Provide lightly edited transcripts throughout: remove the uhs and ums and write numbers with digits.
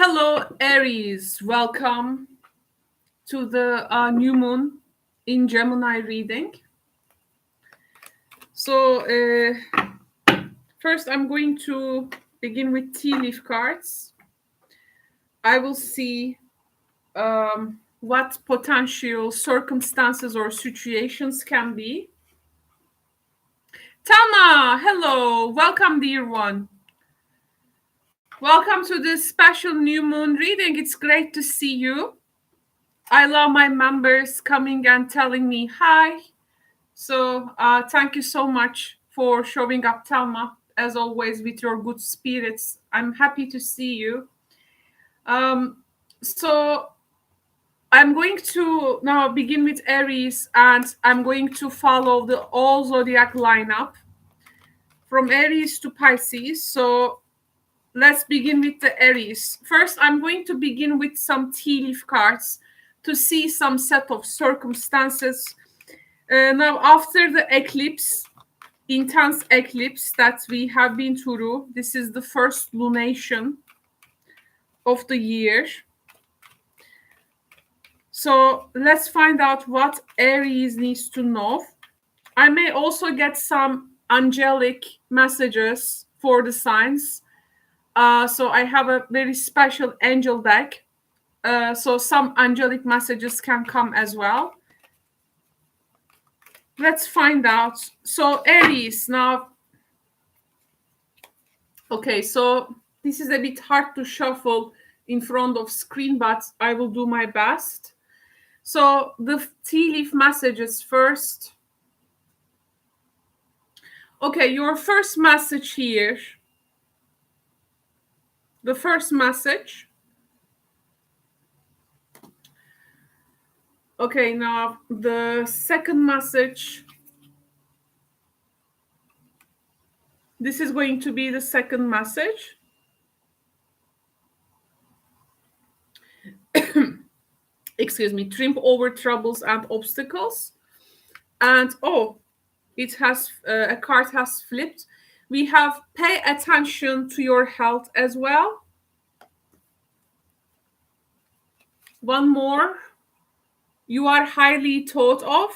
Hello, Aries. Welcome to the new moon in Gemini reading. So, first, I'm going to begin with tea leaf cards. I will see what potential circumstances or situations can be. Tama, hello. Welcome, dear one. Welcome to this special new moon reading. It's great to see you. I love my members coming and telling me hi. So thank you so much for showing up, Thelma, as always, with your good spirits. I'm happy to see you. So I'm going to now begin with Aries, and I'm going to follow the all zodiac lineup from Aries to Pisces. So let's begin with the Aries. First, I'm going to begin with some tea leaf cards to see some set of circumstances. Now, after the eclipse, intense eclipse that we have been through, this is the first lunation of the year. So let's find out what Aries needs to know. I may also get some angelic messages for the signs. So I have a very special angel deck. So some angelic messages can come as well. Let's find out. So Aries now. Okay, so this is a bit hard to shuffle in front of screen, but I will do my best. So the tea leaf messages first. Okay, your first message here. The first message. Okay, now the second message. This is going to be the second message. Excuse me, triumph over troubles and obstacles. And it has a card has flipped. We have pay attention to your health as well. One more. You are highly thought of.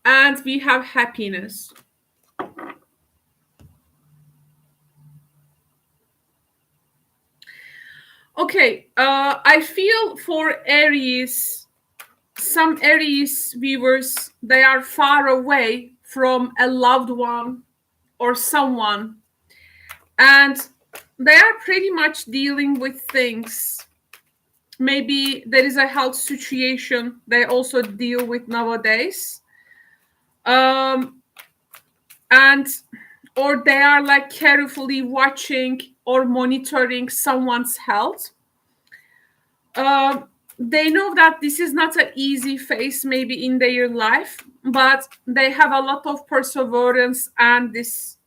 And we have happiness. Okay, I feel for Aries, some Aries viewers, they are far away from a loved one or someone. And they are pretty much dealing with things. Maybe there is a health situation they also deal with nowadays. And or they are like carefully watching or monitoring someone's health. They know that this is not an easy phase maybe in their life, but they have a lot of perseverance and this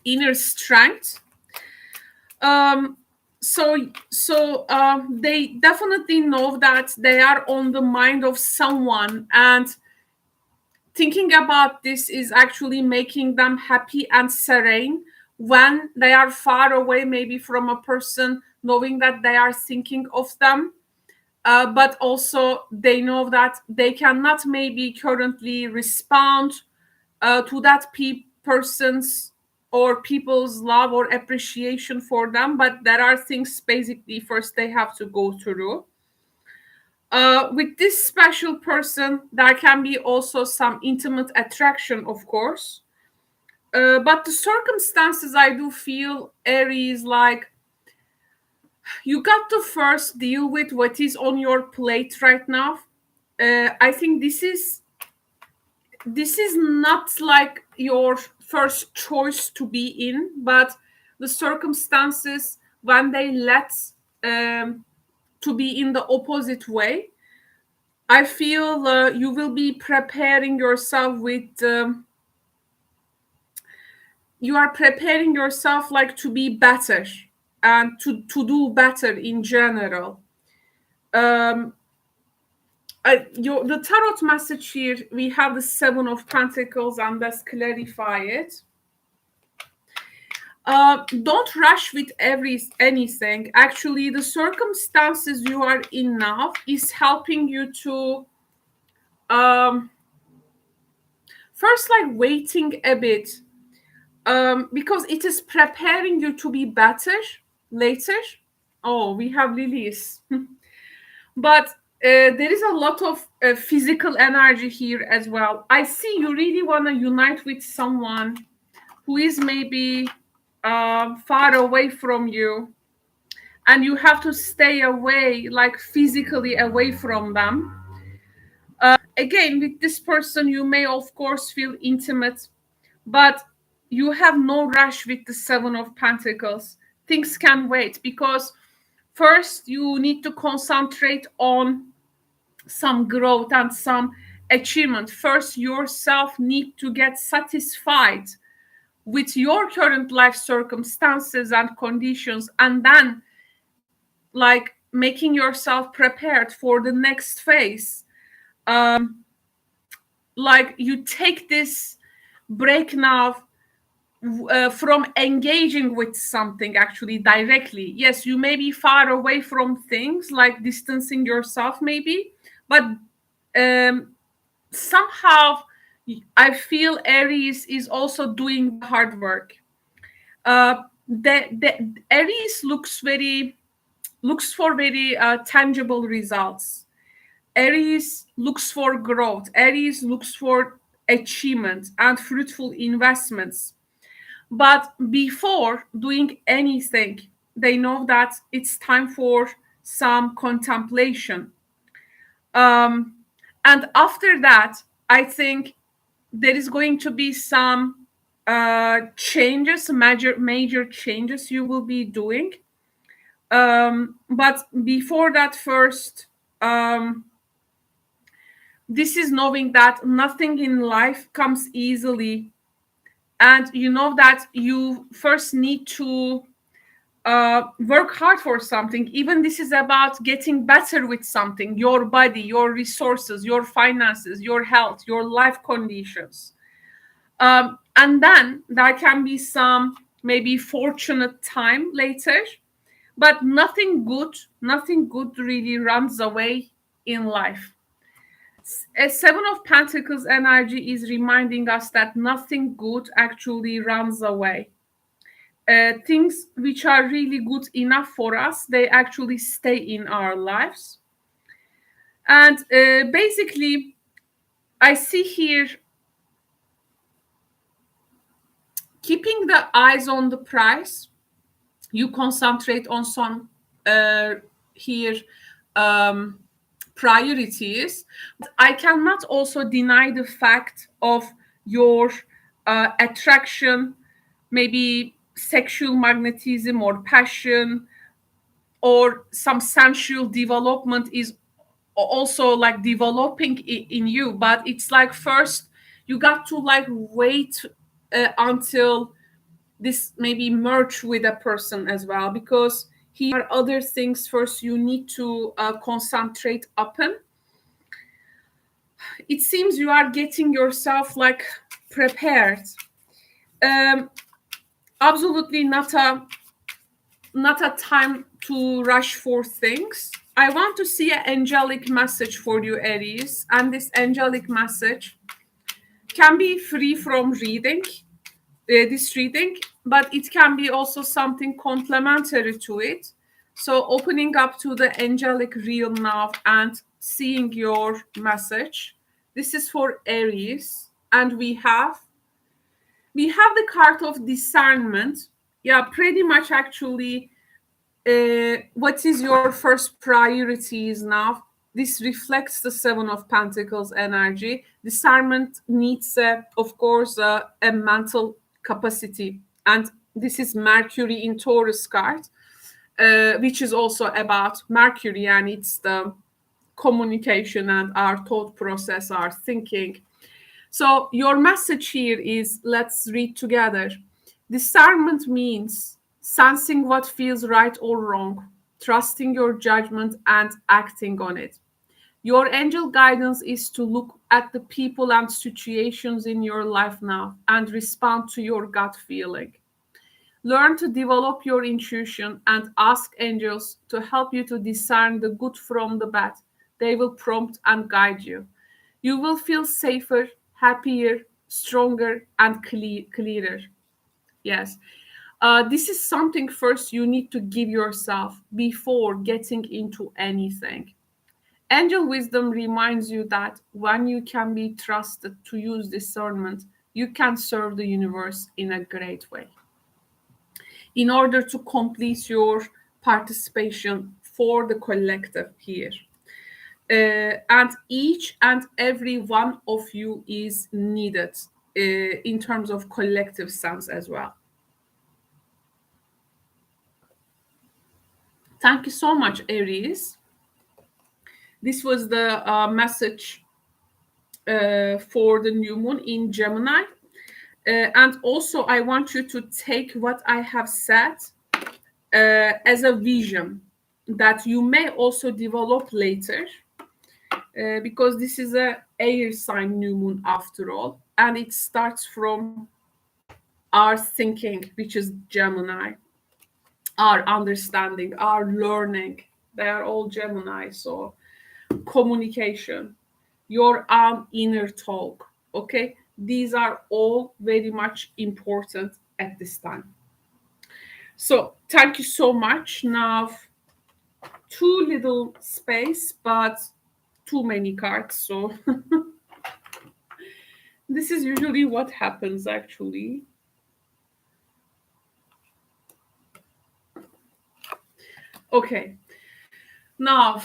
inner strength. So they definitely know that they are on the mind of someone, and thinking about this is actually making them happy and serene when they are far away, maybe from a person, knowing that they are thinking of them. But also they know that they cannot maybe currently respond to that person's or people's love or appreciation for them. But there are things basically first they have to go through. With this special person, there can be also some intimate attraction, of course. But the circumstances, I do feel, Aries, like you got to first deal with what is on your plate right now. I think this is not like your first choice to be in, but the circumstances when they let to be in the opposite way. I feel you will be preparing yourself with. You are preparing yourself like to be better and to do better in general. The tarot message here, we have the Seven of Pentacles, and let's clarify it. Don't rush with anything. Actually, the circumstances you are in now is helping you to um, first like waiting a bit, because it is preparing you to be better later. Oh, we have lilies. But there is a lot of physical energy here as well. I see you really want to unite with someone who is maybe far away from you, and you have to stay away, like physically away from them. Again, with this person, you may, of course, feel intimate, but you have no rush with the Seven of Pentacles. Things can wait, because first you need to concentrate on some growth and some achievement. First, yourself need to get satisfied with your current life circumstances and conditions, and then like making yourself prepared for the next phase. Like you take this break now from engaging with something actually directly. Yes, you may be far away from things, like distancing yourself maybe, but somehow I feel Aries is also doing the hard work. The Aries looks for very tangible results. Aries looks for growth. Aries looks for achievement and fruitful investments. But before doing anything, they know that it's time for some contemplation. Um, and after that, I think there is going to be some changes, major changes you will be doing. But before that, first, this is knowing that nothing in life comes easily, and you know that you first need to work hard for something. Even this is about getting better with something, your body, your resources, your finances, your health, your life conditions. And then there can be some maybe fortunate time later, but nothing good really runs away in life. A Seven of Pentacles energy is reminding us that nothing good actually runs away. Things which are really good enough for us, they actually stay in our lives. And basically, I see here keeping the eyes on the price. You concentrate on some here priorities. I cannot also deny the fact of your attraction, maybe sexual magnetism or passion, or some sensual development is also like developing in you. But it's like first you got to like wait until this maybe merge with a person as well, because here are other things first you need to concentrate upon. It seems you are getting yourself like prepared. Absolutely not a time to rush for things. I want to see an angelic message for you, Aries, and this angelic message can be free from reading, this reading, but it can be also something complementary to it. So opening up to the angelic realm now and seeing your message. This is for Aries, and we have the card of discernment. Yeah, pretty much actually. What is your first priorities now? This reflects the Seven of Pentacles energy. Discernment needs, of course, a mental capacity, and this is Mercury in Taurus card, which is also about Mercury, and it's the communication and our thought process, our thinking. So your message here is, let's read together. Discernment means sensing what feels right or wrong, trusting your judgment and acting on it. Your angel guidance is to look at the people and situations in your life now and respond to your gut feeling. Learn to develop your intuition and ask angels to help you to discern the good from the bad. They will prompt and guide you. You will feel safer, happier, stronger, and clearer. Yes. This is something first you need to give yourself before getting into anything. Angel wisdom reminds you that when you can be trusted to use discernment, you can serve the universe in a great way in order to complete your participation for the collective here. And each and every one of you is needed in terms of collective sense as well. Thank you so much, Aries. This was the message for the new moon in Gemini. And also, I want you to take what I have said as a vision that you may also develop later, because this is a air sign new moon after all, and it starts from our thinking, which is Gemini, our understanding, our learning. They are all Gemini. So communication, your own inner talk. Okay, these are all very much important at this time. So thank you so much. Now, too little space, but too many cards. So this is usually what happens actually. Okay, now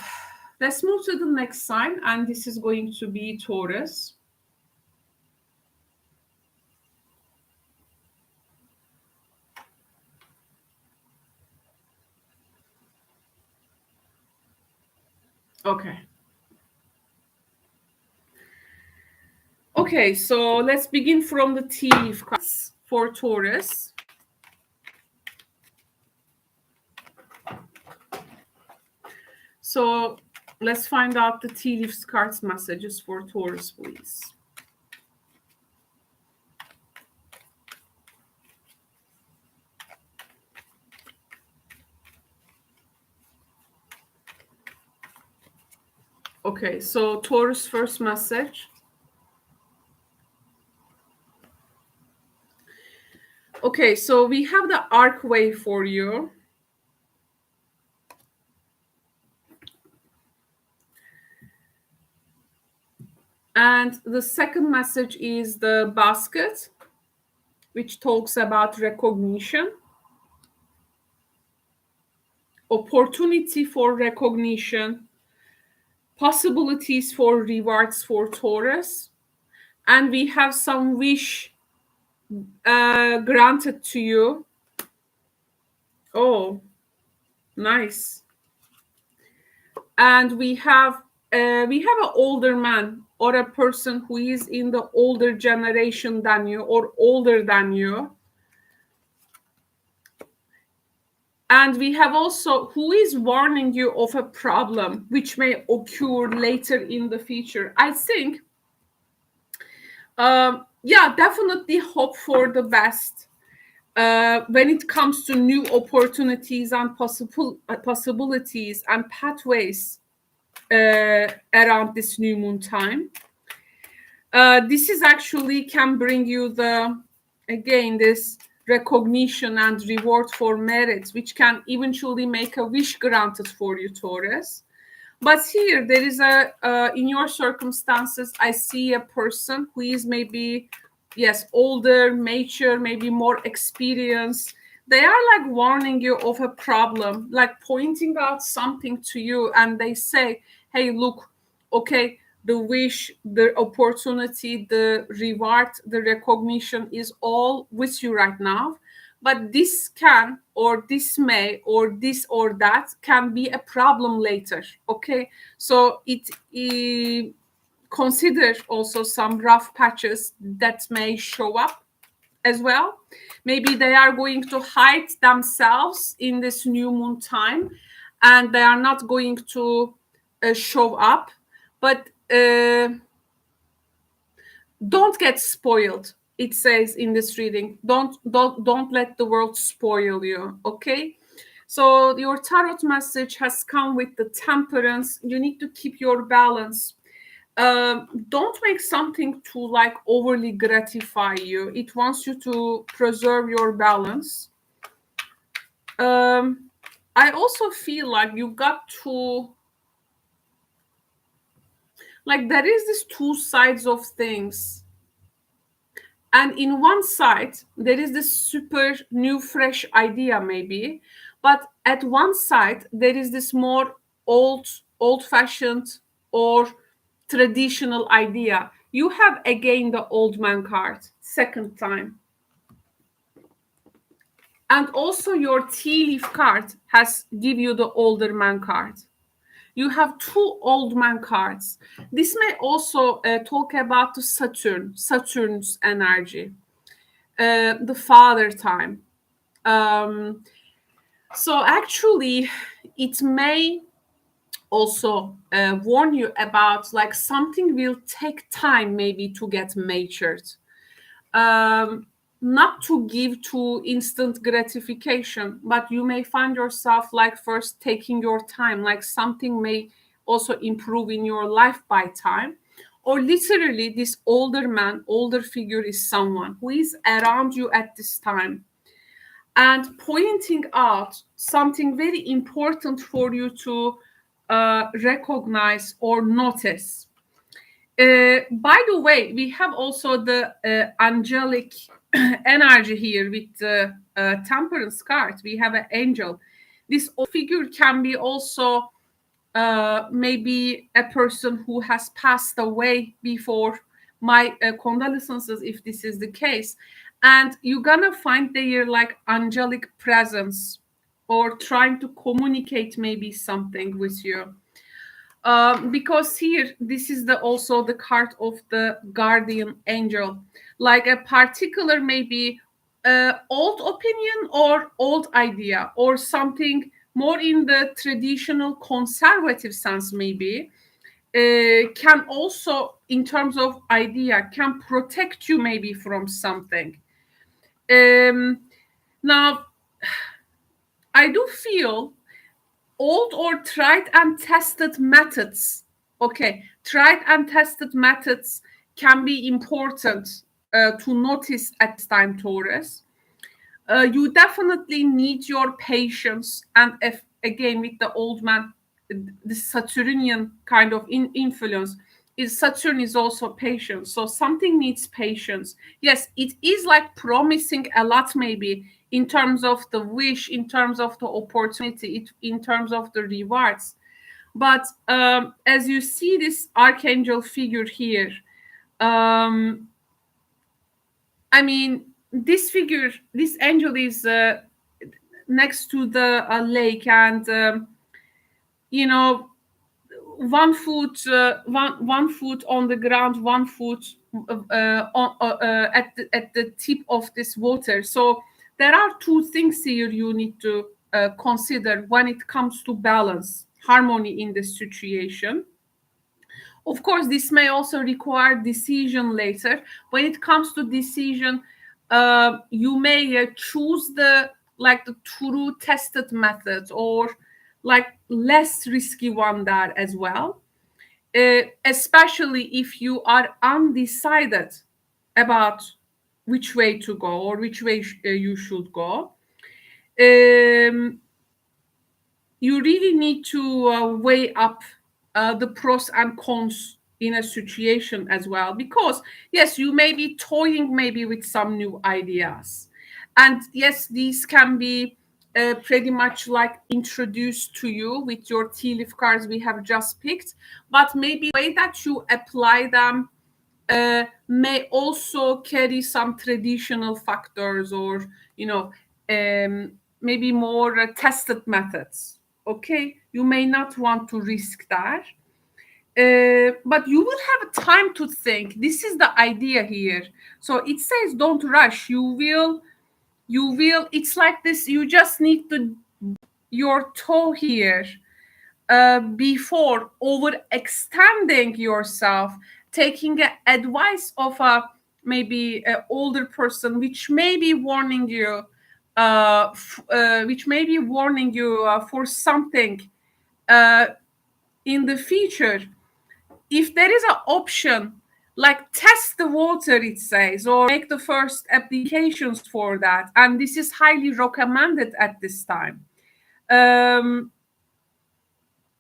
let's move to the next sign, and this is going to be Taurus. Okay. Okay, so let's begin from the tea leaf cards for Taurus. So let's find out the tea leaf cards messages for Taurus, please. Okay, so Taurus first message. Okay, so we have the archway for you. And the second message is the basket, which talks about recognition, opportunity for recognition, possibilities for rewards for Taurus. And we have some wish granted to you. Oh, nice. And we have an older man or a person who is in the older generation than you or older than you. And we have also who is warning you of a problem which may occur later in the future. I think, definitely hope for the best when it comes to new opportunities and possibilities and pathways around this new moon time. This is actually can bring you this recognition and reward for merit, which can eventually make a wish granted for you, Taurus. But here there is in your circumstances, I see a person who is maybe, yes, older, mature, maybe more experienced. They are like warning you of a problem, like pointing out something to you, and they say, hey, look, okay, the wish, the opportunity, the reward, the recognition is all with you right now. But this can, or this may, or this or that can be a problem later. Okay, so it consider also some rough patches that may show up as well. Maybe they are going to hide themselves in this new moon time, and they are not going to show up. But don't get spoiled it says in this reading. Don't let the world spoil you. Okay. So your tarot message has come with the temperance. You need to keep your balance. Don't make something to like overly gratify you. It wants you to preserve your balance. I also feel like you got to, like, there is this two sides of things. And in one side, there is this super new, fresh idea, maybe. But at one side, there is this more old-fashioned or traditional idea. You have again the old man card, second time. And also your tea leaf card has give you the older man card. You have two old man cards. This may also talk about the Saturn's energy, the father time. So actually, it may also warn you about like something will take time maybe to get matured. Not to give to instant gratification, but you may find yourself like first taking your time, like something may also improve in your life by time. Or literally, this older man, older figure is someone who is around you at this time and pointing out something very important for you to recognize or notice. By the way, we have also the angelic energy here with the temperance card. We have an angel. This figure can be also maybe a person who has passed away before. My condolences if this is the case. And you're gonna find their like angelic presence or trying to communicate maybe something with you. Because here this is the also the card of the guardian angel, like a particular maybe old opinion or old idea or something more in the traditional conservative sense maybe can also in terms of idea can protect you maybe from something. Now I do feel old or tried and tested methods. Okay, tried and tested methods can be important to notice at this time, Taurus. You definitely need your patience, and if again with the old man, the Saturnian kind of influence is Saturn is also patience. So something needs patience. Yes, it is like promising a lot, maybe in terms of the wish, in terms of the opportunity, in terms of the rewards. But as you see this archangel figure here, I mean, this figure, this angel is next to the lake, and you know, one foot on the ground, one foot at the tip of this water. So there are two things here you need to consider when it comes to balance, harmony in this situation. Of course, this may also require decision later. When it comes to decision, you may choose the true tested method or like less risky one there as well. Especially if you are undecided about which way to go or which way you should go. You really need to weigh up the pros and cons in a situation as well, because yes, you may be toying maybe with some new ideas, and yes, these can be pretty much like introduced to you with your tea leaf cards we have just picked, but maybe the way that you apply them may also carry some traditional factors or maybe more tested methods. Okay, you may not want to risk that, but you will have time to think. This is the idea here. So it says don't rush. You will it's like this, you just need to your toe here before overextending yourself, taking advice of a maybe an older person, which may be warning you, for something in the future. If there is an option, like test the water, it says, or make the first applications for that, and this is highly recommended at this time.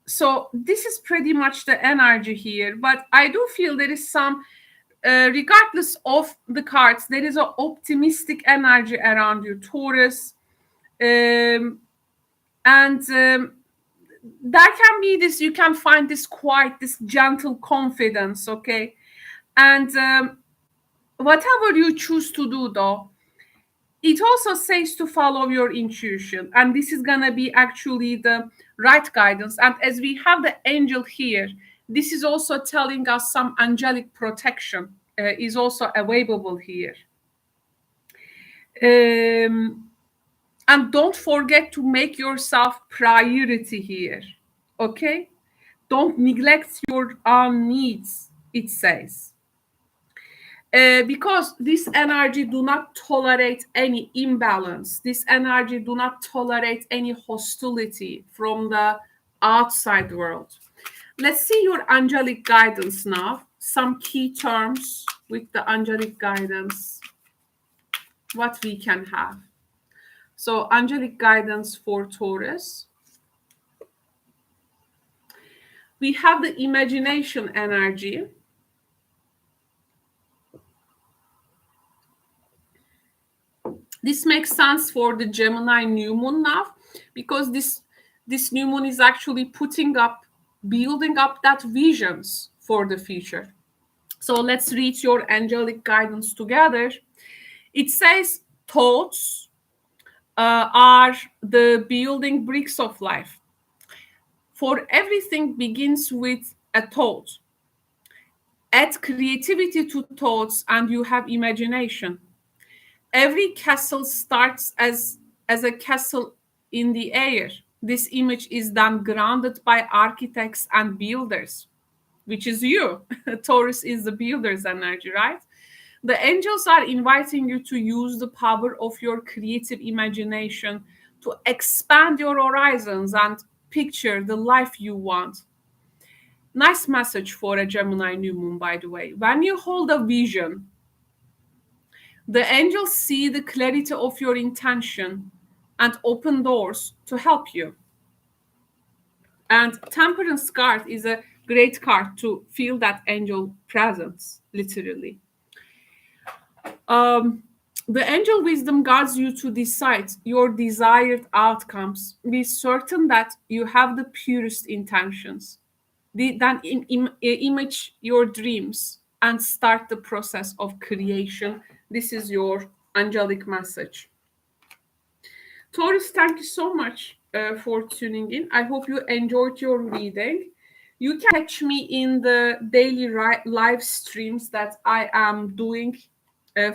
So this is pretty much the energy here, but I do feel there is some, regardless of the cards, there is an optimistic energy around you, Taurus. And there can be this, you can find this quiet, this gentle confidence, okay? And whatever you choose to do, though, it also says to follow your intuition. And this is going to be actually the right guidance. And as we have the angel here, this is also telling us some angelic protection is also available here. And don't forget to make yourself priority here, okay? Don't neglect your own needs, it says. Because this energy do not tolerate any imbalance. This energy do not tolerate any hostility from the outside world. Let's see your angelic guidance now. Some key terms with the angelic guidance, what we can have. So angelic guidance for Taurus. We have the imagination energy. This makes sense for the Gemini new moon now, because this new moon is actually building up that visions for the future. So let's read your angelic guidance together. It says thoughts are the building bricks of life. For everything begins with a thought. Add creativity to thoughts and you have imagination. Every castle starts as a castle in the air. This image is then grounded by architects and builders, which is you. Taurus is the builder's energy, right? The angels are inviting you to use the power of your creative imagination to expand your horizons and picture the life you want. Nice message for a Gemini new moon, by the way. When you hold a vision, the angels see the clarity of your intention and open doors to help you. And Temperance card is a great card to feel that angel presence, literally. The angel wisdom guides you to decide your desired outcomes. Be certain that you have the purest intentions. Then image your dreams and start the process of creation. This is your angelic message. Taurus, thank you so much for tuning in. I hope you enjoyed your reading. You can catch me in the daily live streams that I am doing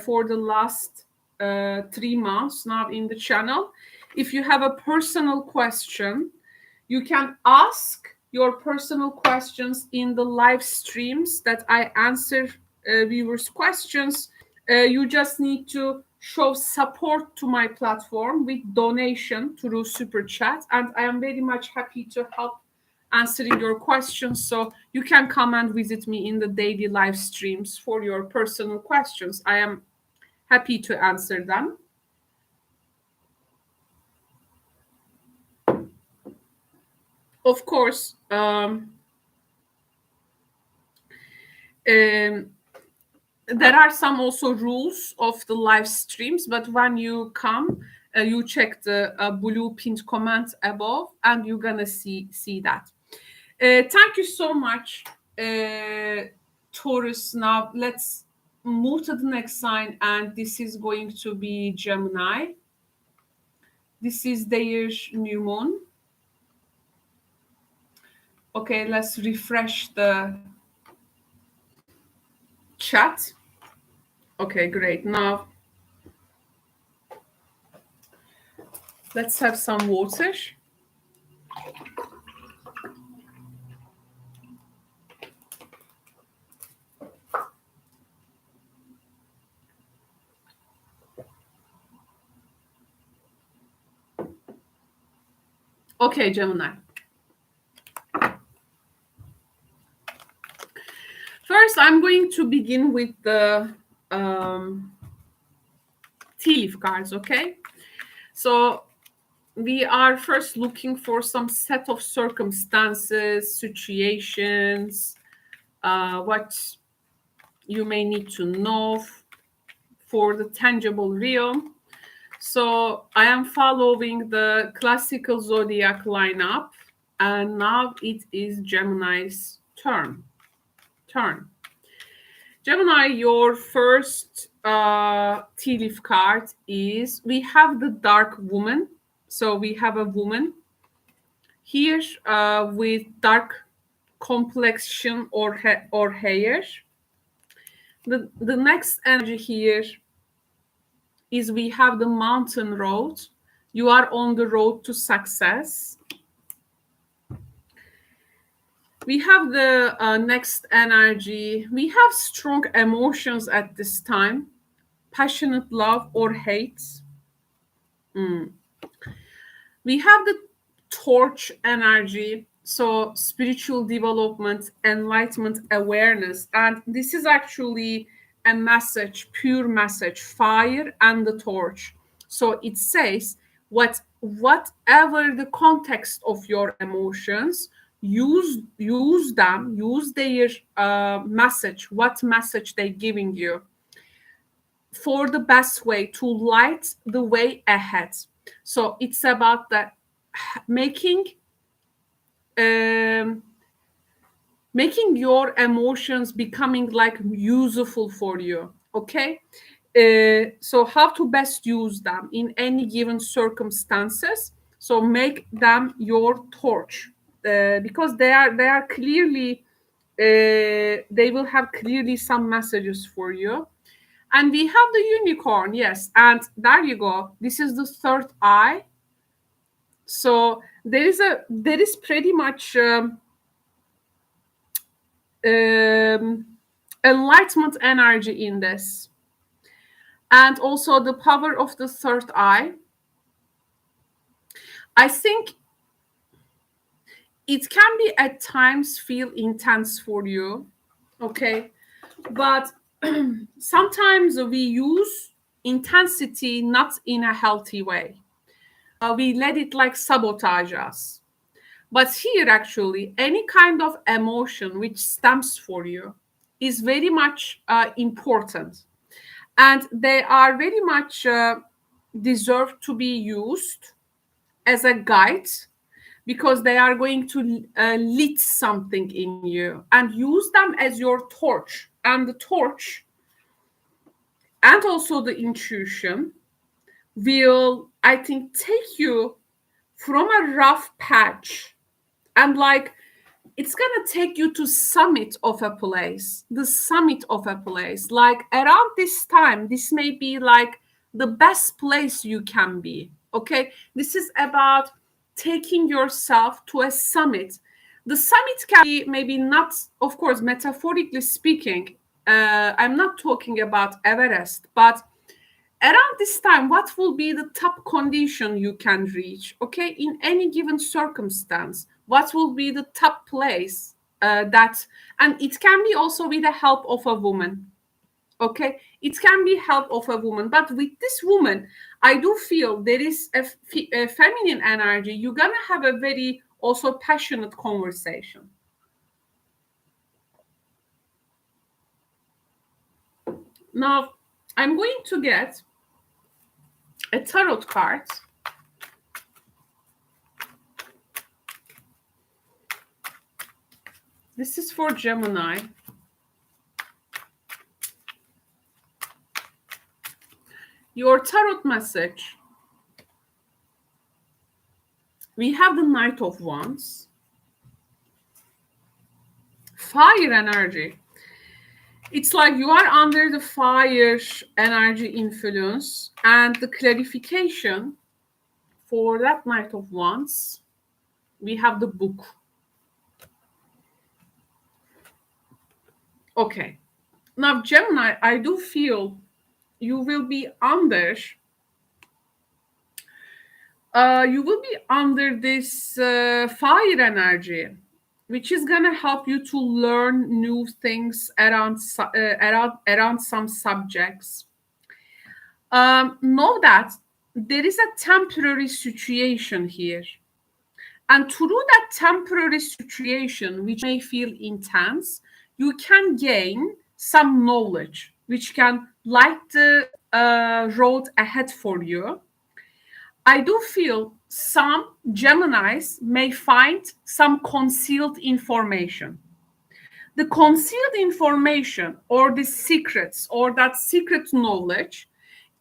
for the last 3 months now in the channel. If you have a personal question, you can ask your personal questions in the live streams that I answer viewers' questions. You just need to show support to my platform with donation through Super Chat, and I am very much happy to help answering your questions. So you can come and visit me in the daily live streams for your personal questions. I am happy to answer them. Of course, there are some also rules of the live streams, but when you come, you check the blue pinned comment above, and you're gonna see that. Thank you so much, Taurus. Now let's move to the next sign, and this is going to be Gemini. This is their new moon. Okay, let's refresh the chat. Okay, great. Now let's have some water. Okay, Gemini. First, I'm going to begin with the tea leaf cards, okay? So we are first looking for some set of circumstances, situations, what you may need to know for the tangible realm. So I am following the classical zodiac lineup, and now it is Gemini's turn. Gemini, your first tea leaf card is, we have the dark woman. So we have a woman here with dark complexion or hair. The next energy here is, we have the mountain road. You are on the road to success. We have the next energy. We have strong emotions at this time, passionate love or hate. We have the torch energy, so spiritual development, enlightenment, awareness. And this is actually a message, pure message, fire and the torch. So it says, whatever the context of your emotions, use them, use their message, what message they're giving you, for the best way to light the way ahead. So it's about the making making your emotions becoming like useful for you. Okay, so how to best use them in any given circumstances. So make them your torch, because they are clearly they will have clearly some messages for you. And we have the unicorn, yes. And there you go. This is the third eye. So there is pretty much enlightenment energy in this. And also the power of the third eye. I think it can be at times feel intense for you. Okay. But sometimes we use intensity not in a healthy way. We let it like sabotage us. But here, actually, any kind of emotion which stems for you is very much important. And they are very much deserve to be used as a guide, because they are going to lit something in you, and use them as your torch. And the torch and also the intuition will, I think, take you from a rough patch, and like it's gonna take you to summit of a place, the summit of a place. Like around this time, this may be like the best place you can be. Okay, this is about taking yourself to a summit. The summit can be maybe not, of course, metaphorically speaking. I'm not talking about Everest, but around this time, what will be the top condition you can reach? Okay, in any given circumstance, what will be the top place that, and it can be also with the help of a woman. Okay, it can be help of a woman, but with this woman, I do feel there is a feminine energy. You're gonna have a very also passionate conversation. Now, I'm going to get a tarot card. This is for Gemini. Your tarot message. We have the Knight of Wands. Fire energy. It's like you are under the fire energy influence, and the clarification for that Knight of Wands, we have the book. Okay. Now, Gemini, I do feel you will be under You will be under this fire energy, which is gonna help you to learn new things around some subjects. Know that there is a temporary situation here, and through that temporary situation, which may feel intense, you can gain some knowledge, which can light the road ahead for you. I do feel some Geminis may find some concealed information. The concealed information or the secrets or that secret knowledge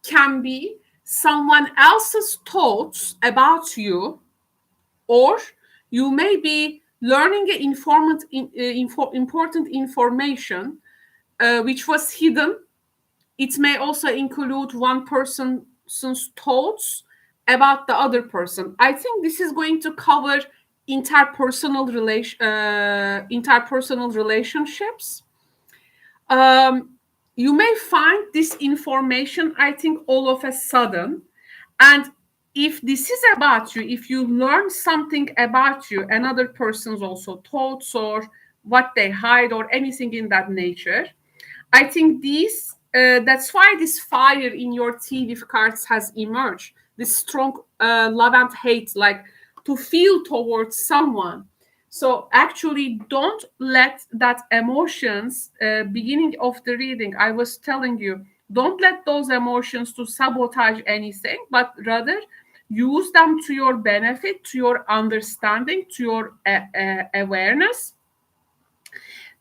can be someone else's thoughts about you, or you may be learning important information which was hidden. It may also include one person's thoughts about the other person. I think this is going to cover interpersonal relationships. Um, you may find this information, I think, all of a sudden. And if this is about you, if you learn something about you, another person's also thoughts or what they hide or anything in that nature, I think that's why this fire in your tea leaf cards has emerged. This strong love and hate, like to feel towards someone. So actually, don't let that emotions, beginning of the reading, I was telling you, don't let those emotions to sabotage anything, but rather use them to your benefit, to your understanding, to your awareness.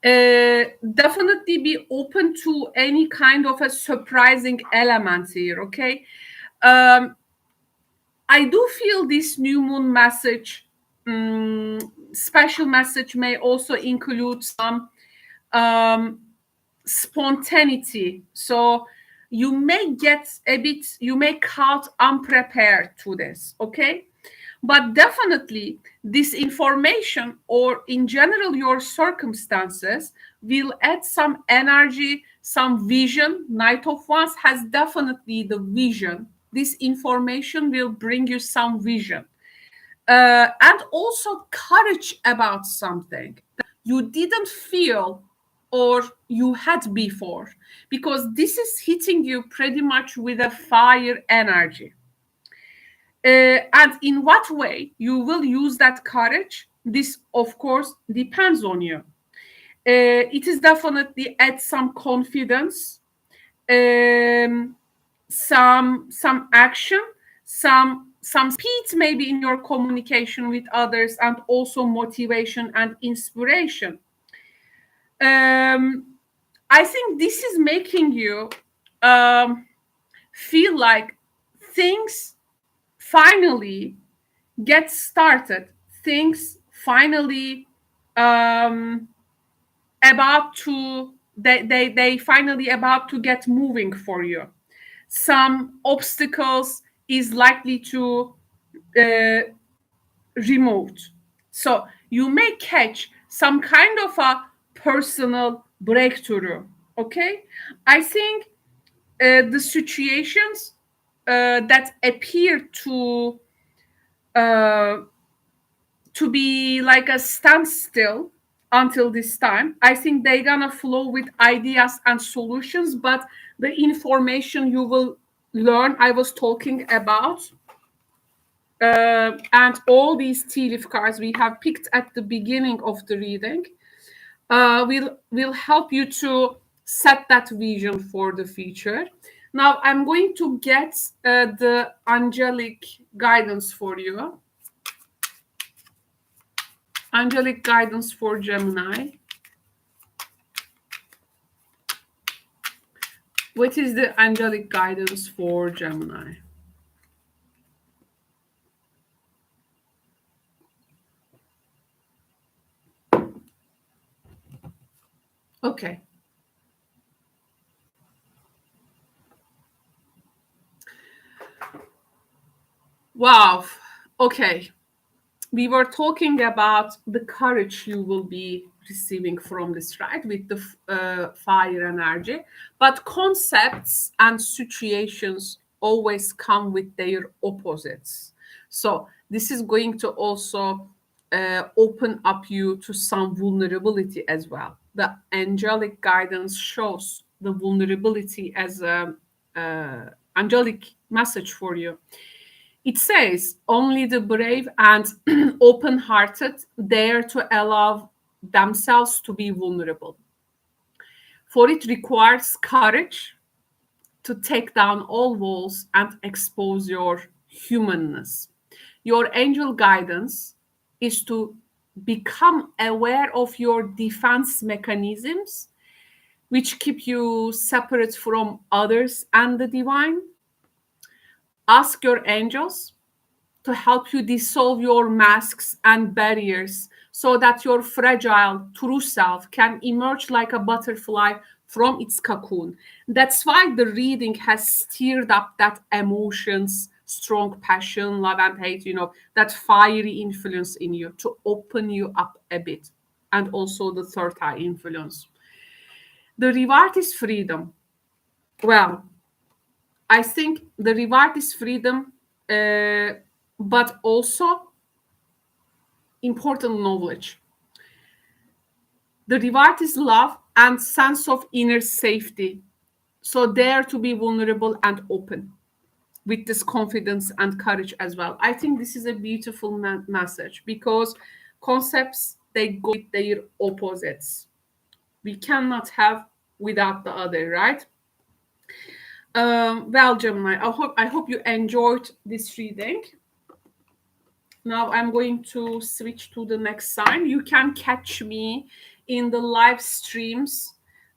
Definitely be open to any kind of a surprising element here, okay? I do feel this new moon message, special message, may also include some um, spontaneity. So you may caught unprepared to this, okay? But definitely, this information, or in general, your circumstances, will add some energy, some vision. Knight of Wands has definitely the vision. This information will bring you some vision. And also courage about something that you didn't feel or you had before, because this is hitting you pretty much with a fire energy. And in what way you will use that courage, this of course depends on you. It is definitely add some confidence, um, some action, some speed maybe in your communication with others, and also motivation and inspiration. um, I think this is making you feel like things finally get started, things finally um, about to they finally about to get moving for you. Some obstacles is likely to uh, removed. So you may catch some kind of a personal breakthrough. Okay, I think the situations that appear uh, to be like a standstill until this time, I think they're gonna flow with ideas and solutions. But the information you will learn, I was talking about, and all these tea leaf cards we have picked at the beginning of the reading will help you to set that vision for the future. Now I'm going to get the angelic guidance for you. Angelic guidance for Gemini. What is the angelic guidance for Gemini? Okay. Wow. Okay. We were talking about the courage you will be receiving from this, right? With the fire energy. But concepts and situations always come with their opposites. So this is going to also open up you to some vulnerability as well. The angelic guidance shows the vulnerability as a angelic message for you. It says only the brave and open-hearted dare to allow themselves to be vulnerable. For it requires courage to take down all walls and expose your humanness. Your angel guidance is to become aware of your defense mechanisms, which keep you separate from others and the divine. Ask your angels to help you dissolve your masks and barriers so that your fragile true self can emerge like a butterfly from its cocoon. That's why the reading has stirred up that emotions, strong passion, love and hate, that fiery influence in you to open you up a bit. And also the third eye influence. The reward is freedom. Well, I think the reward is freedom, but also important knowledge. The reward is love and sense of inner safety. So dare to be vulnerable and open with this confidence and courage as well. I think this is a beautiful message because concepts, they go with their opposites. We cannot have without the other, right? Well, Gemini, I hope you enjoyed this reading. Now I'm going to switch to the next sign. You can catch me in the live streams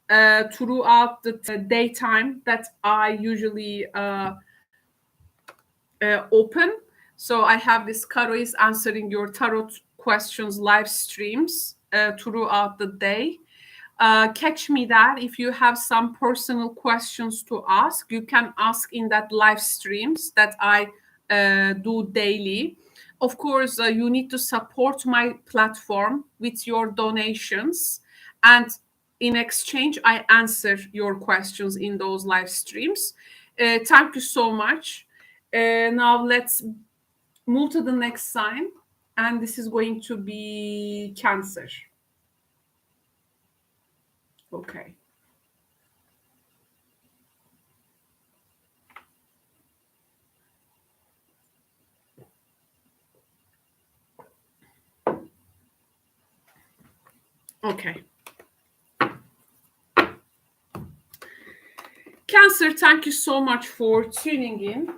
throughout the daytime that I usually open. So I have this Aries answering your tarot questions live streams throughout the day. Catch me that. If you have some personal questions to ask, you can ask in that live streams that I do daily. Of course, you need to support my platform with your donations, and in exchange, I answer your questions in those live streams. Thank you so much. Now let's move to the next sign, and this is going to be Cancer. Okay. Okay. Cancer, thank you so much for tuning in.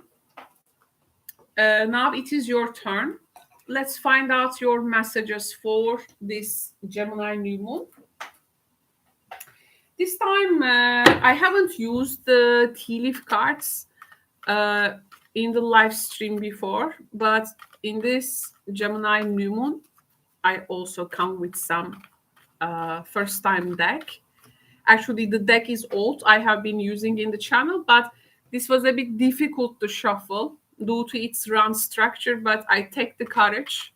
Now it is your turn. Let's find out your messages for this Gemini new moon. This time, I haven't used the tea leaf cards in the live stream before, but in this Gemini new moon, I also come with some first time deck. Actually, the deck is old. I have been using in the channel, but this was a bit difficult to shuffle due to its round structure, but I take the courage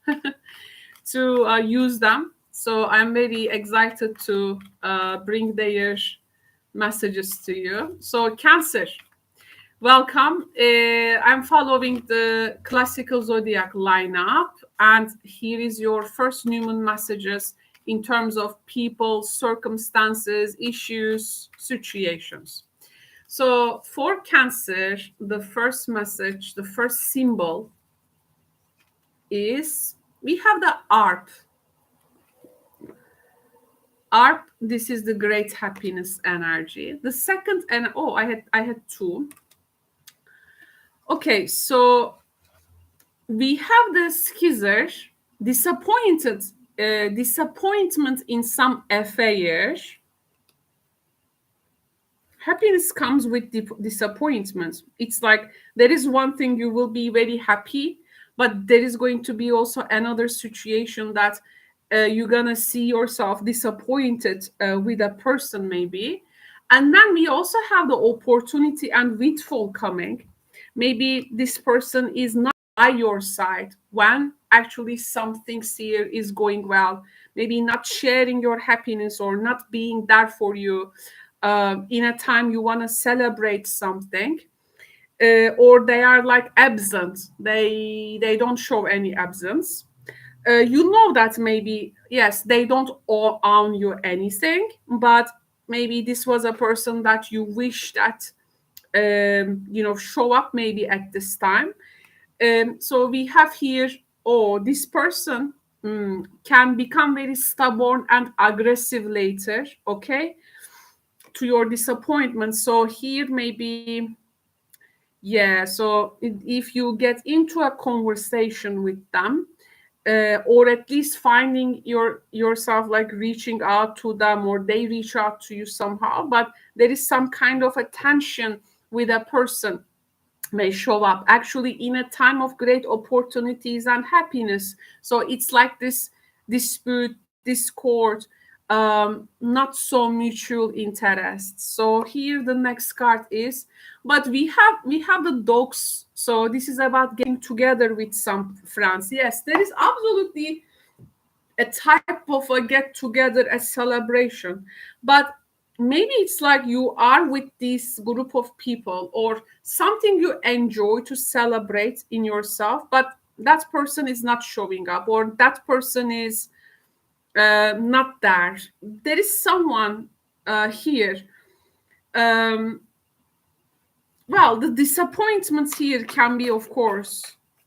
to use them. So I'm very excited to bring their messages to you. So Cancer, welcome. I'm following the classical zodiac lineup, and here is your first new moon messages in terms of people, circumstances, issues, situations. So for Cancer, the first message, the first symbol is we have the harp. Harp, this is the great happiness energy. The second, and I had two. Okay, so we have the Schizer, disappointment in some affair. Happiness comes with disappointment. It's like there is one thing you will be very happy, but there is going to be also another situation that you're gonna see yourself disappointed with a person maybe. And then we also have the opportunity and windfall coming. Maybe this person is not by your side when actually some things here is going well. Maybe not sharing your happiness or not being there for you in a time you want to celebrate something. or they are like absent. They don't show any absence. You know that maybe yes, they don't own you anything, but maybe this was a person that you wish that show up maybe at this time. So we have here, oh, this person can become very stubborn and aggressive later, okay, to your disappointment. So here maybe, yeah, so if you get into a conversation with them, or at least finding yourself like reaching out to them, or they reach out to you somehow, but there is some kind of a tension with a person may show up actually in a time of great opportunities and happiness. So it's like this dispute, discord, not so mutual interest. So here the next card is, but we have the dogs. So this is about getting together with some friends. Yes, there is absolutely a type of a get together, a celebration, but maybe it's like you are with this group of people or something you enjoy to celebrate in yourself, but that person is not showing up, or that person is not there. There is someone here. um, well, the disappointments here can be, of course,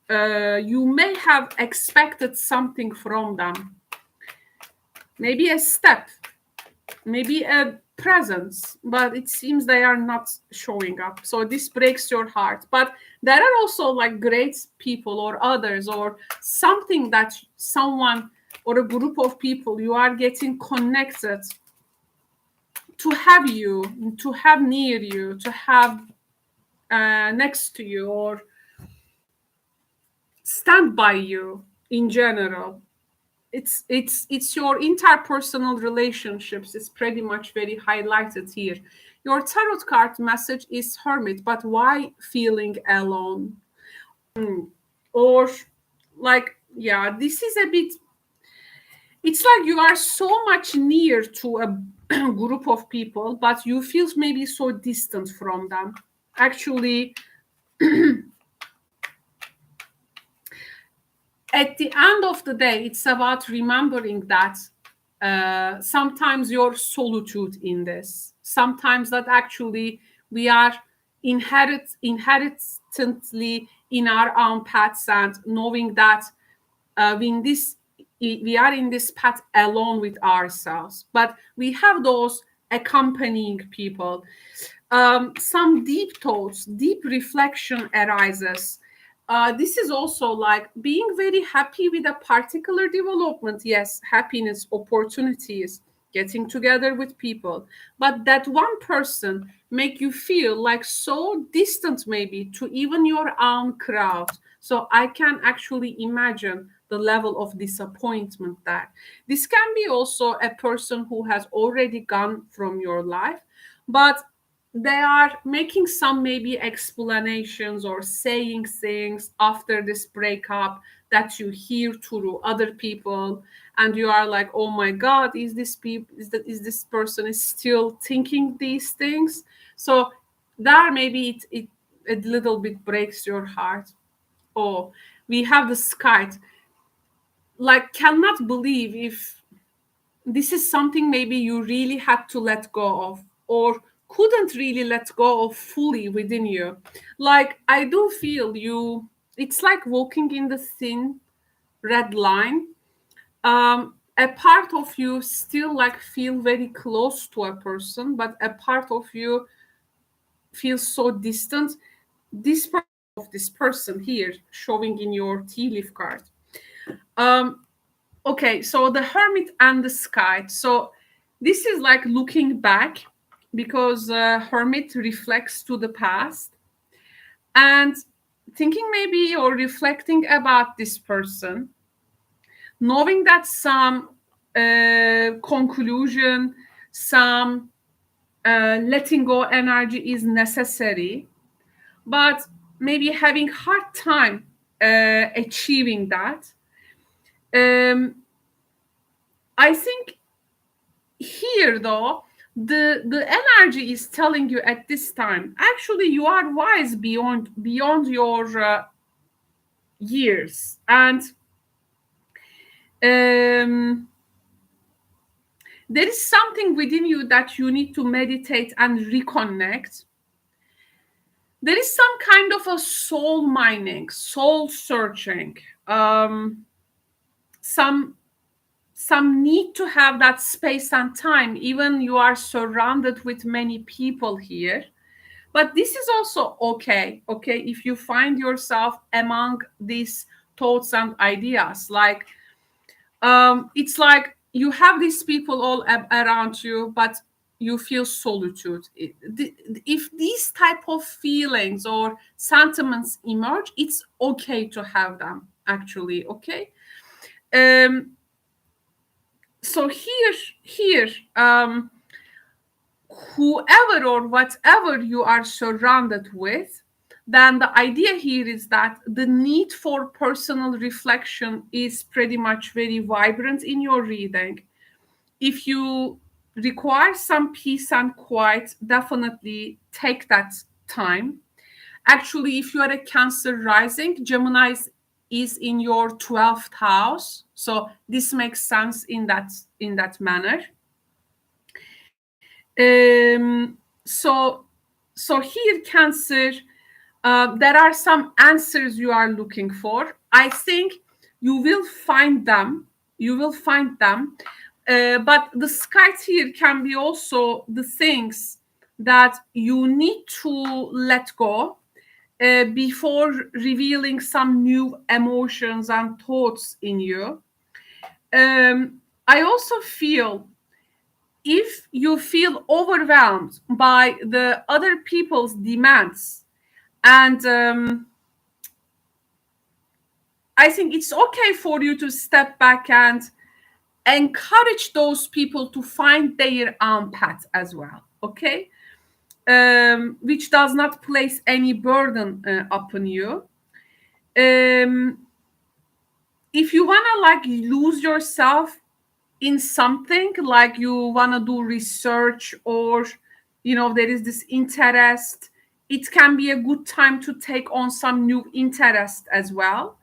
you may have expected something from them, maybe a step, maybe a presence, but it seems they are not showing up. So this breaks your heart. But there are also like great people or others or something that someone or a group of people you are getting connected to have you, to have near you, to have next to you, or stand by you in general. It's your interpersonal relationships. It's pretty much very highlighted here. Your tarot card message is hermit, but why feeling alone? Or like, yeah, this is a bit, it's like you are so much near to a group of people, but you feel maybe so distant from them. Actually, at the end of the day, it's about remembering that sometimes your solitude in this, sometimes that actually we are inherently in our own paths, and knowing that we are in this path alone with ourselves, but we have those accompanying people. Some deep thoughts, deep reflection arises. This is also like being very happy with a particular development. Yes, happiness, opportunities, getting together with people, but that one person make you feel like so distant maybe to even your own crowd. So I can actually imagine the level of disappointment there. This can be also a person who has already gone from your life, but they are making some maybe explanations or saying things after this breakup that you hear through other people, and you are like, oh my god, is this person is still thinking these things? So there maybe it a little bit breaks your heart. Oh, we have the sky, like cannot believe if this is something maybe you really had to let go of, or couldn't really let go of fully within you. Like I do feel you, it's like walking in the thin red line. A part of you still like feel very close to a person, but a part of you feels so distant. This part of this person here showing in your tea leaf card. um Okay, so the hermit and the sky. So this is like looking back, because hermit reflects to the past, and thinking maybe or reflecting about this person, knowing that some conclusion, some letting go energy is necessary, but maybe having hard time achieving that. um, I think here though, The energy is telling you at this time, actually you are wise beyond your years. And there is something within you that you need to meditate and reconnect. There is some kind of a soul mining, soul searching, some need to have that space and time, even you are surrounded with many people here. But this is also okay if you find yourself among these thoughts and ideas. Like it's like you have these people all around you, but you feel solitude. If these type of feelings or sentiments emerge, it's okay to have them, actually. Okay. um so here whoever or whatever you are surrounded with, then the idea here is that the need for personal reflection is pretty much very vibrant in your reading. If you require some peace and quiet, definitely take that time. Actually, if you are a Cancer rising, Gemini is in your 12th house, so this makes sense in that manner. So here, Cancer, there are some answers you are looking for. I think you will find them. But the skies here can be also the things that you need to let go before revealing some new emotions and thoughts in you. I also feel, if you feel overwhelmed by the other people's demands, and I think it's okay for you to step back and encourage those people to find their own path as well. Okay. Which does not place any burden upon you. If you want to like lose yourself in something, like you want to do research, or there is this interest, it can be a good time to take on some new interest as well.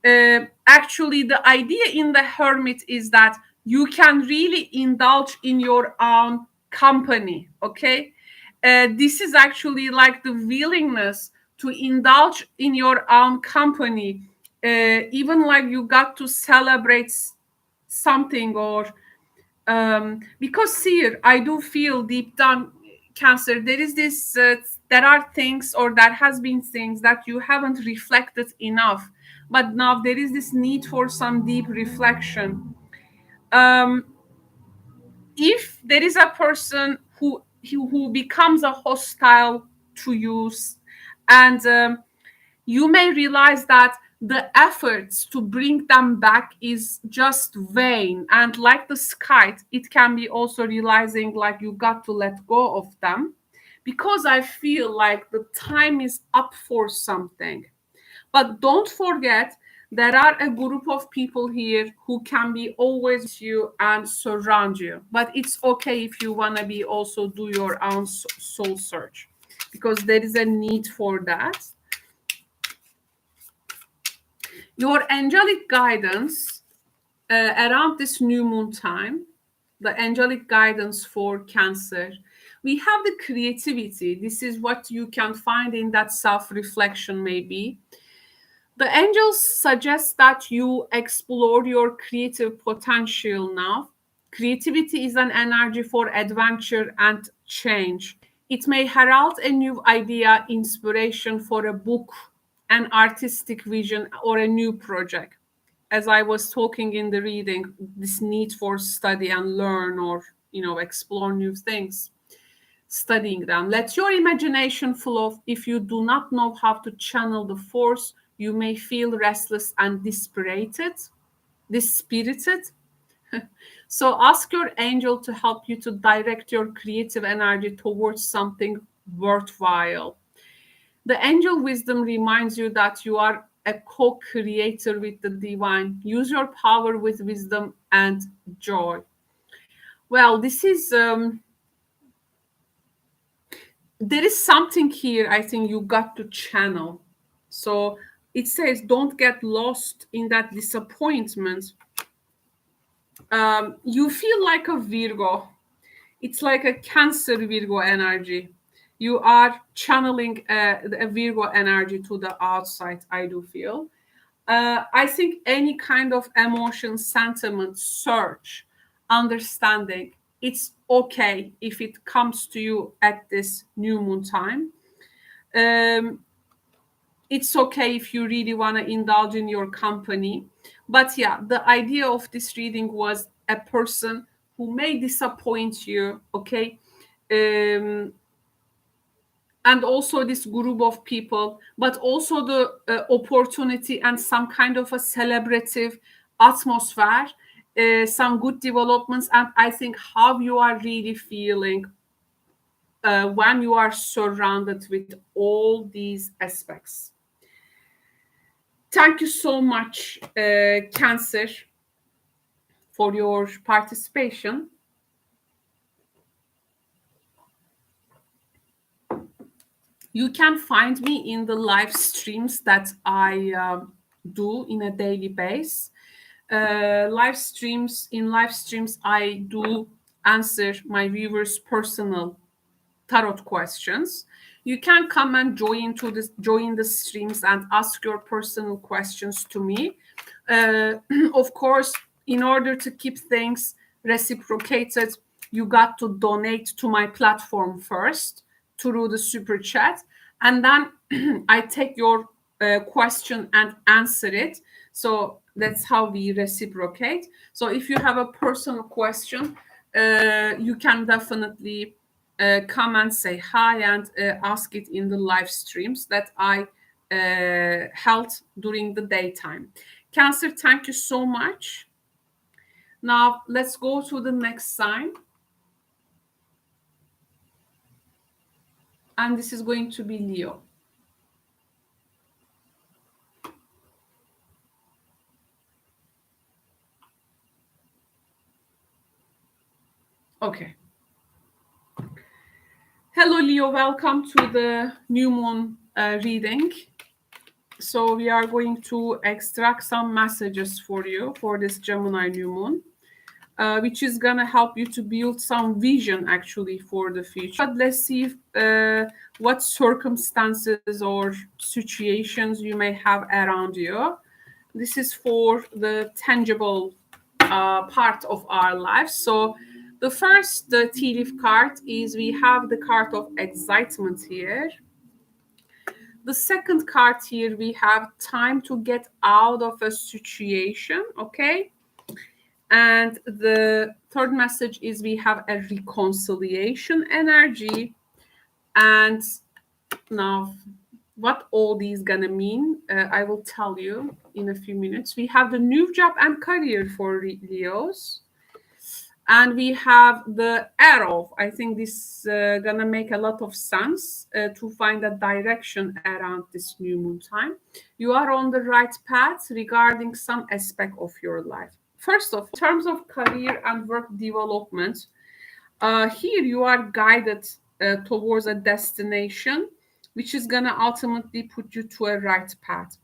Actually, the idea in the Hermit is that you can really indulge in your own company. Okay. This is actually like the willingness to indulge in your own company, even like you got to celebrate something, or because here I do feel deep down, Cancer, there is this there are things, or there has been things that you haven't reflected enough, but now there is this need for some deep reflection. If there is a person who becomes a hostile to you, and you may realize that the efforts to bring them back is just vain, and like the sky, it can be also realizing like you got to let go of them, because I feel like the time is up for something. But don't forget, there are a group of people here who can be always with you and surround you. But it's okay if you want to be also do your own soul search, because there is a need for that. Your angelic guidance around this new moon time, the angelic guidance for Cancer, we have the creativity. This is what you can find in that self-reflection, maybe. The angels suggest that you explore your creative potential now. Creativity is an energy for adventure and change. It may herald a new idea, inspiration for a book, an artistic vision, or a new project. As I was talking in the reading, this need for study and learn, or explore new things, studying them. Let your imagination flow. If you do not know how to channel the force, you may feel restless and dispirited. So ask your angel to help you to direct your creative energy towards something worthwhile. The angel wisdom reminds you that you are a co-creator with the divine. Use your power with wisdom and joy. Well, this is there is something here I think you got to channel. So it says don't get lost in that disappointment. You feel like a Virgo. It's like a Cancer Virgo energy. You are channeling a Virgo energy to the outside, I do feel. I think any kind of emotion, sentiment, search, understanding, it's okay if it comes to you at this new moon time. Um, it's okay if you really want to indulge in your company. But yeah, the idea of this reading was a person who may disappoint you, okay? Um, and also this group of people, but also the opportunity and some kind of a celebrative atmosphere, some good developments, and I think how you are really feeling when you are surrounded with all these aspects. Thank you so much, Cancer, for your participation. You can find me in the live streams that I do in a daily basis. Live streams, I do answer my viewers' personal tarot questions. You can come and join the streams and ask your personal questions to me. Of course, in order to keep things reciprocated, you got to donate to my platform first through the super chat, and then I take your question and answer it. So that's how we reciprocate. So if you have a personal question, you can definitely come and say hi and ask it in the live streams that I held during the daytime. Cancer, thank you so much. Now let's go to the next sign. And this is going to be Leo. Okay. Hello, Leo. Welcome to the new moon reading. So we are going to extract some messages for you for this Gemini new moon, which is going to help you to build some vision actually for the future. But let's see what circumstances or situations you may have around you. This is for the tangible part of our lives. So the tea leaf card is we have the card of excitement here. The second card here, we have time to get out of a situation, okay? And the third message is we have a reconciliation energy. And now what all these gonna mean, I will tell you in a few minutes. We have the new job and career for Leos. And we have the arrow. I think this gonna make a lot of sense to find a direction around this new moon time. You are on the right path regarding some aspect of your life. First off, in terms of career and work development, here you are guided towards a destination, which is gonna ultimately put you to a right path.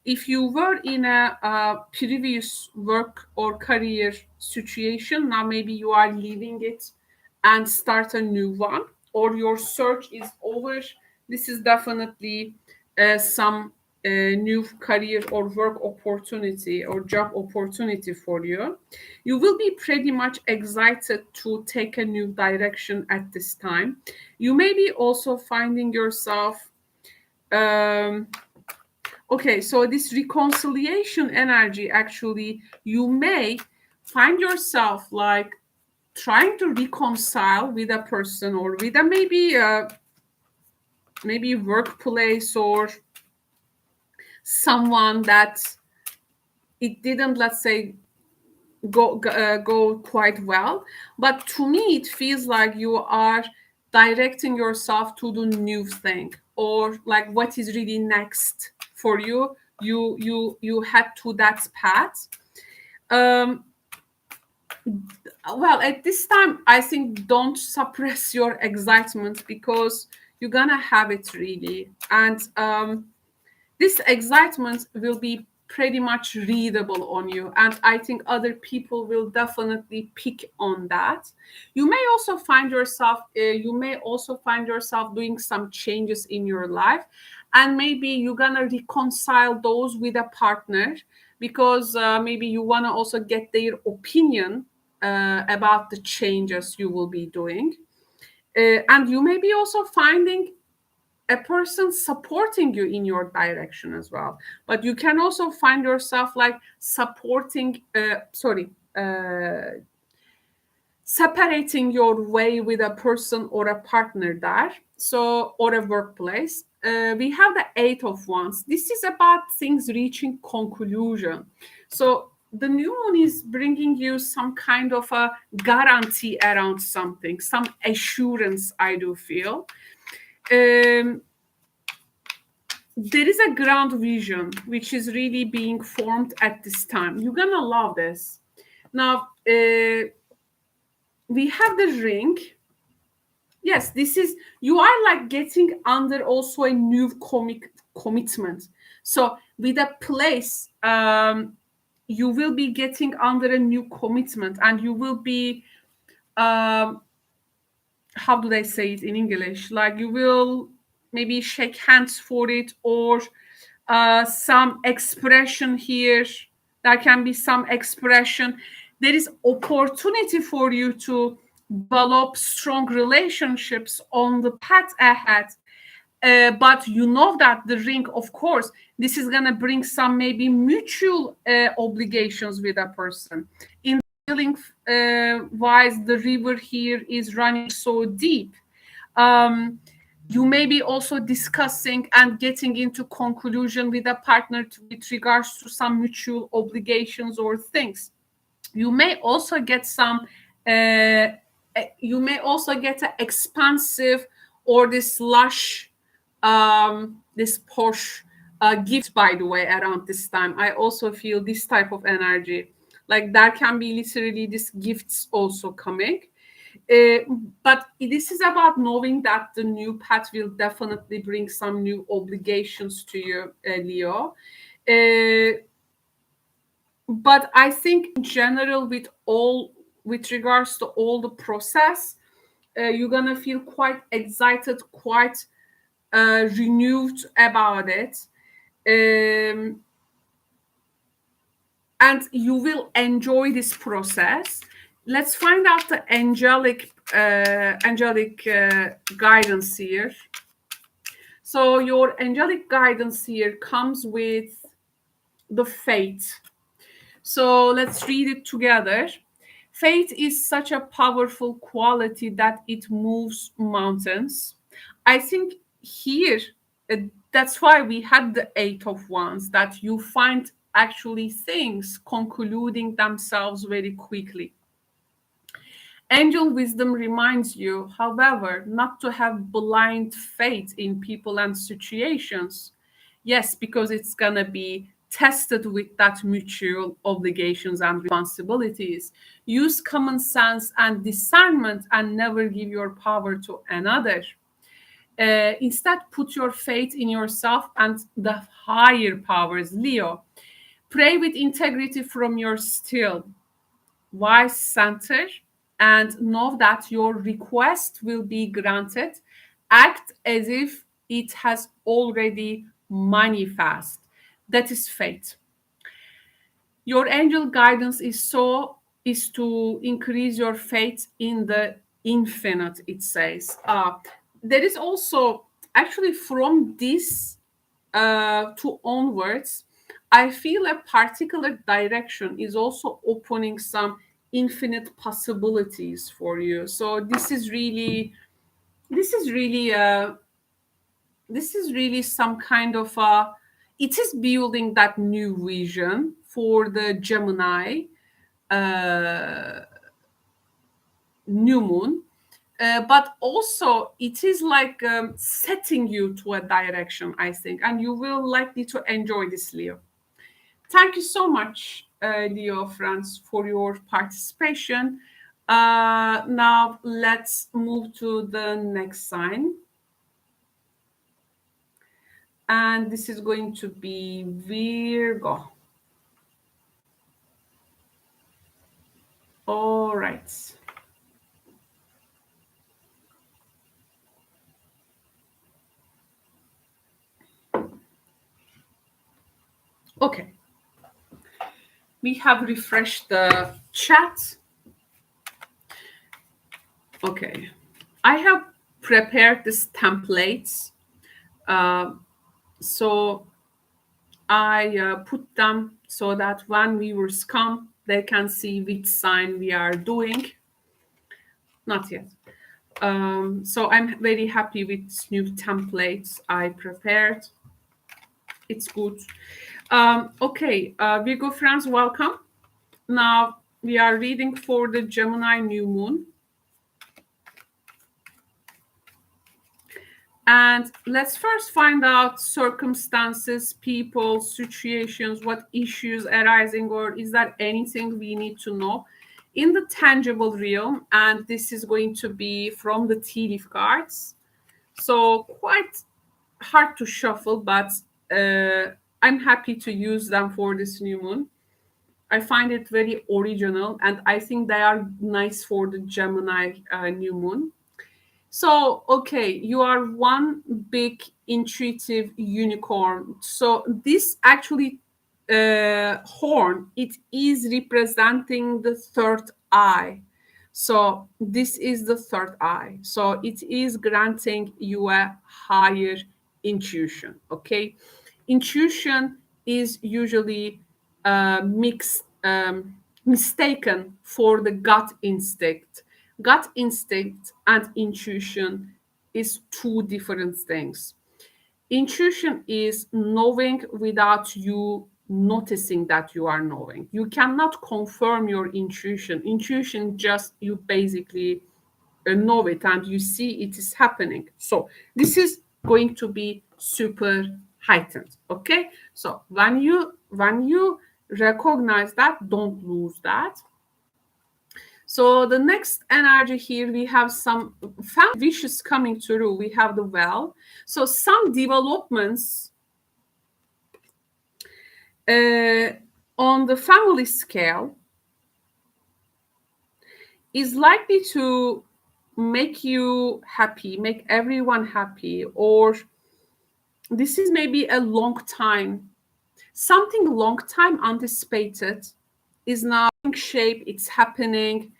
If you were in a previous work or career situation, now maybe you are leaving it and start a new one, or your search is over, this is definitely some new career or work opportunity or job opportunity for you. You will be pretty much excited to take a new direction at this time. You may be also finding yourself okay, so this reconciliation energy, actually, you may find yourself like trying to reconcile with a person or with a maybe workplace or someone that it didn't, let's say, go quite well. But to me, it feels like you are directing yourself to the new thing, or like what is really next for you. You head to that path. Well, at this time, I think don't suppress your excitement, because You're gonna have it really. And this excitement will be pretty much readable on you, and I think other people will definitely pick on that. You may also find yourself doing some changes in your life, and maybe you're gonna reconcile those with a partner, because maybe you want to also get their opinion about the changes you will be doing. And you may be also finding a person supporting you in your direction as well, but you can also find yourself like separating your way with a person or a partner there, so, or a workplace. We have the Eight of Wands. This is about things reaching conclusion. So the new moon is bringing you some kind of a guarantee around something, some assurance, I do feel. There is a ground vision which is really being formed at this time. You're gonna love this. Now, we have the ring. Yes, this is, you are like getting under also a new commitment. So with a place, you will be getting under a new commitment, and you will be, how do they say it in English? Like, you will maybe shake hands for it, or some expression here. There can be some expression. There is opportunity for you to develop strong relationships on the path ahead. But you know that the ring, of course, this is going to bring some maybe mutual obligations with a person. In dealing wise, the river here is running so deep. You may be also discussing and getting into conclusion with a partner with regards to some mutual obligations or things. You may also get an expansive or this lush, this posh gift, by the way, around this time. I also feel this type of energy. Like, there can be literally these gifts also coming. But this is about knowing that the new path will definitely bring some new obligations to you, Leo. But I think in general, with regards to all the process, you're gonna feel quite excited, quite renewed about it. And you will enjoy this process. Let's find out the angelic guidance here. So your angelic guidance here comes with the Faith. So let's read it together. Faith is such a powerful quality that it moves mountains. I think here, that's why we had the Eight of Wands, that you find actually things concluding themselves very quickly. Angel wisdom reminds you, however, not to have blind faith in people and situations. Yes, because it's going to be tested with that mutual obligations and responsibilities. Use common sense and discernment, and never give your power to another. Instead, put your faith in yourself and the higher powers, Leo. Pray with integrity from your still, wise center, and know that your request will be granted. Act as if it has already manifest. That is faith. Your angel guidance is to increase your faith in the infinite, it says. There is also, actually, from this to onwards, I feel a particular direction is also opening some infinite possibilities for you. So this is really some kind of it is building that new vision for the Gemini new moon. But also it is like setting you to a direction, I think, and you will likely to enjoy this, Leo. Thank you so much, Leo friends, for your participation. Now let's move to the next sign. And this is going to be Virgo. All right. Okay. We have refreshed the chat. Okay. I have prepared this templates. So I put them so that when viewers come, they can see which sign we are doing. Not yet. So I'm very happy with new templates I prepared. It's good. Okay, Virgo friends, welcome. Now we are reading for the Gemini new moon. And let's first find out circumstances, people, situations, what issues arising, or is there anything we need to know in the tangible realm. And this is going to be from the tea leaf cards. So quite hard to shuffle, but I'm happy to use them for this new moon. I find it very original, and I think they are nice for the Gemini new moon. So, okay, you are one big intuitive unicorn. So, this actually horn, it is representing the third eye. So, this is the third eye. So, it is granting you a higher intuition. Okay, intuition is usually mixed, mistaken for the gut instinct. Gut instinct and intuition is two different things. Intuition is knowing without you noticing that you are knowing. You cannot confirm your intuition. Intuition just you basically know it and you see it is happening. So this is going to be super heightened. Okay. So when you recognize that, don't lose that. So the next energy here, we have some family wishes coming through. We have the well. So some developments on the family scale is likely to make you happy, make everyone happy, or this is maybe a long time, something long time anticipated is now taking shape, it's happening.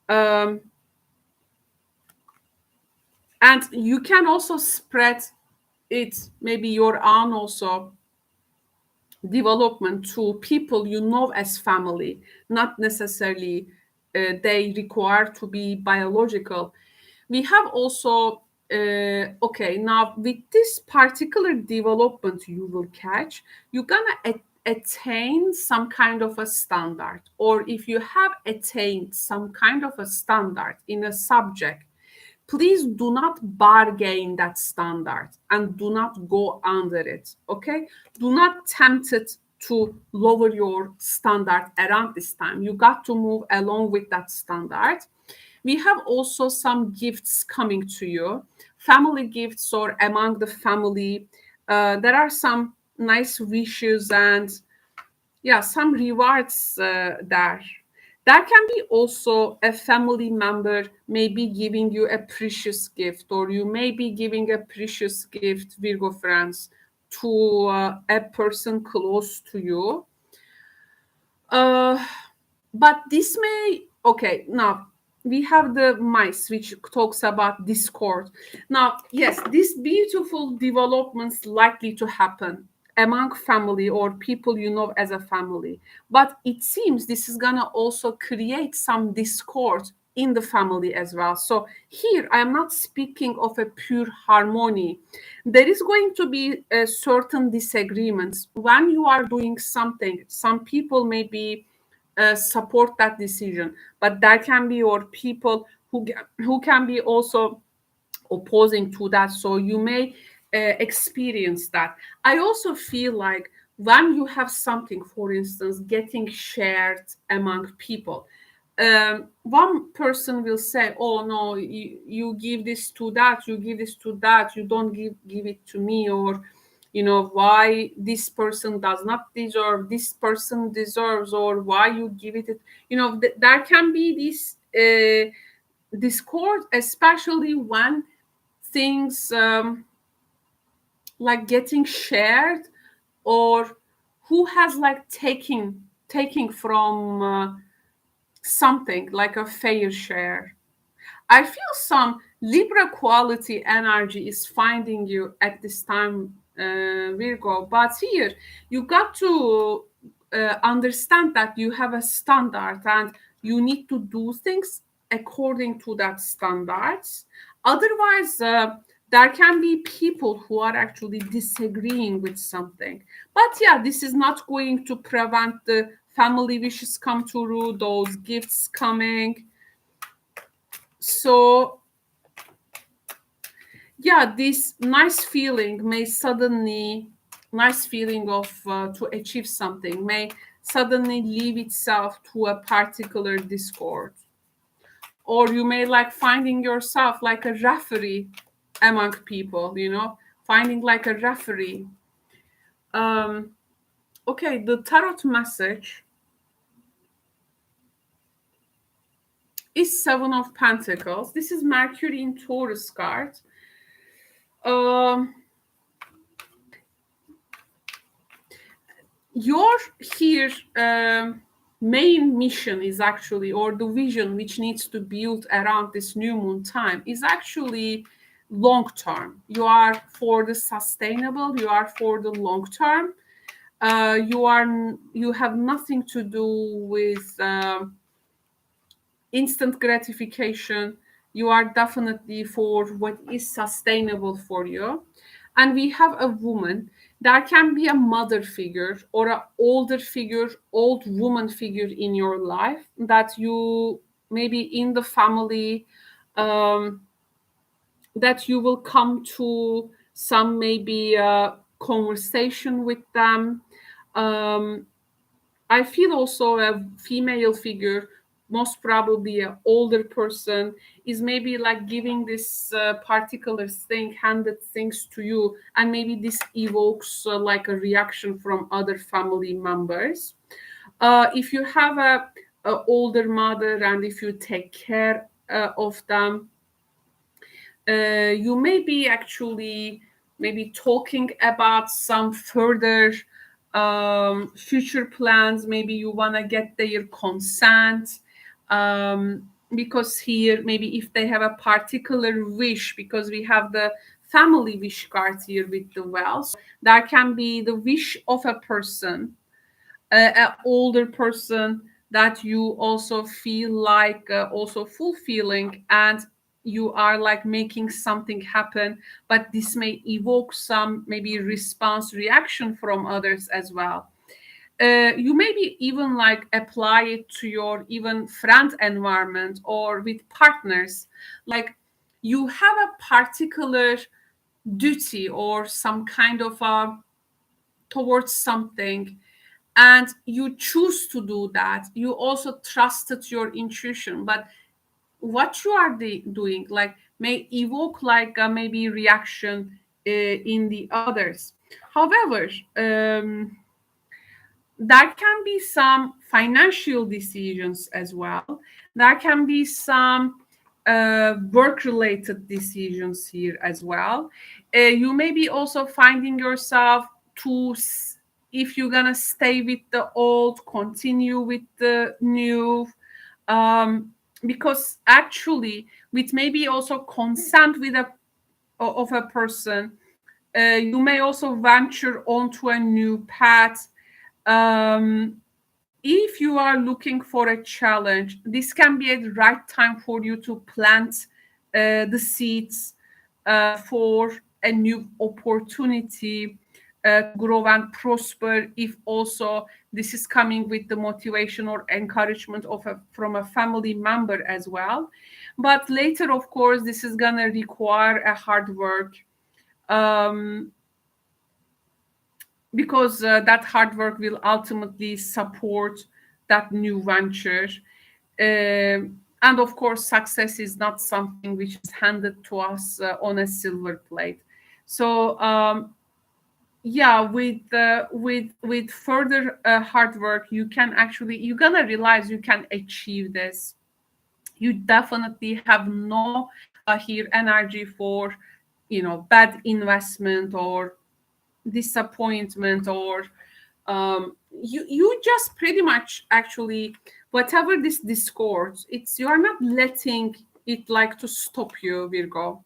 And you can also spread it, maybe your own also development to people you know as family, not necessarily they require to be biological. We have also okay, now with this particular development you will catch, you're gonna attain some kind of a standard, or if you have attained some kind of a standard in a subject, please do not bargain that standard and do not go under it. Okay, do not tempt it to lower your standard around this time. You got to move along with that standard. We have also some gifts coming to you, family gifts or among the family. There are some nice wishes and yeah, some rewards there. There can be also a family member maybe giving you a precious gift, or you may be giving a precious gift, Virgo friends, to a person close to you. But this may, okay, now we have the mice, which talks about discord. Now, yes, these beautiful developments likely to happen among family or people you know as a family. But it seems this is gonna also create some discord in the family as well. So here I am not speaking of a pure harmony. There is going to be certain disagreements when you are doing something. Some people may be support that decision, but there can be or people who can be also opposing to that, so you may experience that. I also feel like when you have something, for instance, getting shared among people, one person will say, oh no, you give this to that, you give this to that, you don't give it to me, or why this person does not deserve, this person deserves, or why you give it. There can be this discord, especially when things like getting shared, or who has like taking from something like a fair share. I feel some Libra quality energy is finding you at this time, Virgo. But here, you got to understand that you have a standard and you need to do things according to that standards. Otherwise, there can be people who are actually disagreeing with something. But yeah, this is not going to prevent the family wishes come true, those gifts coming. So yeah, this nice feeling may suddenly, nice feeling of to achieve something may suddenly leave itself to a particular discord, or you may like finding yourself like a referee among people, finding like a referee. Okay, the tarot message is Seven of Pentacles. This is Mercury in Taurus card. Your here main mission is actually, or the vision which needs to build around this new moon time is actually long term. You are for the sustainable, you are for the long term. You have nothing to do with instant gratification. You are definitely for what is sustainable for you. And we have a woman. There can be a mother figure or an older figure, old woman figure in your life that you maybe in the family, that you will come to some maybe conversation with them. I feel also a female figure, most probably an older person, is maybe like giving this particular thing, handed things to you, and maybe this evokes like a reaction from other family members. If you have a older mother and if you take care of them, you may be actually maybe talking about some further future plans. Maybe you want to get their consent, because here maybe if they have a particular wish, because we have the family wish card here with the well, so there can be the wish of a person, an older person, that you also feel like also fulfilling, and you are like making something happen, but this may evoke some maybe response reaction from others as well. You maybe even like apply it to your even friend environment or with partners, like you have a particular duty or some kind of towards something, and you choose to do that. You also trusted your intuition, but what you are doing like may evoke like a maybe reaction in the others. However, there can be some financial decisions as well. There can be some work related decisions here as well. You may be also finding yourself to, if you're gonna stay with the old, continue with the new, because actually with maybe also consent with a person, you may also venture onto a new path. If you are looking for a challenge, this can be a right time for you to plant the seeds for a new opportunity, grow and prosper. If also this is coming with the motivation or encouragement from a family member as well. But later, of course, this is gonna require a hard work. Because that hard work will ultimately support that new venture. And of course, success is not something which is handed to us on a silver plate. So yeah, with further hard work, you can actually, you're gonna realize you can achieve this. You definitely have no here energy for, bad investment or disappointment, or you just pretty much actually, whatever this discords, it's, you are not letting it like to stop you, Virgo.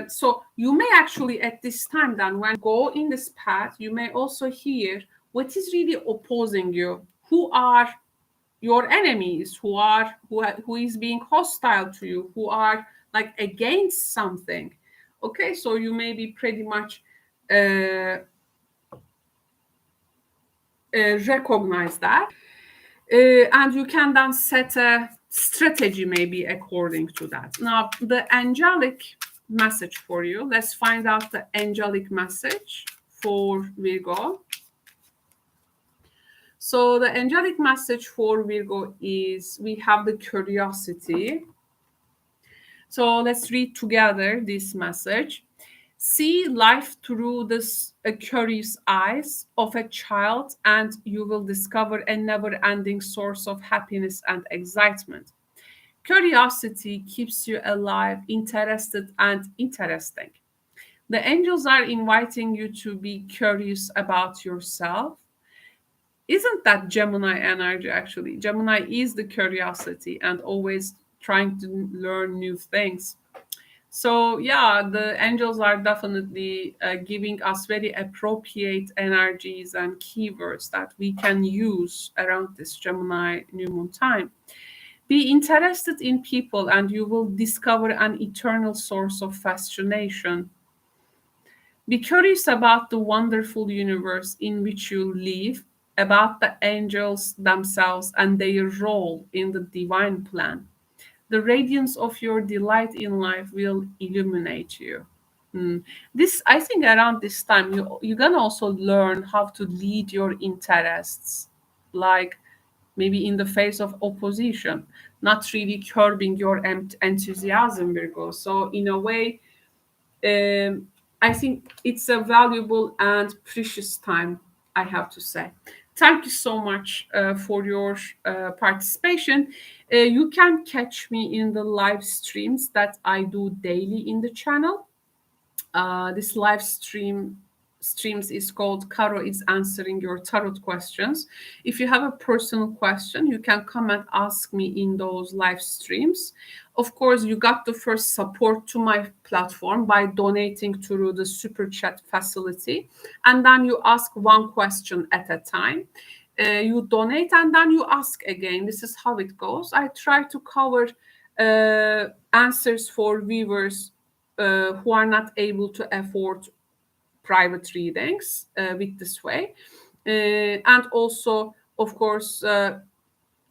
So you may actually at this time, then when you go in this path, you may also hear what is really opposing you, who are your enemies, who is being hostile to you, who are like against something. Okay, so you may be pretty much recognize that, and you can then set a strategy maybe according to that. Now, the angelic message for you, let's find out the angelic message for Virgo. So the angelic message for Virgo is, we have the curiosity. So let's read together this message. See life through this curious eyes of a child, and you will discover a never-ending source of happiness and excitement. Curiosity keeps you alive, interested, and interesting. The angels are inviting you to be curious about yourself. Isn't that Gemini energy actually? Gemini is the curiosity and always trying to learn new things. So yeah, the angels are definitely giving us very appropriate energies and keywords that we can use around this Gemini new moon time. Be interested in people and you will discover an eternal source of fascination. Be curious about the wonderful universe in which you live, about the angels themselves and their role in the divine plan. The radiance of your delight in life will illuminate you. This, I think, around this time, you're gonna also learn how to lead your interests, like maybe in the face of opposition, not really curbing your enthusiasm, Virgo. So in a way, I think it's a valuable and precious time, I have to say. Thank you so much for your participation. You can catch me in the live streams that I do daily in the channel. This live streams is called Caro is answering your tarot questions. If you have a personal question, you can come and ask me in those live streams. Of course, you got the first support to my platform by donating through the super chat facility, and then you ask one question at a time. You donate and then you ask again. This is how it goes. I try to cover answers for viewers who are not able to afford private readings with this way. And also, of course,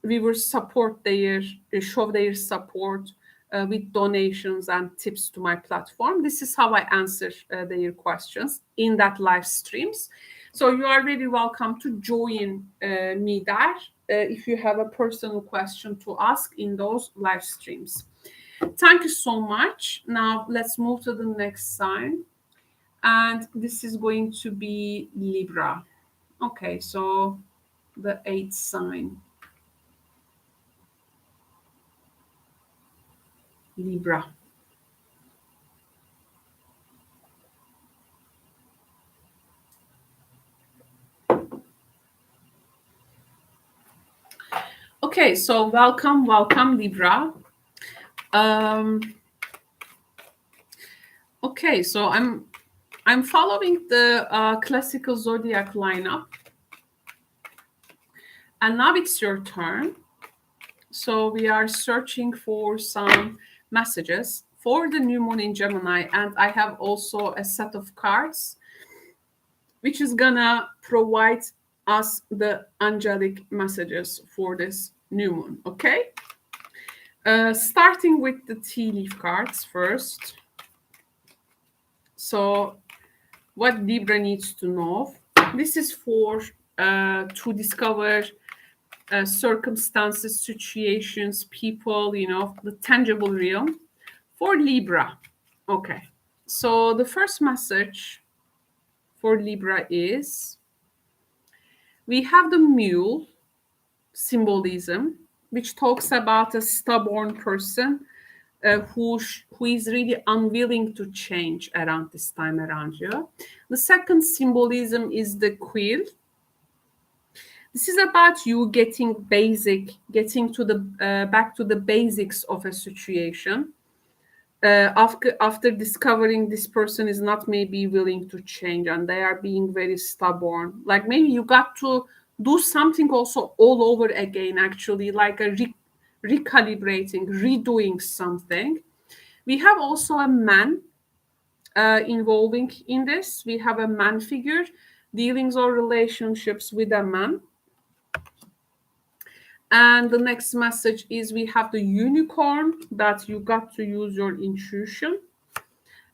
viewers support their show their support with donations and tips to my platform. This is how I answer their questions in that live streams. So you are very welcome to join me there if you have a personal question to ask in those live streams. Thank you so much. Now let's move to the next sign. And this is going to be Libra. Okay, so the eighth sign. Libra. Okay, so welcome, Libra. Okay, so I'm following the classical zodiac lineup, and now it's your turn. So we are searching for some messages for the new moon in Gemini, and I have also a set of cards which is gonna provide us the angelic messages for this new moon. Okay, starting with the tea leaf cards first. So what Libra needs to know, this is for to discover circumstances, situations, people, the tangible realm for Libra. Okay, so the first message for Libra is we have the mule symbolism, which talks about a stubborn person who is really unwilling to change around this time around you. The second symbolism is the quill. This is about you getting to the back to the basics of a situation. After discovering this person is not maybe willing to change and they are being very stubborn, like maybe you got to do something also all over again, actually, like a recalibrating, redoing something. We have also a man involving in this. We have a man figure, dealings or relationships with a man. And the next message is we have the unicorn, that you got to use your intuition.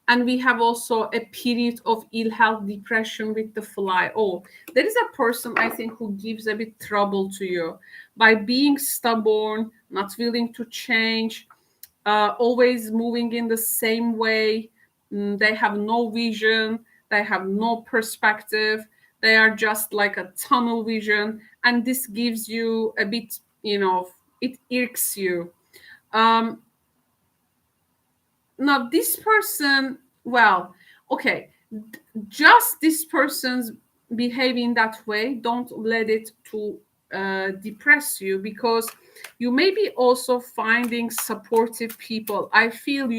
And we have also a period of ill health, depression with the fly. Oh, there is a person, I think, who gives a bit trouble to you by being stubborn, not willing to change, always moving in the same way. They have no vision, they have no perspective, they are just like a tunnel vision, and this gives you a bit, it irks you. Now this person, well, okay, just this person's behaving that way, don't let it to depress you, because you may be also finding supportive people. I feel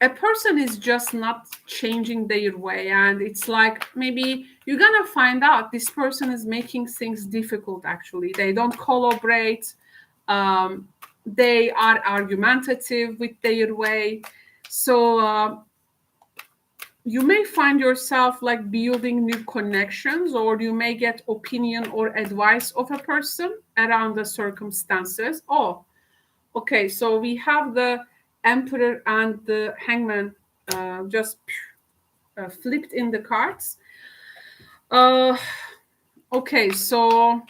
a person is just not changing their way, and it's like maybe you're gonna find out this person is making things difficult. Actually, they don't collaborate, they are argumentative with their way. So you may find yourself like building new connections, or you may get opinion or advice of a person around the circumstances. Oh, okay, so we have the Emperor and the Hangman just flipped in the cards. Okay, so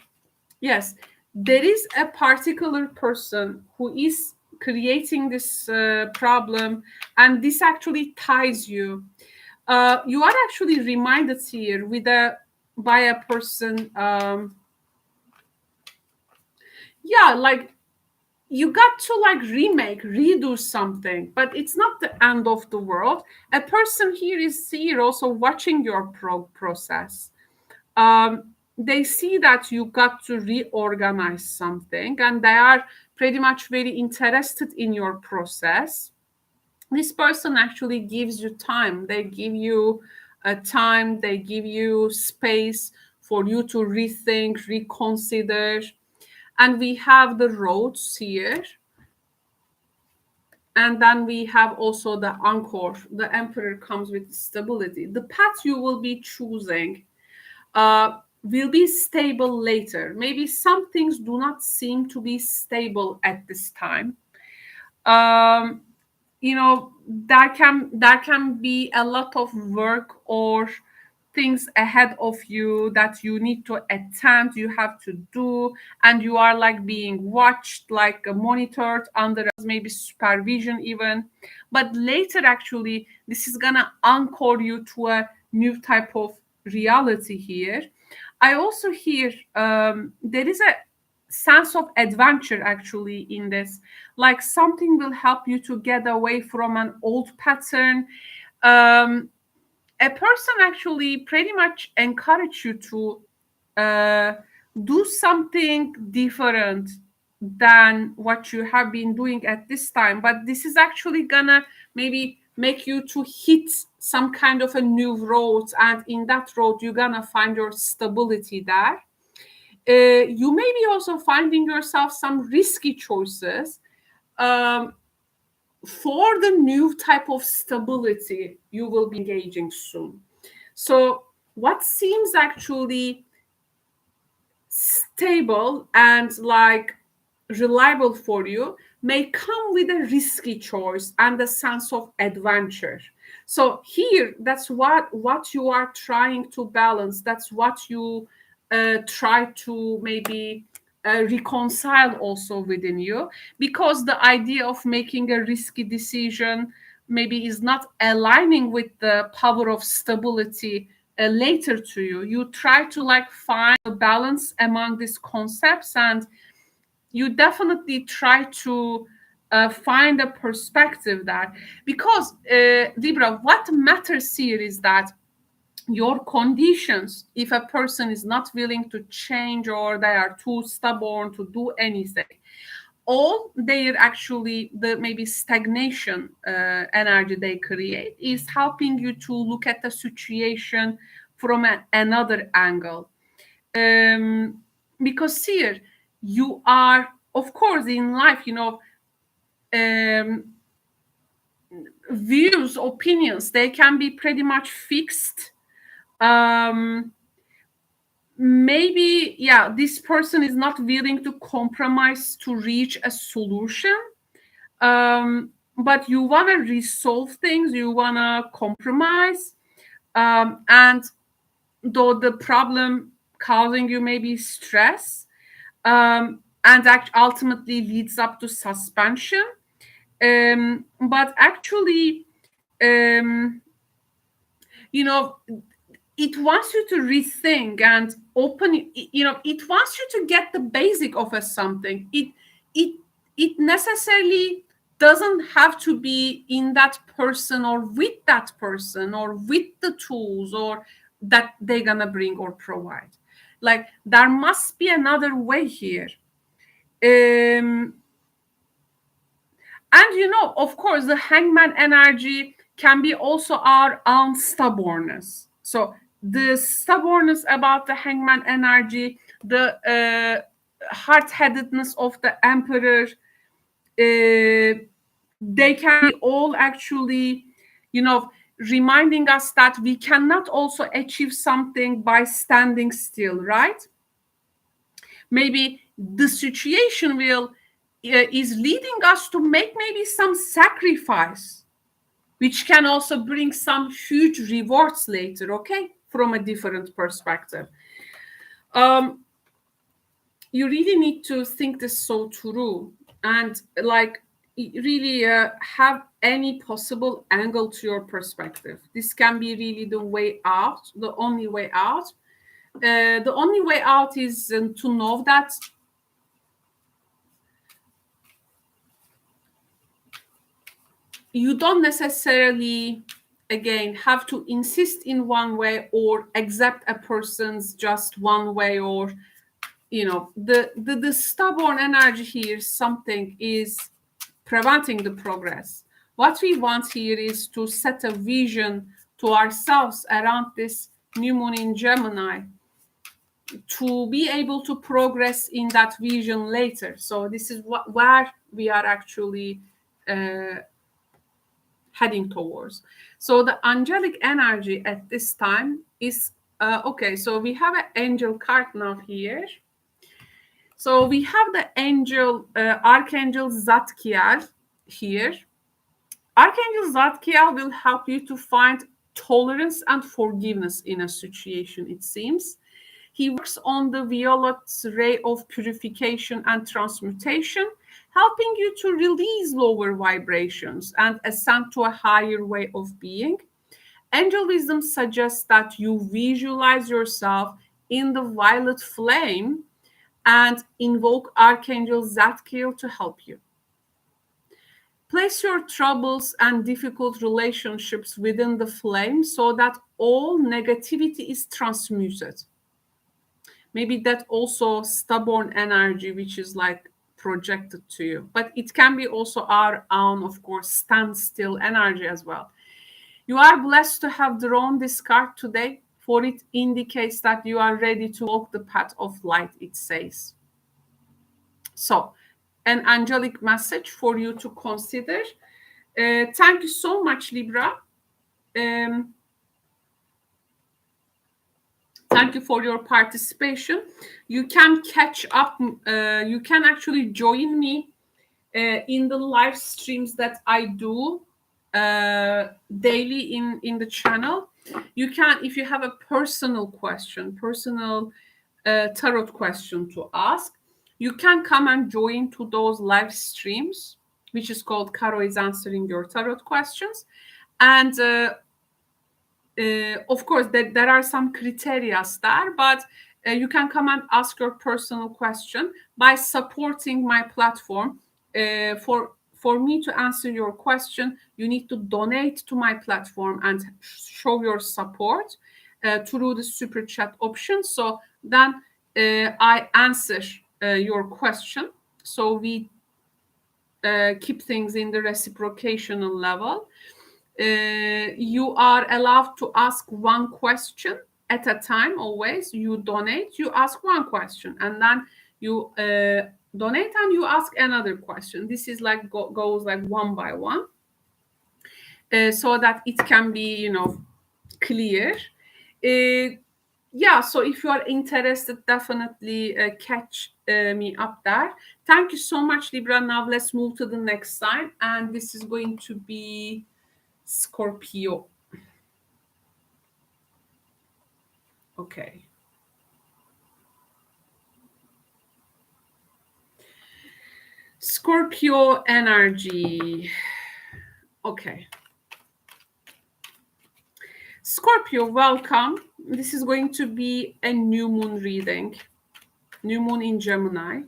yes, there is a particular person who is creating this problem, and this actually ties you. You are actually reminded here by a person. Yeah, like you got to like redo something, but it's not the end of the world. A person here is here also watching your process. They see that you got to reorganize something, and they are pretty much very interested in your process. This person actually gives you time. They give you time, they give you space for you to rethink, reconsider. And we have the roads here. And then we have also the anchor. The Emperor comes with stability. The path you will be choosing will be stable later. Maybe some things do not seem to be stable at this time. There can be a lot of work or things ahead of you that you need to attend, you have to do, and you are like being watched, like monitored under maybe supervision even. But later, actually, this is gonna anchor you to a new type of reality here. I also hear there is a sense of adventure actually in this, like something will help you to get away from an old pattern. A person actually pretty much encourage you to do something different than what you have been doing at this time, but this is actually gonna maybe make you to hit some kind of a new road, and in that road you're gonna find your stability there. You may be also finding yourself some risky choices for the new type of stability you will be engaging soon. So what seems actually stable and like reliable for you may come with a risky choice and a sense of adventure. So here, that's what you are trying to balance. That's what you try to maybe reconcile also within you, because the idea of making a risky decision maybe is not aligning with the power of stability later to you, you try to like find a balance among these concepts, and you definitely try to find a perspective that, because Libra, what matters here is that your conditions, if a person is not willing to change or they are too stubborn to do anything, all their actually the maybe stagnation energy they create is helping you to look at the situation from another angle. Because here you are, of course, in life, views, opinions, they can be pretty much fixed. Maybe, yeah, this person is not willing to compromise to reach a solution. But you want to resolve things, you want to compromise. And though the problem causing you maybe stress, and that ultimately leads up to suspension. But actually, it wants you to rethink and open, it wants you to get the basic of a something. It necessarily doesn't have to be in that person or with that person or with the tools or that they're gonna bring or provide. Like, there must be another way here. And of course, the hangman energy can be also our own stubbornness. So the stubbornness about the hangman energy, the hard-headedness of the emperor, they can be all actually, reminding us that we cannot also achieve something by standing still, right? Maybe the situation is leading us to make maybe some sacrifice, which can also bring some huge rewards later, okay, from a different perspective. You really need to think this so through and like really have any possible angle to your perspective. This can be really the way out, the only way out. The only way out is to know that you don't necessarily, again, have to insist in one way or accept a person's just one way, or the stubborn energy here, something is preventing the progress. What we want here is to set a vision to ourselves around this new moon in Gemini, to be able to progress in that vision later. So this is where we are actually heading towards. So the angelic energy at this time is okay. So we have an angel card now here. So we have the angel, Archangel Zadkiel here. Archangel Zadkiel will help you to find tolerance and forgiveness in a situation, it seems. He works on the violet ray of purification and transmutation, helping you to release lower vibrations and ascend to a higher way of being. Angel wisdom suggests that you visualize yourself in the violet flame and invoke Archangel Zadkiel to help you. Place your troubles and difficult relationships within the flame so that all negativity is transmuted. Maybe that also stubborn energy, which is like projected to you. But it can be also our own, of course, standstill energy as well. You are blessed to have drawn this card today, for it indicates that you are ready to walk the path of light, it says. So, an angelic message for you to consider. Thank you so much, Libra. Thank you for your participation. You can catch up. You can actually join me in the live streams that I do daily in the channel. You can, if you have a personal question, personal tarot question to ask, you can come and join to those live streams. which is called Caro is Answering Your Tarot Questions. And of course, there are some criteria there, but you can come and ask your personal question by supporting my platform. For me to answer your question, you need to donate to my platform and show your support through the super chat option. So then I answer your question. So we keep things in the reciprocational level. You are allowed to ask one question at a time. Always you donate, you ask one question, and then you donate and you ask another question. This is like goes like one by one, so that it can be clear. Yeah, so if you are interested, definitely catch me up there. Thank you so much, Libra. Now let's move to the next sign, and this is going to be Scorpio. Okay. Scorpio energy. Okay. Scorpio, welcome. This is going to be a new moon reading. New moon in Gemini.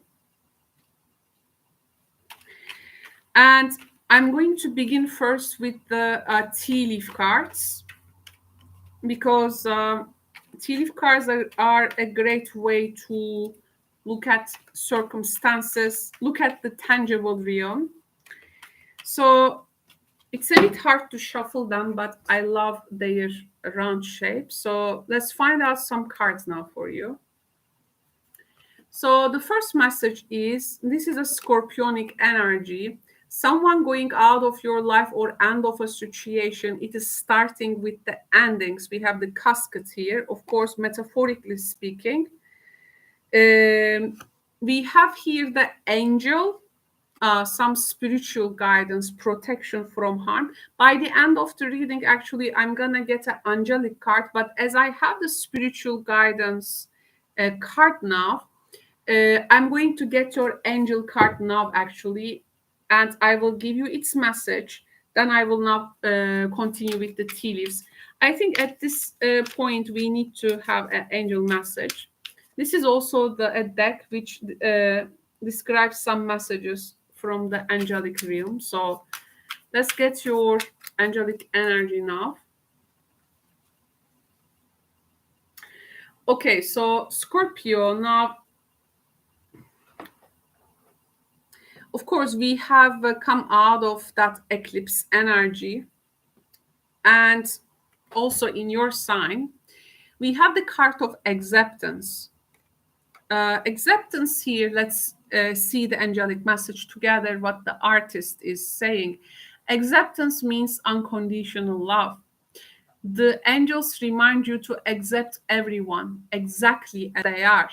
And I'm going to begin first with the tea leaf cards, because tea leaf cards are a great way to look at circumstances, look at the tangible realm. So it's a bit hard to shuffle them, but I love their round shape. So let's find out some cards now for you. So the first message is, this is a scorpionic energy. Someone going out of your life or end of a situation. It is starting with the endings. We have the casket here, of course, metaphorically speaking. We have here the angel, some spiritual guidance, protection from harm. By the end of the reading, actually, I'm gonna get an angelic card, but as I have the spiritual guidance card now, I'm going to get your angel card now, actually, and I will give you its message. Then I will now continue with the tea leaves. I think at this point, we need to have an angel message. This is also a deck which describes some messages from the angelic realm. So let's get your angelic energy now. Okay, so Scorpio, now, of course, we have come out of that eclipse energy. And also in your sign, we have the card of acceptance. Acceptance here, let's see the angelic message together, what the artist is saying. Acceptance means unconditional love. The angels remind you to accept everyone exactly as they are,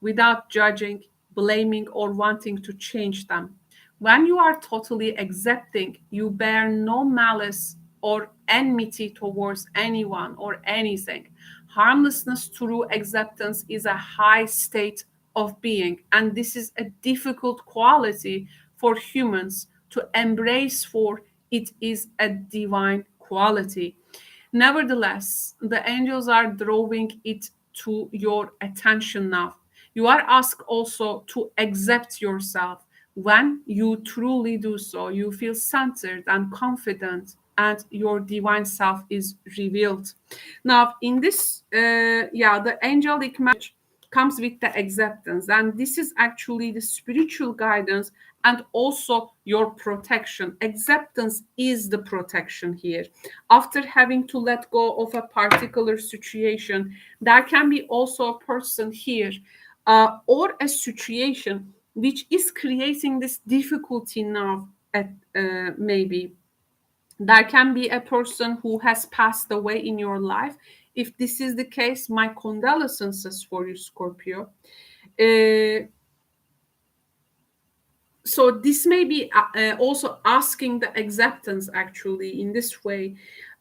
without judging, blaming, or wanting to change them. When you are totally accepting, you bear no malice or enmity towards anyone or anything. Harmlessness through acceptance is a high state of being, and this is a difficult quality for humans to embrace, for it is a divine quality. Nevertheless, the angels are drawing it to your attention now. You are asked also to accept yourself. When you truly do so, you feel centered and confident, and your divine self is revealed. Now, in this, the angelic message comes with the acceptance, and this is actually the spiritual guidance and also your protection. Acceptance is the protection here. After having to let go of a particular situation, there can be also a person here or a situation which is creating this difficulty now. At maybe there can be a person who has passed away in your life. If this is the case, my condolences for you, Scorpio. So this may be also asking the acceptance, actually, in this way.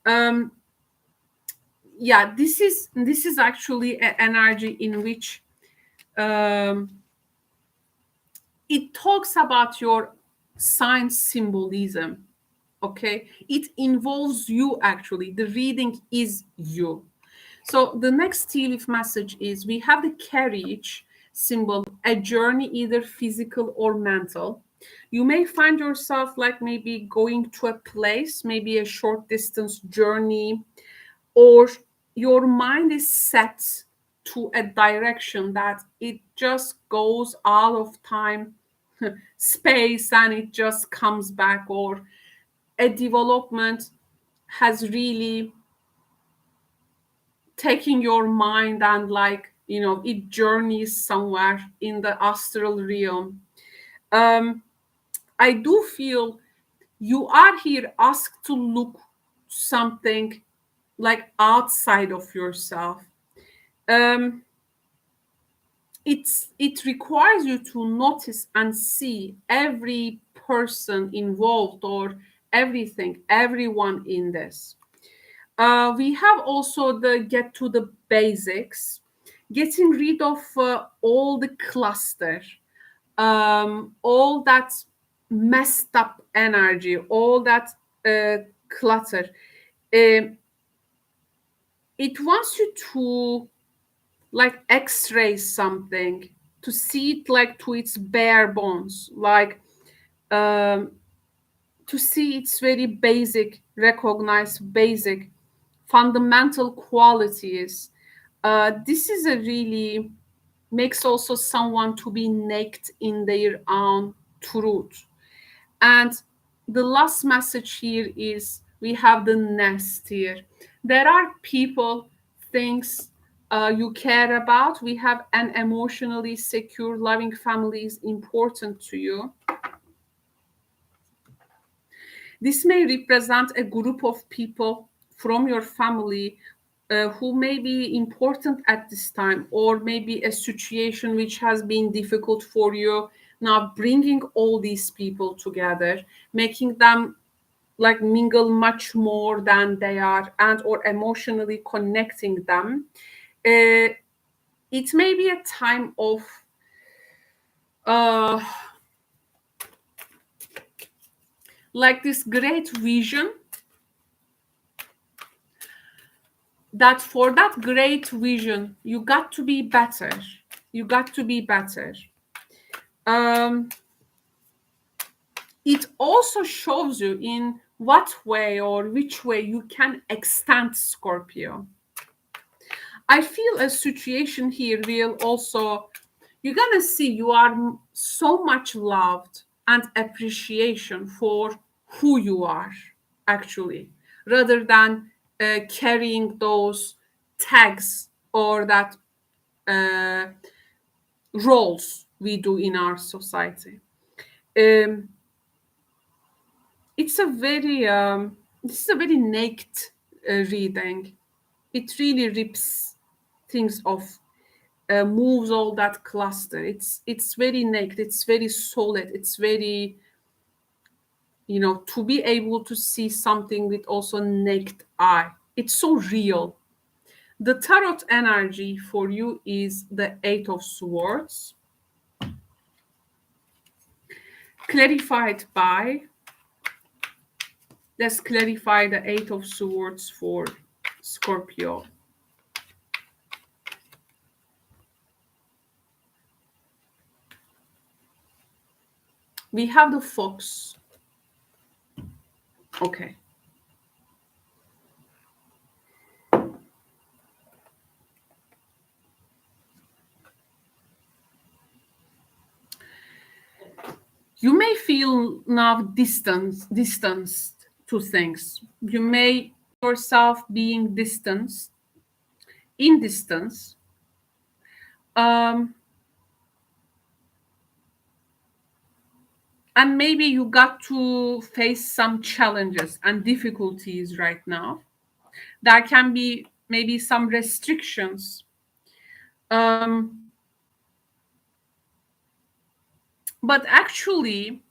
This is actually an energy in which it talks about your sign symbolism. Okay, it involves you actually. The reading is you. So the next tea leaf message is we have the carriage symbol, a journey either physical or mental. You may find yourself like maybe going to a place, maybe a short distance journey, or your mind is set to a direction that it just goes out of time, space, and it just comes back, or a development has really taken your mind and like it journeys somewhere in the astral realm. I do feel you are here asked to look something like outside of yourself. um it requires you to notice and see every person involved, or everyone in this. We have also the get to the basics, getting rid of all the cluster, all that messed up energy, all that clutter. Um, it wants you to like x-ray something, to see it like to its bare bones, like um, to see its very basic, recognize basic fundamental qualities. This is a really makes also someone to be naked in their own truth. And the last message here is we have the nest here. There are people, things you care about. We have an emotionally secure, loving family is important to you. This may represent a group of people from your family who may be important at this time, or maybe a situation which has been difficult for you. Now, bringing all these people together, making them like mingle much more than they are, and or emotionally connecting them. Uh, it may be a time of uh, like this great vision, that for that great vision you got to be better, you got to be better. um, it also shows you in what way or which way you can extend Scorpio. I feel a situation here will also, you're gonna see you are so much loved and appreciation for who you are actually, rather than carrying those tags or that uh, roles we do in our society. Um, it's a very this is a very naked reading. It really rips things off, moves all that cluster. It's very naked. It's very solid. It's very, to be able to see something with also naked eye. It's so real. The tarot energy for you is the Eight of Swords, clarified by, let's clarify the Eight of Swords for Scorpio. We have the Fox. Okay. You may feel now distanced to things. You may yourself being distanced, in distance. Um, and maybe you got to face some challenges and difficulties right now. There can be maybe some restrictions. Um, but actually,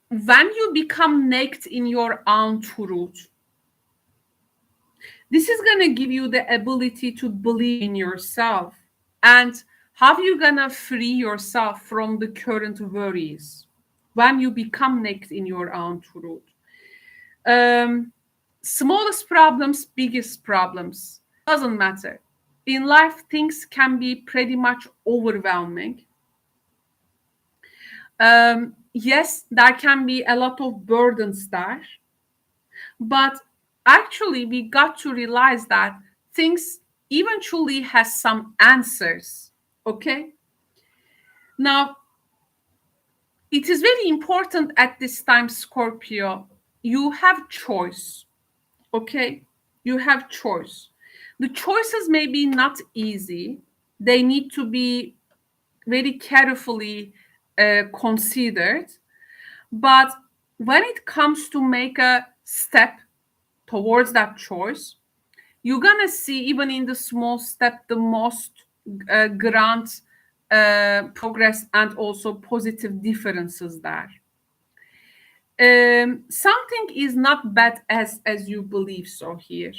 when you become naked in your own truth, this is going to give you the ability to believe in yourself and How you gonna free yourself from the current worries when you become naked in your own truth? Smallest problems, biggest problems, doesn't matter. In life, things can be pretty much overwhelming. Yes, there can be a lot of burdens there, but actually, we got to realize that things eventually has some answers. Okay. Now, it is very important at this time, Scorpio. You have choice. Okay, you have choice. The choices may be not easy. They need to be very carefully considered. But when it comes to make a step towards that choice, you're gonna see even in the small step the most grand progress and also positive differences there. Something is not bad as you believe so here.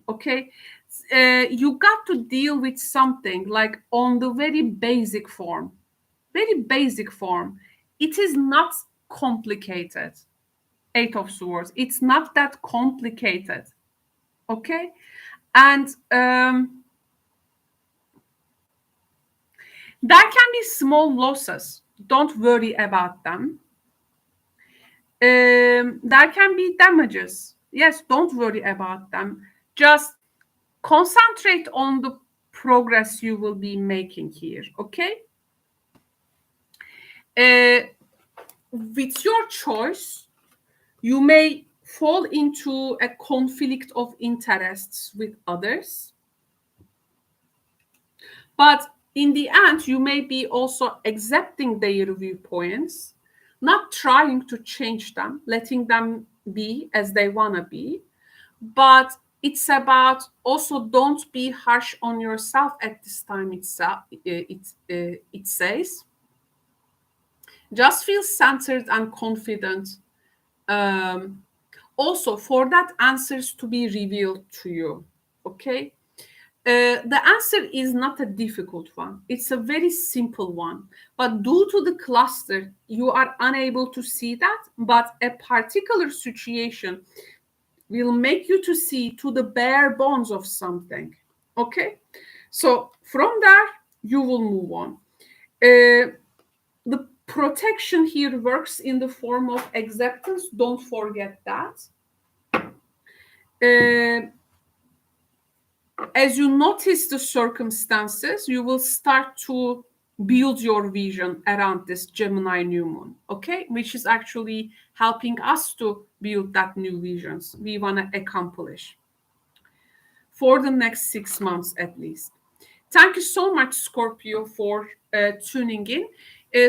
Okay, you got to deal with something like on the very basic form. Very basic form. It is not complicated. Eight of Swords. It's not that complicated. Okay, and there can be small losses. Don't worry about them. There can be damages. Yes, don't worry about them. Just concentrate on the progress you will be making here. Okay. With your choice, you may fall into a conflict of interests with others. But in the end, you may be also accepting their viewpoints, not trying to change them, letting them be as they want to be. But it's about also don't be harsh on yourself at this time itself. It says, just feel centered and confident. Also, for that answers to be revealed to you. Okay. The answer is not a difficult one. It's a very simple one. But due to the cluster, you are unable to see that. But a particular situation will make you to see to the bare bones of something. Okay? So from there, you will move on. The protection here works in the form of acceptance. Don't forget that. As you notice the circumstances, you will start to build your vision around this Gemini new moon, okay? Which is actually helping us to build that new visions we want to accomplish for the next 6 months at least. Thank you so much, Scorpio, for tuning in.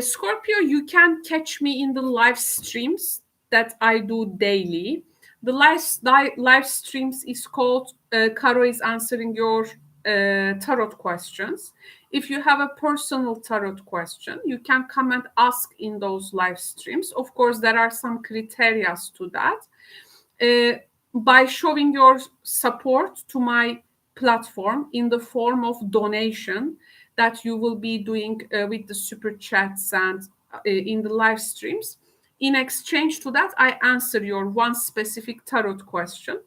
Scorpio, you can catch me in the live streams that I do daily. The live streams is called Caro is answering your tarot questions. If you have a personal tarot question, you can come and ask in those live streams. Of course, there are some criteria to that. By showing your support to my platform in the form of donation that you will be doing with the super chats and in the live streams. In exchange to that, I answer your one specific tarot question.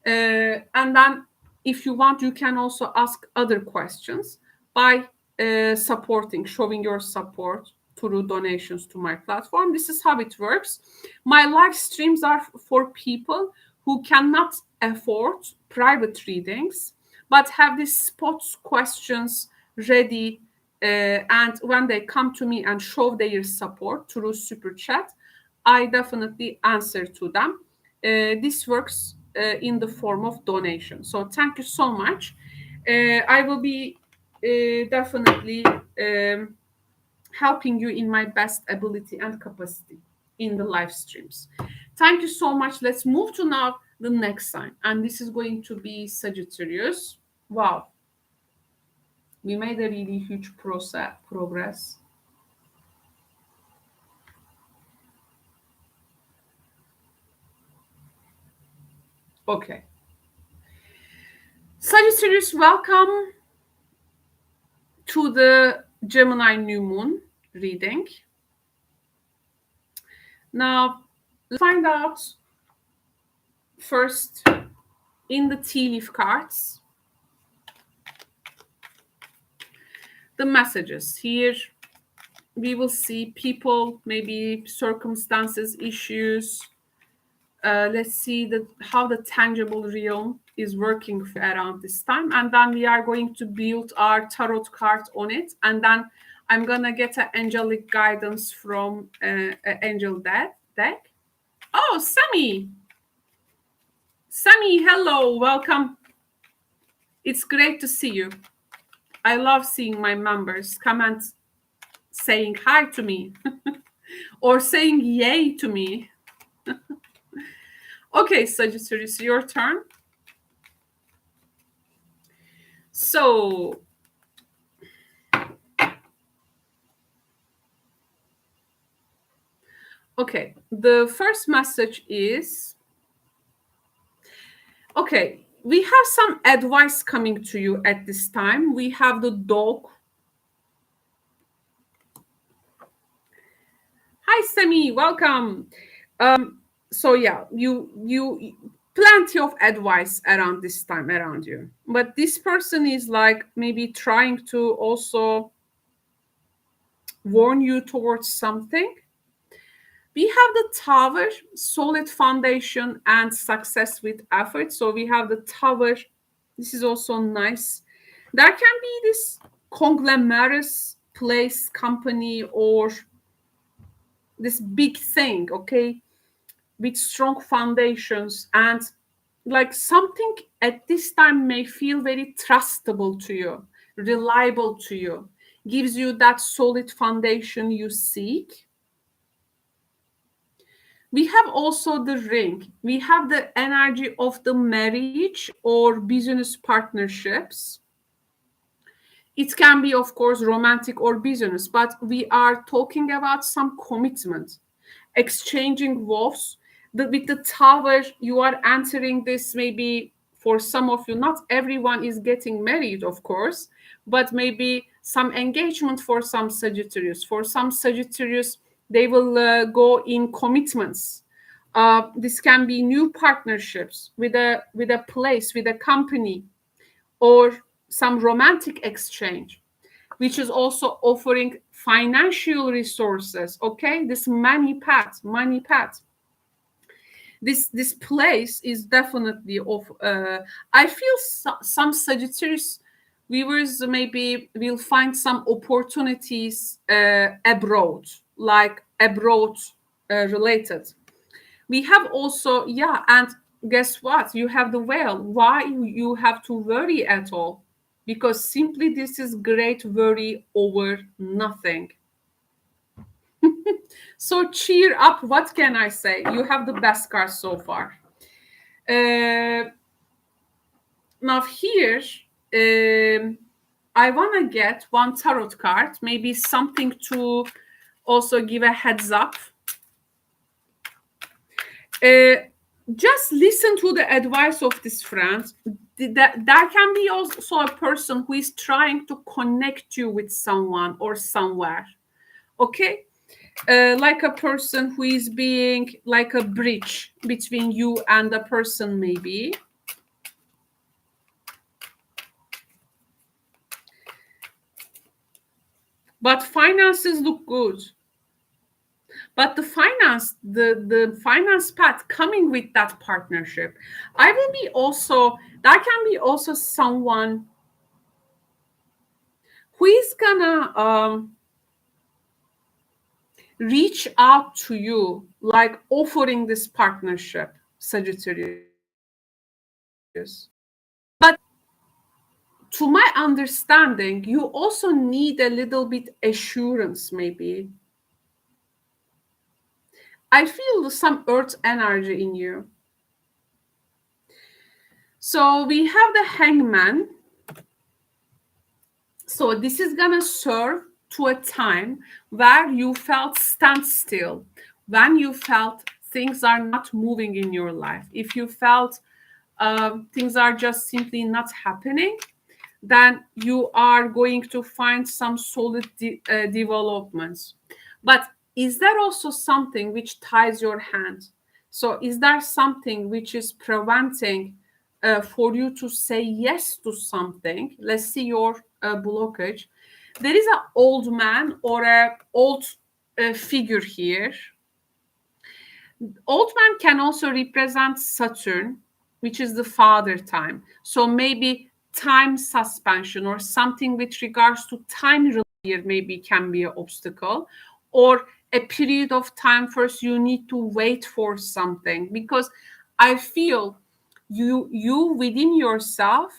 And then if you want, you can also ask other questions by supporting, showing your support through donations to my platform. This is how it works. My live streams are for people who cannot afford private readings, but have these spot questions ready. And when they come to me and show their support through super chat, I definitely answer to them. This works in the form of donation. So thank you so much. I will be definitely helping you in my best ability and capacity in the live streams. Thank you so much. Let's move to now the next sign. And this is going to be Sagittarius. Wow. We made a really huge progress. Okay. Sagittarius, welcome to the Gemini new moon reading. Now, let's find out first in the tea leaf cards the messages. Here we will see people, maybe circumstances, issues. Let's see how the tangible realm is working around this time. And then we are going to build our tarot card on it. And then I'm going to get an angelic guidance from an angel deck. Oh, Sammy. Sammy, hello. Welcome. It's great to see you. I love seeing my members come and saying hi to me or saying yay to me. Okay, Sagittarius, your turn. So, okay, the first message is, okay, we have some advice coming to you at this time. We have the dog. Hi, Sami, welcome. So yeah, you plenty of advice around this time around you. But this person is like maybe trying to also warn you towards something. We have the Tower, solid foundation and success with effort. So we have the Tower. This is also nice. There can be this conglomerate place, company, or this big thing, okay, with strong foundations, and like something at this time may feel very trustable to you, reliable to you, gives you that solid foundation you seek. We have also the ring. We have the energy of the marriage or business partnerships. It can be, of course, romantic or business, but we are talking about some commitment, exchanging vows. With the Tower, you are entering this, maybe for some of you, not everyone is getting married, of course, but maybe some engagement for some Sagittarius. For some Sagittarius, they will go in commitments. This can be new partnerships with a place, with a company, or some romantic exchange, which is also offering financial resources. Okay, this money path. This place is definitely of. I feel some Sagittarius viewers maybe will find some opportunities abroad, like abroad related. We have also, yeah, and guess what? You have the whale. Why you have to worry at all? Because simply this is great worry over nothing. So cheer up. What can I say? You have the best card so far. Now here, I want to get one tarot card, maybe something to also give a heads up. Just listen to the advice of this friend. There can be also a person who is trying to connect you with someone or somewhere. Okay? Like a person who is being like a bridge between you and the person, maybe. But finances look good. But the finance path coming with that partnership, I will be also, that can be also someone who is gonna reach out to you, like offering this partnership, Sagittarius. But to my understanding, you also need a little bit assurance, maybe. I feel some earth energy in you. So we have the Hangman. So this is gonna serve to a time where you felt standstill, when you felt things are not moving in your life, if you felt things are just simply not happening, then you are going to find some solid developments. But is there also something which ties your hand? So is there something which is preventing for you to say yes to something? Let's see your blockage. There is an old man or a old figure here. Old man can also represent Saturn, which is the father time. So maybe time suspension or something with regards to time here maybe can be an obstacle, or a period of time first you need to wait for something, because I feel you within yourself,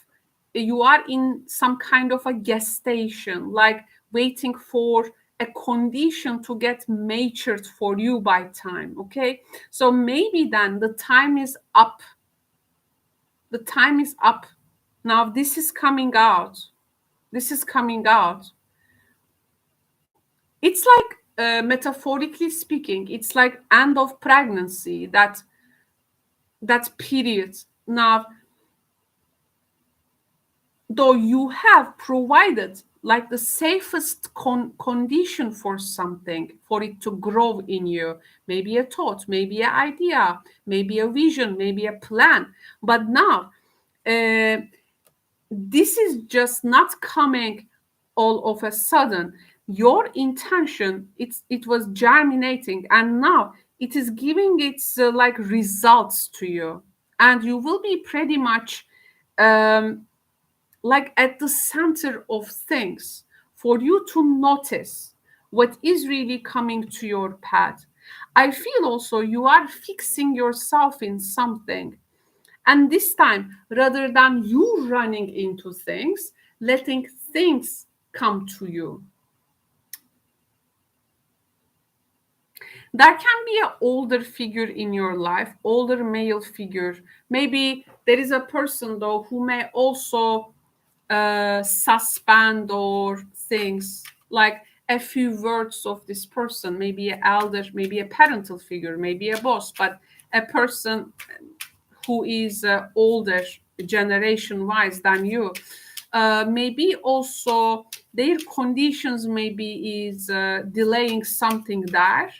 you are in some kind of a gestation, like waiting for a condition to get matured for you by time. Okay, so maybe then the time is up. The time is up now. This is coming out. This is coming out. It's like metaphorically speaking, it's like end of pregnancy, that period. Now, though you have provided like the safest condition for something, for it to grow in you, maybe a thought, maybe an idea, maybe a vision, maybe a plan, but now this is just not coming all of a sudden. Your intention, it was germinating, and now it is giving its like results to you, and you will be pretty much like at the center of things for you to notice what is really coming to your path. I feel also you are fixing yourself in something. And this time, rather than you running into things, letting things come to you. There can be an older figure in your life, older male figure. Maybe there is a person, though, who may also suspend or things, like a few words of this person, maybe an elder, maybe a parental figure, maybe a boss, but a person who is older generation wise than you. Maybe also their conditions maybe is delaying something there,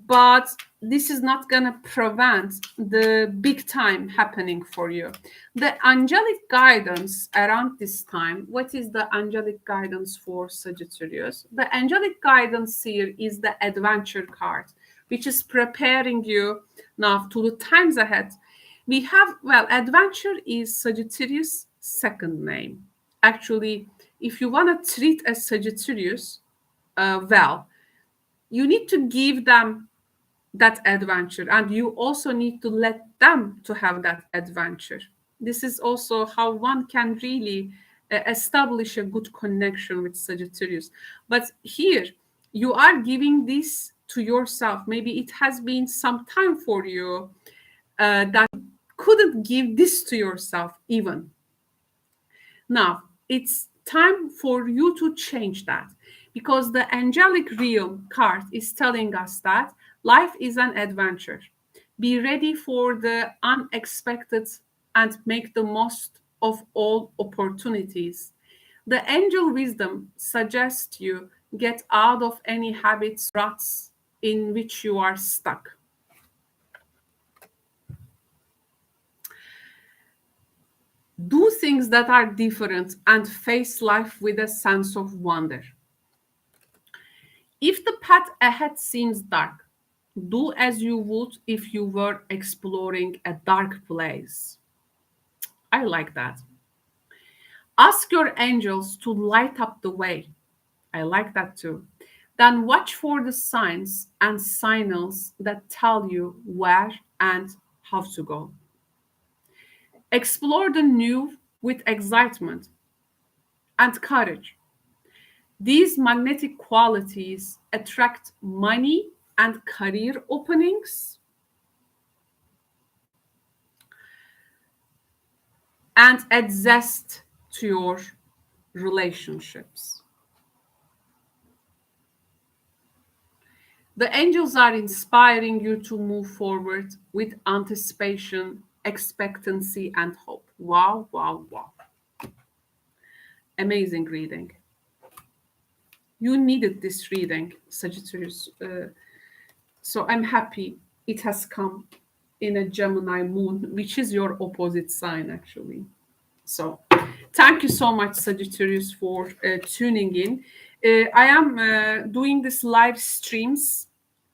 but this is not going to prevent the big time happening for you. The angelic guidance around this time, what is the angelic guidance for Sagittarius? The angelic guidance here is the adventure card, which is preparing you now to the times ahead. We have, well, adventure is Sagittarius' second name. Actually, if you want to treat a Sagittarius well, you need to give them that adventure, and you also need to let them to have that adventure. This is also how one can really establish a good connection with Sagittarius. But here you are giving this to yourself. Maybe it has been some time for you that you couldn't give this to yourself even. Now it's time for you to change that, because the angelic realm card is telling us that life is an adventure. Be ready for the unexpected and make the most of all opportunities. The angel wisdom suggests you get out of any habits, ruts in which you are stuck. Do things that are different and face life with a sense of wonder. If the path ahead seems dark, do as you would if you were exploring a dark place. I like that. Ask your angels to light up the way. I like that too. Then watch for the signs and signals that tell you where and how to go. Explore the new with excitement and courage. These magnetic qualities attract money and career openings and add zest to your relationships. The angels are inspiring you to move forward with anticipation, expectancy, and hope. Wow, wow, wow. Amazing reading. You needed this reading, Sagittarius. So I'm happy it has come in a Gemini moon, which is your opposite sign, actually. So thank you so much, Sagittarius, for tuning in. I am doing this live streams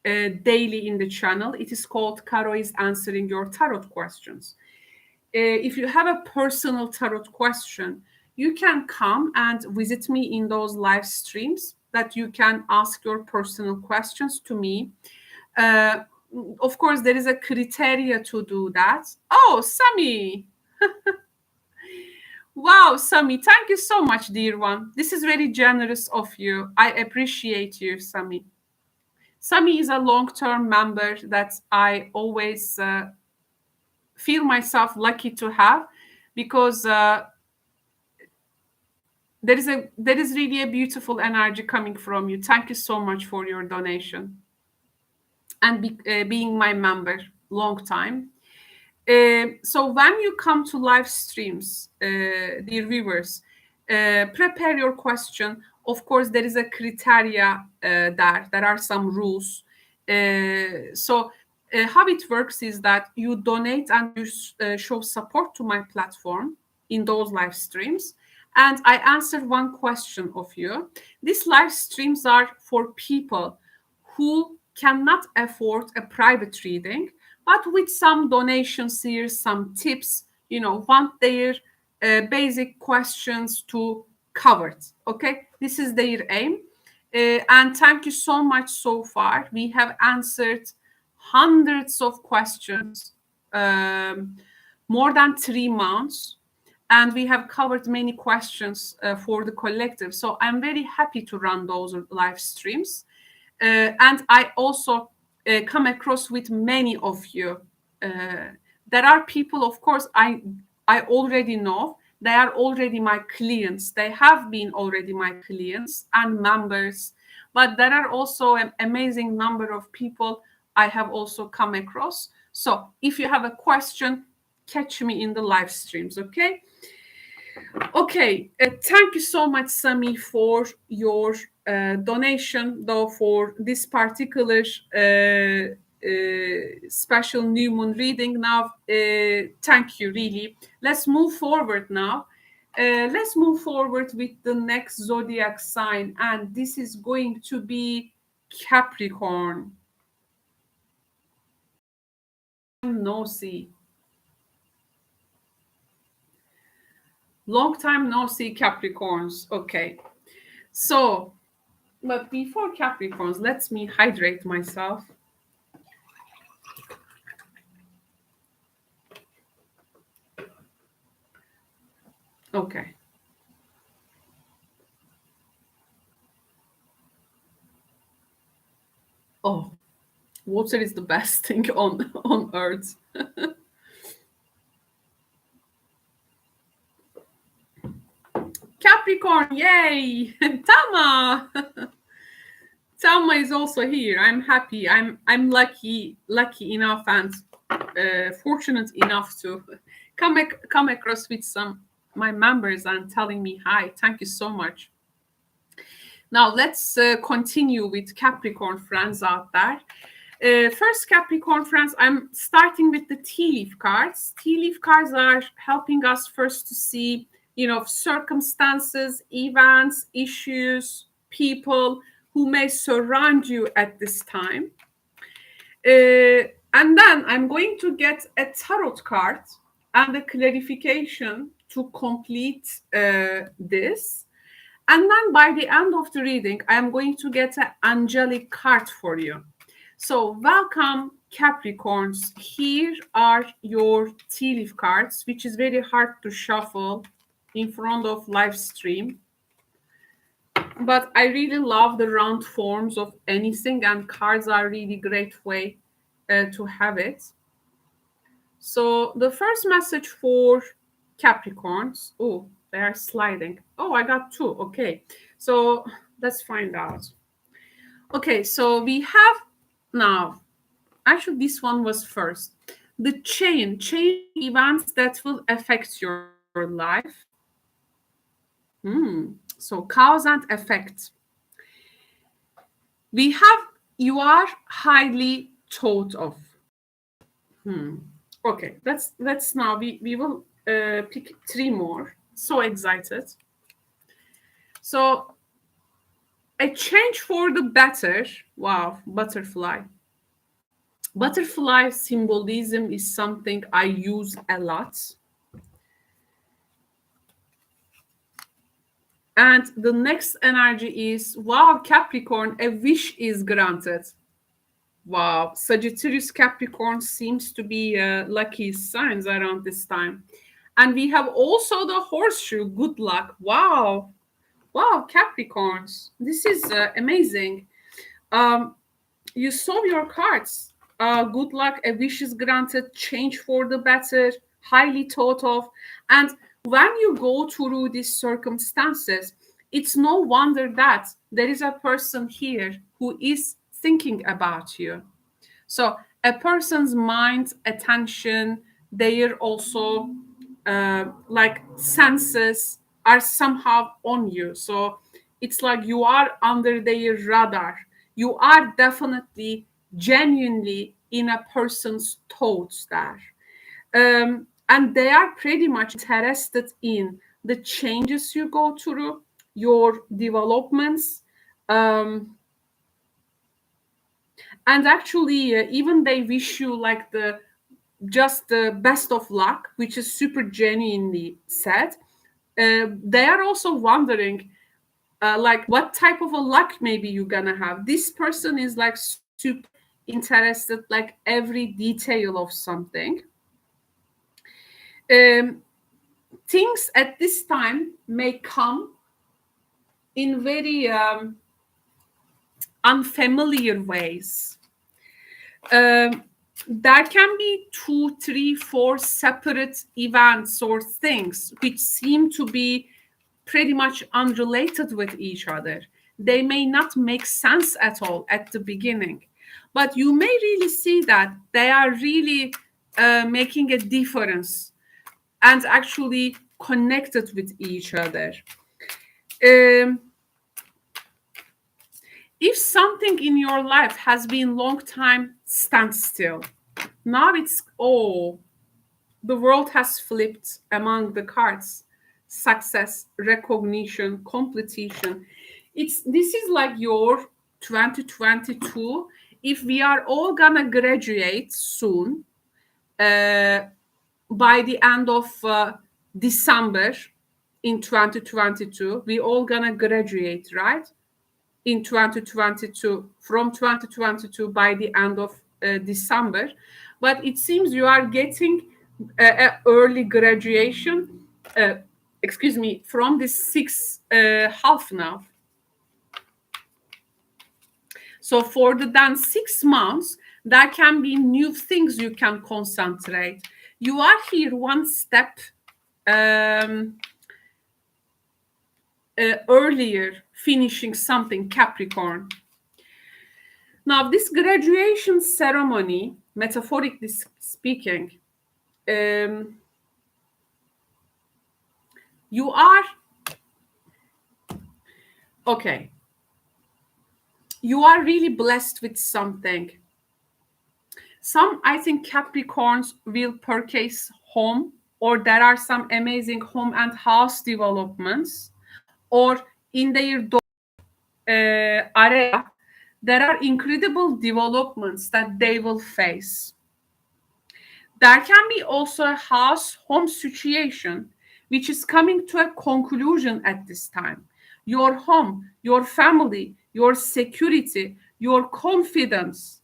daily in the channel. It is called Caro is Answering Your Tarot Questions. If you have a personal tarot question, you can come and visit me in those live streams that you can ask your personal questions to me. Uh, of course, there is a criteria to do that. Oh, Sami. Wow, Sami, thank you so much, dear one. This is very generous of you. I appreciate you, Sami. Sami is a long-term member that I always feel myself lucky to have, because there is really a beautiful energy coming from you. Thank you so much for your donation and being my member long time. So when you come to live streams, dear viewers, prepare your question. Of course, there is a criteria there. There are some rules. So how it works is that you donate and you show support to my platform in those live streams. And I answer one question of you. These live streams are for people who cannot afford a private reading, but with some donations here, some tips, want their basic questions to covered. Okay, this is their aim. And thank you so much so far. We have answered hundreds of questions, more than 3 months, and we have covered many questions for the collective. So I'm very happy to run those live streams. And I also come across with many of you. There are people, of course, I already know. They are already my clients. They have been already my clients and members. But there are also an amazing number of people I have also come across. So if you have a question, catch me in the live streams, okay? Okay, thank you so much, Sami, for your donation, though, for this particular special new moon reading. Now, thank you, really. Let's move forward now. Let's move forward with the next zodiac sign, and this is going to be Capricorn. No see. Long time no see, Capricorns. Okay. So, but before Capricorns, let me hydrate myself. Okay. Oh, water is the best thing on earth. Capricorn, yay! Tama! Tama is also here. I'm happy. I'm lucky enough and fortunate enough to come across with some my members and telling me hi. Thank you so much. Now let's continue with Capricorn friends out there. First, Capricorn friends, I'm starting with the tea leaf cards. Tea leaf cards are helping us first to see, circumstances, events, issues, people who may surround you at this time. And then I'm going to get a tarot card and a clarification to complete this. And then by the end of the reading, I am going to get an angelic card for you. So welcome, Capricorns. Here are your tea leaf cards, which is very hard to shuffle in front of live stream. But I really love the round forms of anything, and cards are really great way to have it. So the first message for Capricorns. Oh, they are sliding. Oh, I got 2. Okay, so let's find out. Okay, so we have now, actually this one was first. the chain events that will affect your life. So cause and effect. We have, you are highly thought of. Okay, let's now we will pick three more. So excited. So a change for the better. Wow, butterfly. Butterfly symbolism is something I use a lot. And the next energy is, wow, Capricorn, a wish is granted. Wow, Sagittarius Capricorn seems to be lucky signs around this time. And we have also the horseshoe, good luck. Wow, wow, Capricorns, this is amazing. You saw your cards. Good luck, a wish is granted, change for the better, highly thought of. And when you go through these circumstances, it's no wonder that there is a person here who is thinking about you. So a person's mind, attention, their also like senses are somehow on you. So it's like you are under their radar. You are definitely genuinely in a person's thoughts there. And they are pretty much interested in the changes you go through, your developments, and actually even they wish you like the just the best of luck, which is super genuinely said. They are also wondering like what type of a luck maybe you're gonna have. This person is like super interested, like every detail of something. Things at this time may come in very unfamiliar ways. There can be 2, 3, 4 separate events or things which seem to be pretty much unrelated with each other. They may not make sense at all at the beginning, but you may really see that they are really making a difference and actually connected with each other. If something in your life has been long time standstill, now it's the world has flipped among the cards. Success, recognition, completion. This is like your 2022. If we are all gonna graduate soon, by the end of December in 2022, we all gonna graduate, right? In 2022, from 2022 by the end of December. But it seems you are getting early graduation, from this sixth half now. So for the then 6 months, there can be new things you can concentrate. You are here one step earlier finishing something, Capricorn. Now, this graduation ceremony, metaphorically speaking, you are okay. You are really blessed with something. I think Capricorns will purchase home, or there are some amazing home and house developments, or in their area, there are incredible developments that they will face. There can be also a home situation which is coming to a conclusion at this time. Your home, your family, your security, your confidence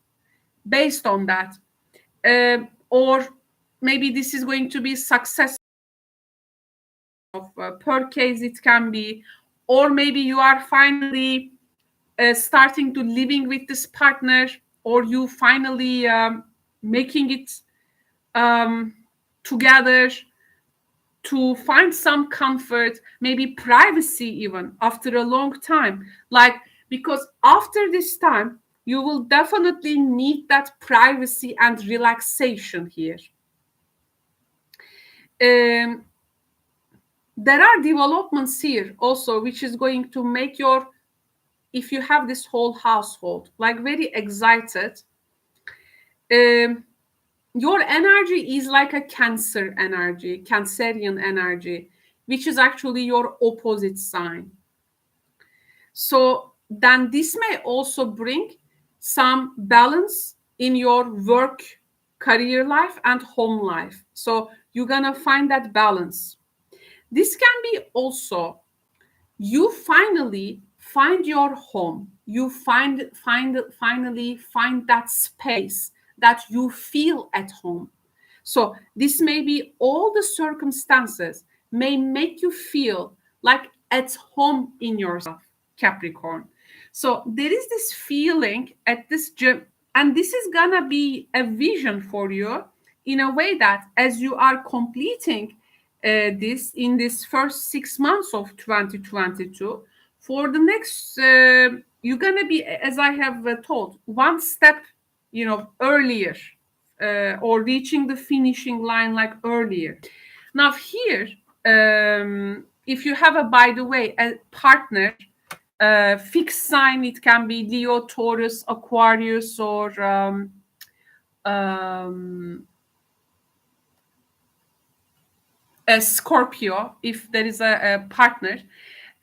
based on that. Or maybe this is going to be success of purchase, it can be, or maybe you are finally starting to living with this partner, or you finally making it together to find some comfort, maybe privacy even after a long time. Like, because after this time, you will definitely need that privacy and relaxation here. There are developments here also, which is going to make your, if you have this whole household, like very excited. Your energy is like a Cancer energy, Cancerian energy, which is actually your opposite sign. So then this may also bring some balance in your work, career life, and home life. So you're gonna find that balance. This can be also, you finally find your home. You finally find that space that you feel at home. So this may be, all the circumstances may make you feel like at home in yourself, Capricorn. So there is this feeling at this gym, and this is gonna be a vision for you in a way that as you are completing this in this first 6 months of 2022, for the next, you're gonna be, as I have told, one step, earlier, or reaching the finishing line like earlier. Now here, if you have a, by the way, a partner, fixed sign, it can be Leo, Taurus, Aquarius, or a Scorpio, if there is a partner,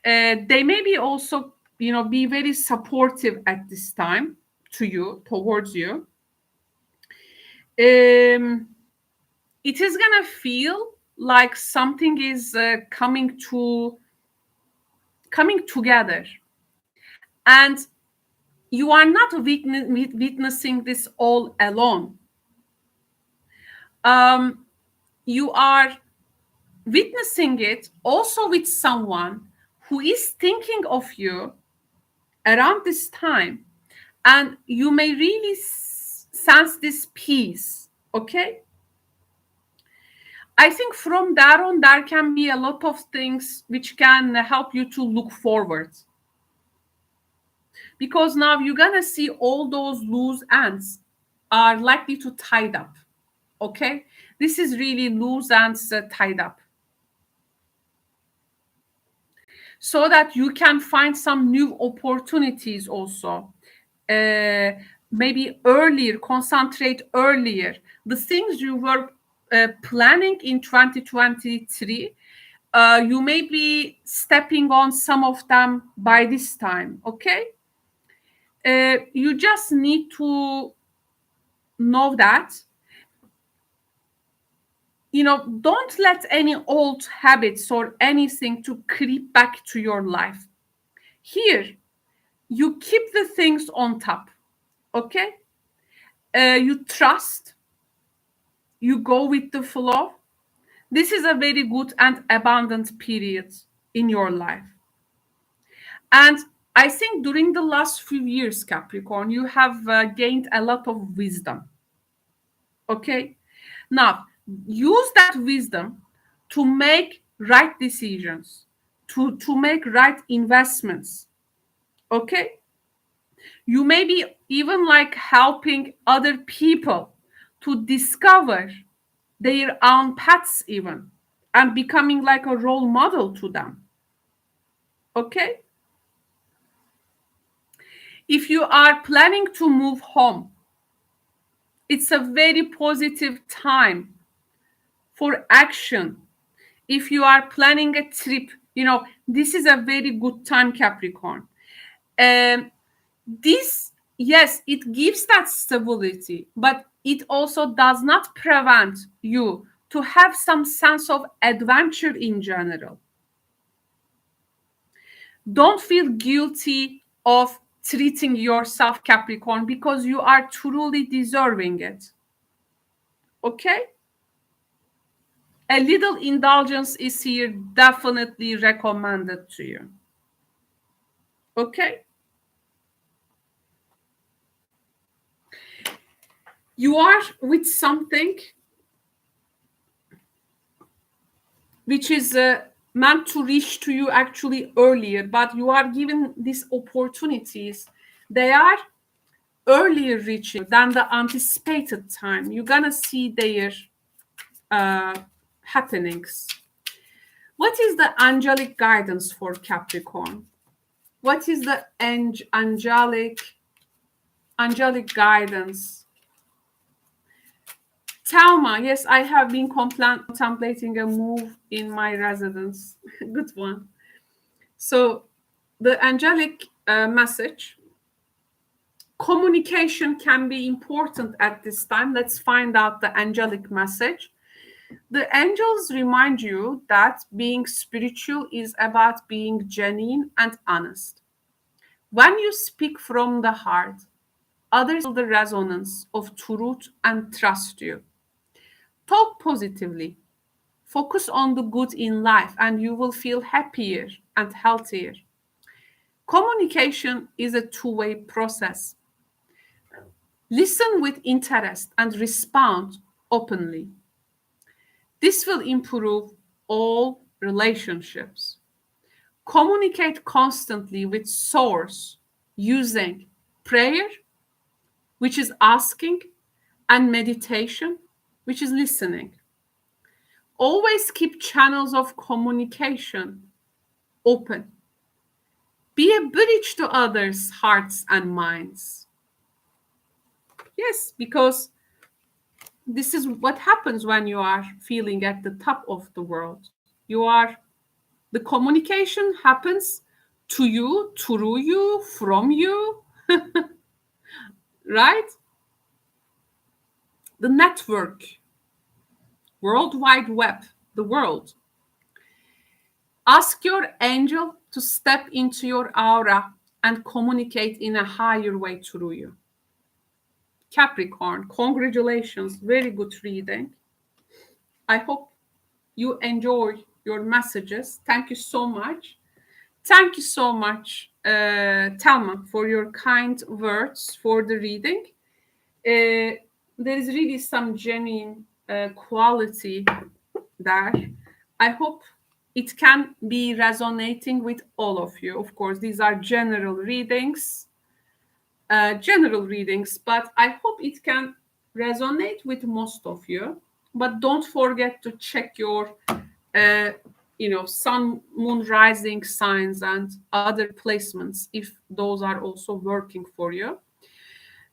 they may be also, be very supportive at this time to you, towards you. It is gonna feel like something is coming together, and you are not witnessing this all alone. You are witnessing it also with someone who is thinking of you around this time, and you may really sense this peace. Okay, I think from that on, there can be a lot of things which can help you to look forward, because now you're gonna see all those loose ends are likely to tied up. Okay, this is really loose ends tied up, so that you can find some new opportunities also. Maybe earlier, concentrate earlier. The things you were planning in 2023, you may be stepping on some of them by this time. Okay, you just need to know that, don't let any old habits or anything to creep back to your life. Here, you keep the things on top. Okay, you trust, you go with the flow. This is a very good and abundant period in your life. And I think during the last few years, Capricorn, you have gained a lot of wisdom. Okay, now use that wisdom to make right decisions, to make right investments. Okay, you may be even like helping other people to discover their own paths even, and becoming like a role model to them. Okay, if you are planning to move home, it's a very positive time for action. If you are planning a trip, this is a very good time, Capricorn. This, yes, it gives that stability, but it also does not prevent you to have some sense of adventure in general. Don't feel guilty of treating yourself, Capricorn, because you are truly deserving it. Okay? A little indulgence is here definitely recommended to you. Okay? You are with something which is meant to reach to you actually earlier, but you are given these opportunities. They are earlier reaching than the anticipated time. You're gonna see their happenings. What is the angelic guidance for Capricorn? What is the angelic guidance? Talma, yes, I have been contemplating a move in my residence. Good one. So, the angelic message, communication can be important at this time. Let's find out the angelic message. The angels remind you that being spiritual is about being genuine and honest. When you speak from the heart, others feel the resonance of truth and trust you. Talk positively. Focus on the good in life, and you will feel happier and healthier. Communication is a two-way process. Listen with interest and respond openly. This will improve all relationships. Communicate constantly with Source using prayer, which is asking, and meditation, which is listening. Always keep channels of communication open. Be a bridge to others' hearts and minds. Yes, because this is what happens when you are feeling at the top of the world. The communication happens to you, through you, from you, right? The network, World Wide Web, the world. Ask your angel to step into your aura and communicate in a higher way through you. Capricorn, congratulations, very good reading. I hope you enjoy your messages. Thank you so much. Thank you so much, Thelma, for your kind words for the reading. There is really some genuine quality there. I hope it can be resonating with all of you. Of course, these are general readings, but I hope it can resonate with most of you. But don't forget to check your sun, moon, rising signs and other placements if those are also working for you.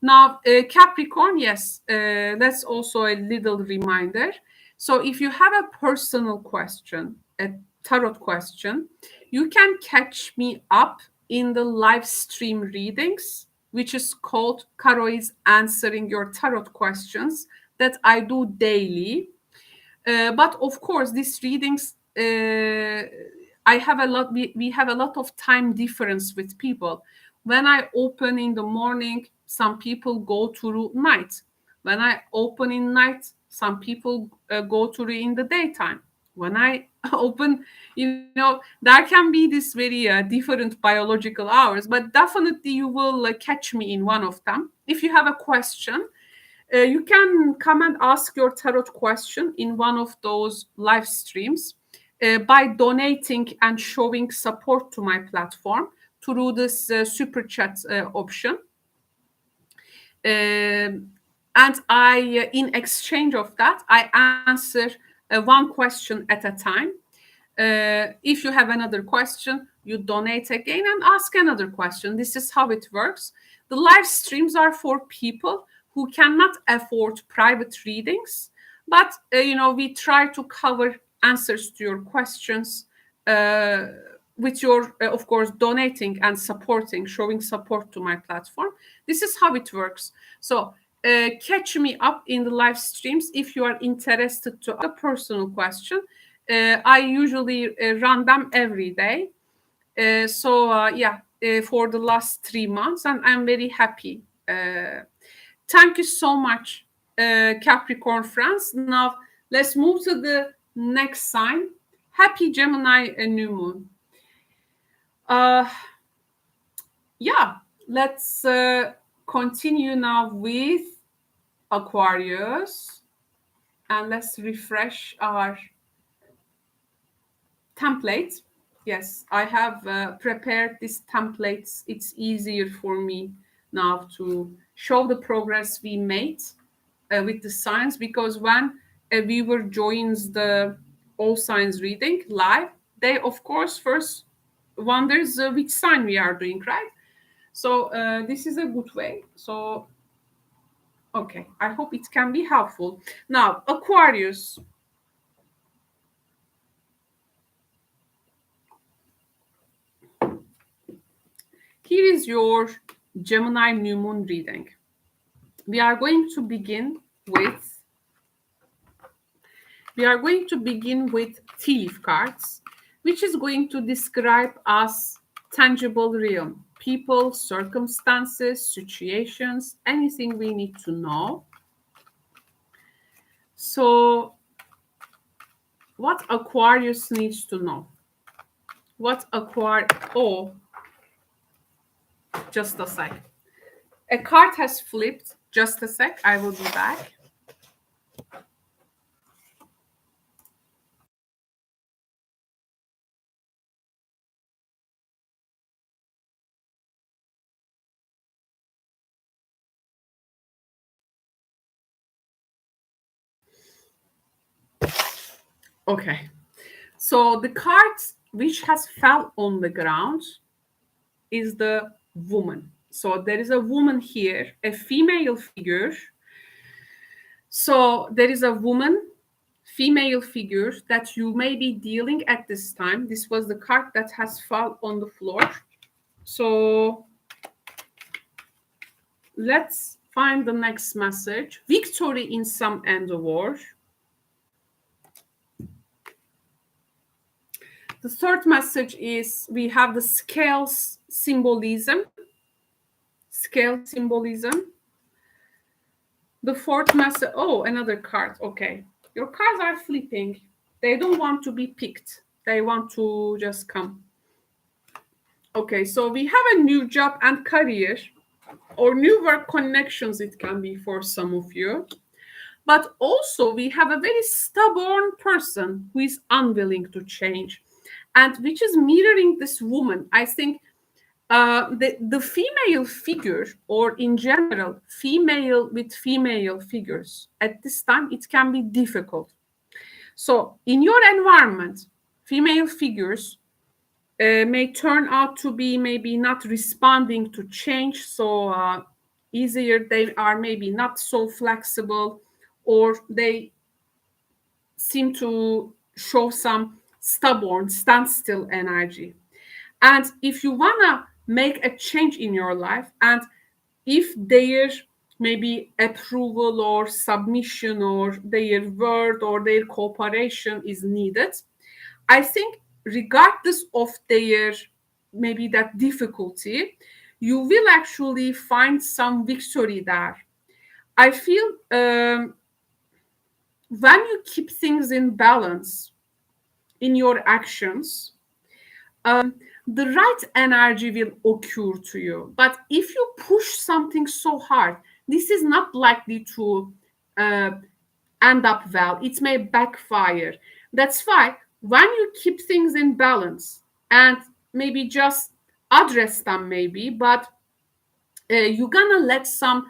Now, Capricorn, yes, that's also a little reminder. So if you have a personal question, a tarot question, you can catch me up in the live stream readings, which is called Caro is Answering Your Tarot Questions, that I do daily. But of course, these readings, I have a lot. We have a lot of time difference with people. When I open in the morning, some people go to night. When I open in night, some people go to in the daytime. When I open, there can be this very different biological hours. But definitely, you will catch me in one of them. If you have a question, you can come and ask your tarot question in one of those live streams by donating and showing support to my platform through this super chat option. And in exchange of that, I answer one question at a time. If you have another question, you donate again and ask another question. This is how it works. The live streams are for people who cannot afford private readings, but we try to cover answers to your questions with your, of course, donating and supporting, showing support to my platform. This is how it works. So catch me up in the live streams if you are interested to a personal question. I usually run them every day. For the last 3 months, and I'm very happy. Thank you so much, Capricorn France. Now, let's move to the next sign. Happy Gemini new moon. Let's continue now with Aquarius. And let's refresh our template. Yes, I have prepared these templates. It's easier for me now to show the progress we made with the signs, because when a viewer joins the all signs reading live, they of course first wonders which sign we are doing, right? So this is a good way. So okay, I hope it can be helpful. Now, Aquarius. Here is your Gemini new moon reading. We are going to begin with tea leaf cards, which is going to describe us tangible realm, people, circumstances, situations, anything we need to know. So what Aquarius needs to know? Oh, just a sec. A card has flipped. Just a sec. I will be back. Okay. So the card which has fell on the ground is the woman. So there is a woman here, a female figure. So there is a woman, female figure that you may be dealing at this time. This was the card that has fell on the floor. So let's find the next message. Victory in some endeavor. The third message is we have the scales symbolism. Scale symbolism. The fourth message, oh, another card. Okay. Your cards are flipping. They don't want to be picked. They want to just come. Okay, so we have a new job and career, or new work connections, it can be for some of you. But also we have a very stubborn person who is unwilling to change, and which is mirroring this woman. I think the female figure, or in general, female with female figures, at this time, it can be difficult. So in your environment, female figures may turn out to be maybe not responding to change so easier. They are maybe not so flexible, or they seem to show some stubborn standstill energy. And if you want to make a change in your life, and if their maybe approval or submission or their word or their cooperation is needed, I think regardless of their maybe that difficulty, you will actually find some victory there. I feel when you keep things in balance in your actions, the right energy will occur to you. But if you push something so hard, this is not likely to end up well. It may backfire. That's why when you keep things in balance and maybe just address them, maybe, but you're gonna let some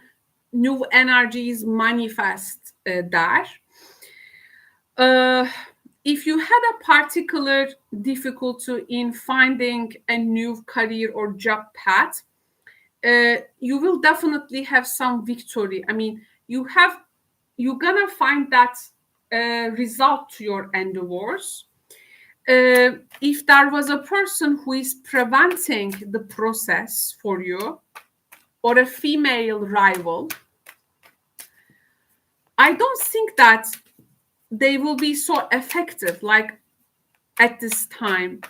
new energies manifest there. If you had a particular difficulty in finding a new career or job path, you will definitely have some victory. I mean, you're gonna find that result to your endeavors. If there was a person who is preventing the process for you, or a female rival, I don't think that they will be so effective like at this time.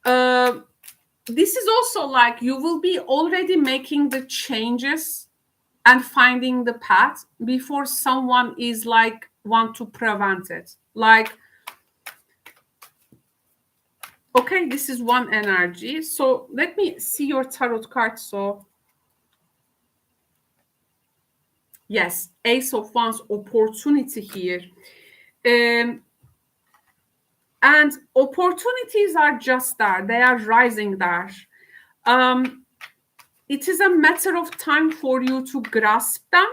This is also like you will be already making the changes and finding the path before someone is like want to prevent it. Like, okay, this is one energy. So let me see your tarot card. So yes, Ace of Wands, opportunity here. And opportunities are just there. They are rising there. it is a matter of time for you to grasp them.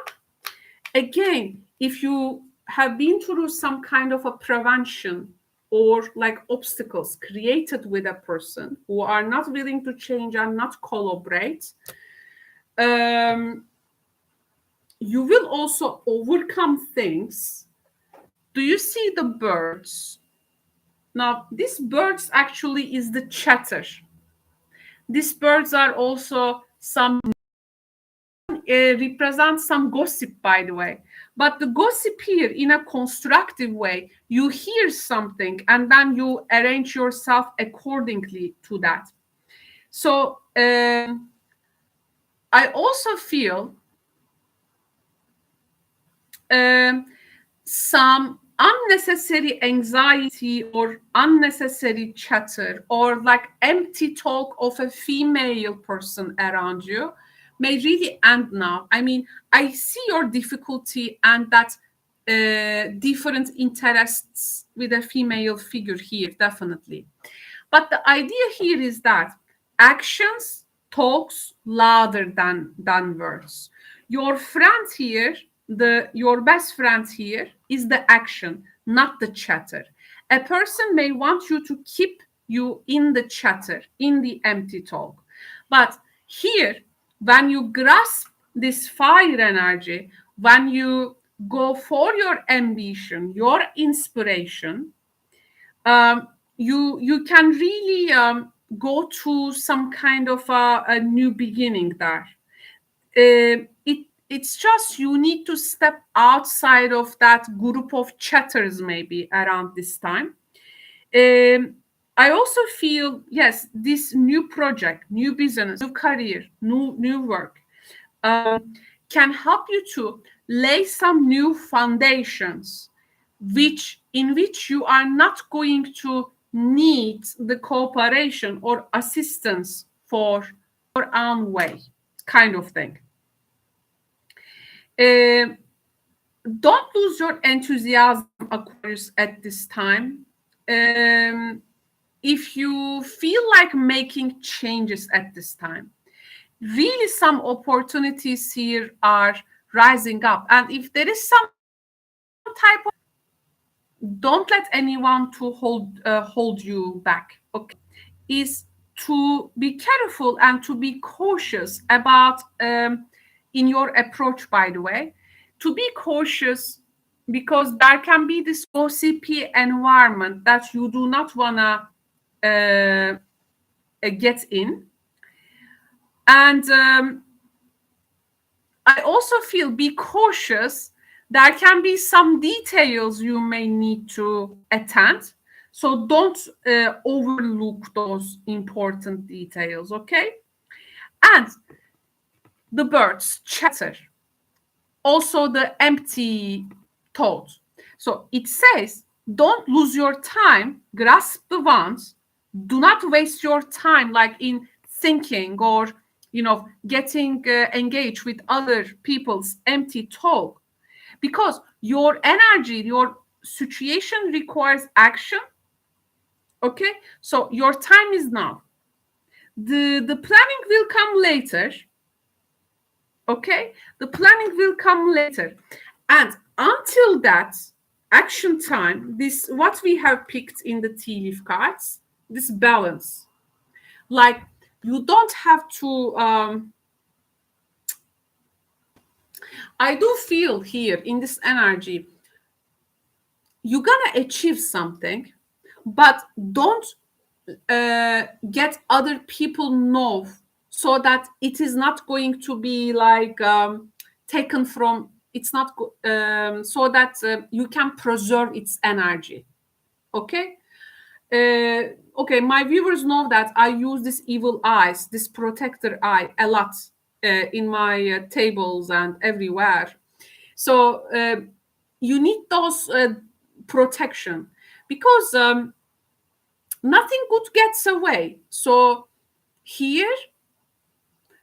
Again, if you have been through some kind of a prevention or like obstacles created with a person who are not willing to change and not collaborate, you will also overcome things. Do you see the birds? Now, these birds actually is the chatter. These birds are also some represent some gossip, by the way. But the gossip here in a constructive way, you hear something and then you arrange yourself accordingly to that. So I also feel some unnecessary anxiety or unnecessary chatter or like empty talk of a female person around you may really end now. I mean, I see your difficulty and that different interests with a female figure here, definitely. But the idea here is that actions talks louder than words. Your friend here, your best friend here is the action, not the chatter. A person may want you to keep you in the chatter, in the empty talk. But here, when you grasp this fire energy, when you go for your ambition, your inspiration, you can really go to some kind of a new beginning there. It's just you need to step outside of that group of chatters maybe around this time. I also feel, yes, this new project, new business, new career, new work can help you to lay some new foundations in which you are not going to need the cooperation or assistance for your own way, kind of thing. Don't lose your enthusiasm, Aquarius, at this time. If you feel like making changes at this time, really some opportunities here are rising up. And if there is some type of, don't let anyone to hold you back, okay? Is to be careful and to be cautious about in your approach, by the way, to be cautious because there can be this gossipy environment that you do not want to get in. And I also feel be cautious. There can be some details you may need to attend. So don't overlook those important details, okay? And the birds chatter. Also the empty thoughts. So it says, don't lose your time, grasp the ones. Do not waste your time like in thinking or, getting engaged with other people's empty talk. Because your energy, your situation requires action. Okay, so your time is now. The planning will come later. Okay, the planning will come later. And until that action time, this what we have picked in the tea leaf cards, this balance. Like you don't have to I do feel here in this energy, you're gonna achieve something, but don't get other people know so that it is not going to be like taken from, it's not so that you can preserve its energy. Okay. Okay, my viewers know that I use this evil eyes, this protector eye a lot in my tables and everywhere. So you need those protection because nothing good gets away. So here,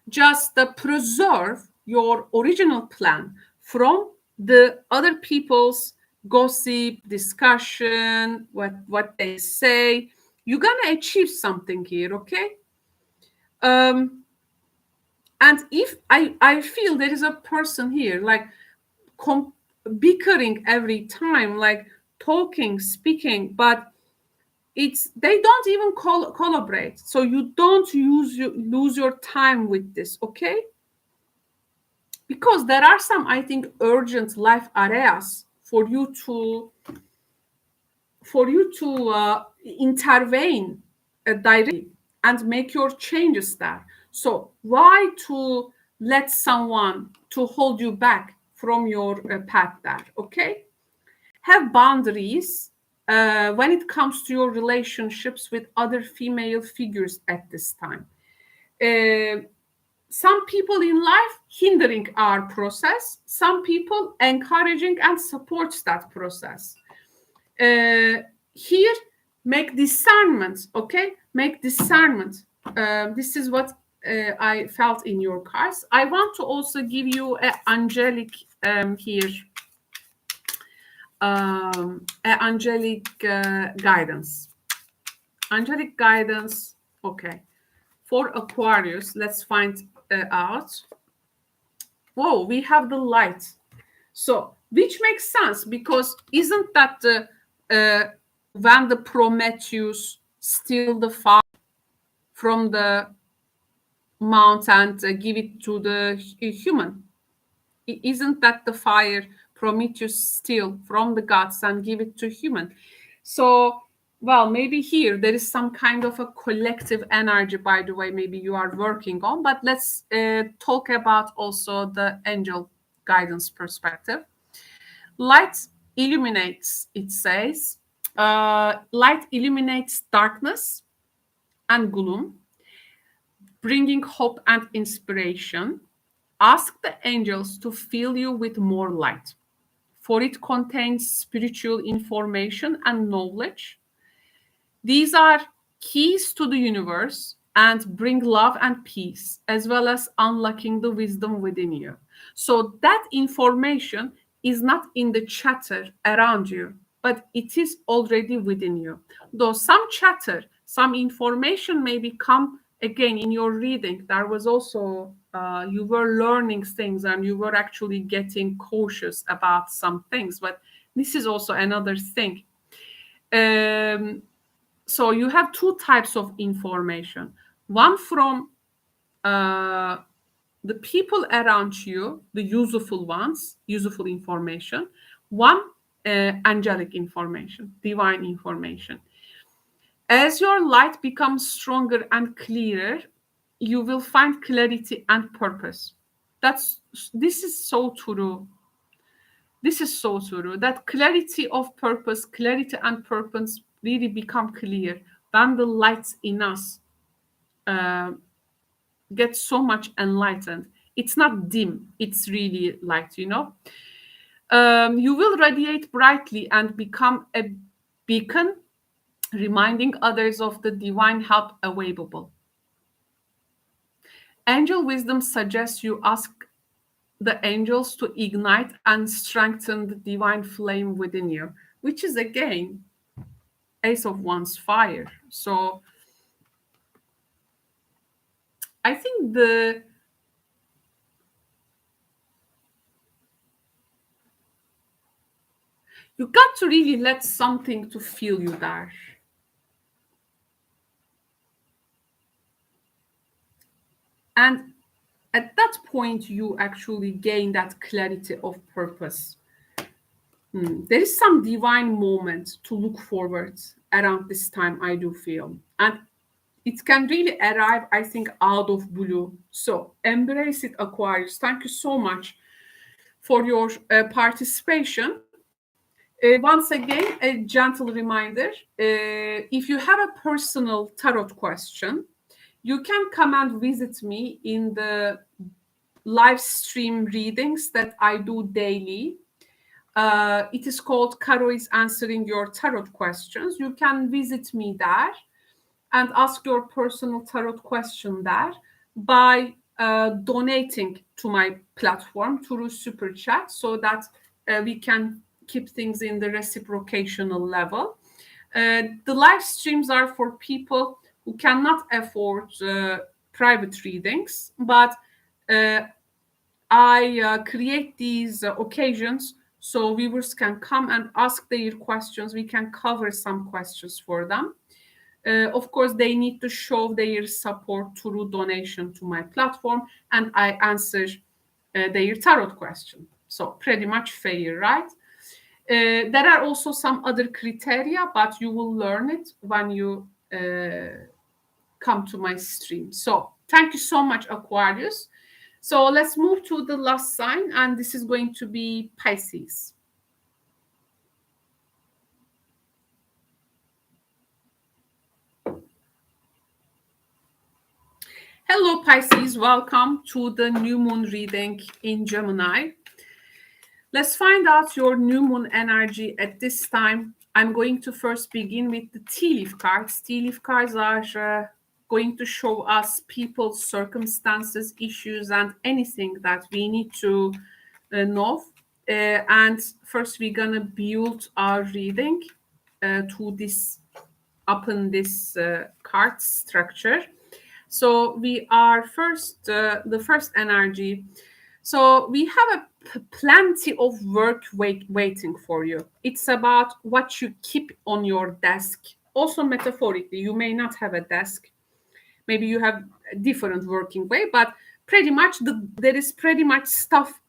just preserve your original plan from the other people's gossip, discussion, what they say. You're gonna achieve something here, okay? And And if I feel there is a person here like bickering every time, like talking, speaking, but they don't even collaborate. So you don't lose your time with this, okay? Because there are some, I think, urgent life areas for you to intervene directly and make your changes there. So why to let someone to hold you back from your path there? Okay, have boundaries when it comes to your relationships with other female figures at this time. Some people in life hindering our process, some people encouraging and supports that process. Here, make discernment, okay? Make discernment. This is what I felt in your cards. I want to also give you an angelic here, angelic guidance. Angelic guidance, okay. For Aquarius, let's find out. Whoa, we have the light. So, which makes sense because isn't that the when the Prometheus steal the fire from the mount and give it to the human? Isn't that the fire Prometheus steal from the gods and give it to human? So, well, maybe here there is some kind of a collective energy, by the way, maybe you are working on, but let's talk about also the angel guidance perspective. Light illuminates, it says. Light illuminates darkness and gloom, bringing hope and inspiration. Ask the angels to fill you with more light, for it contains spiritual information and knowledge. These are keys to the universe and bring love and peace, as well as unlocking the wisdom within you. So that information is not in the chatter around you, but it is already within you. Though some chatter, some information may come again in your reading. There was also, you were learning things and you were actually getting cautious about some things, but this is also another thing. So you have two types of information. One from the people around you, the useful ones, useful information. One, angelic information, divine information. As your light becomes stronger and clearer, you will find clarity and purpose. This is so true. This is so true. That clarity of purpose, clarity and purpose really become clear when the lights in us get so much enlightened. It's not dim, it's really light, you know. You will radiate brightly and become a beacon, reminding others of the divine help available. Angel wisdom suggests you ask the angels to ignite and strengthen the divine flame within you, which is again Ace of Wands, fire. So I think you got to really let something to fill you there. And at that point, you actually gain that clarity of purpose. There is some divine moment to look forward around this time, I do feel. And it can really arrive, I think, out of blue. So embrace it, Aquarius. Thank you so much for your participation. Once again, a gentle reminder, if you have a personal tarot question, you can come and visit me in the live stream readings that I do daily. It is called Caro is Answering Your Tarot Questions. You can visit me there and ask your personal tarot question there by donating to my platform through Super Chat so that we can keep things in the reciprocational level. The live streams are for people who cannot afford private readings, but I create these occasions so viewers can come and ask their questions. We can cover some questions for them. Of course, they need to show their support through donation to my platform, and I answer their tarot question. So pretty much fair, right? There are also some other criteria, but you will learn it when you come to my stream. So thank you so much, Aquarius. So let's move to the last sign, and this is going to be Pisces. Hello, Pisces. Welcome to the new moon reading in Gemini. Let's find out your new moon energy at this time. I'm going to first begin with the tea leaf cards. Tea leaf cards are going to show us people's circumstances, issues, and anything that we need to know. And first, we're gonna build our reading to this upon this card structure. So we are first the first energy. So we have plenty of work waiting for you. It's about what you keep on your desk. Also metaphorically, you may not have a desk. Maybe you have a different working way, but pretty much there is pretty much stuff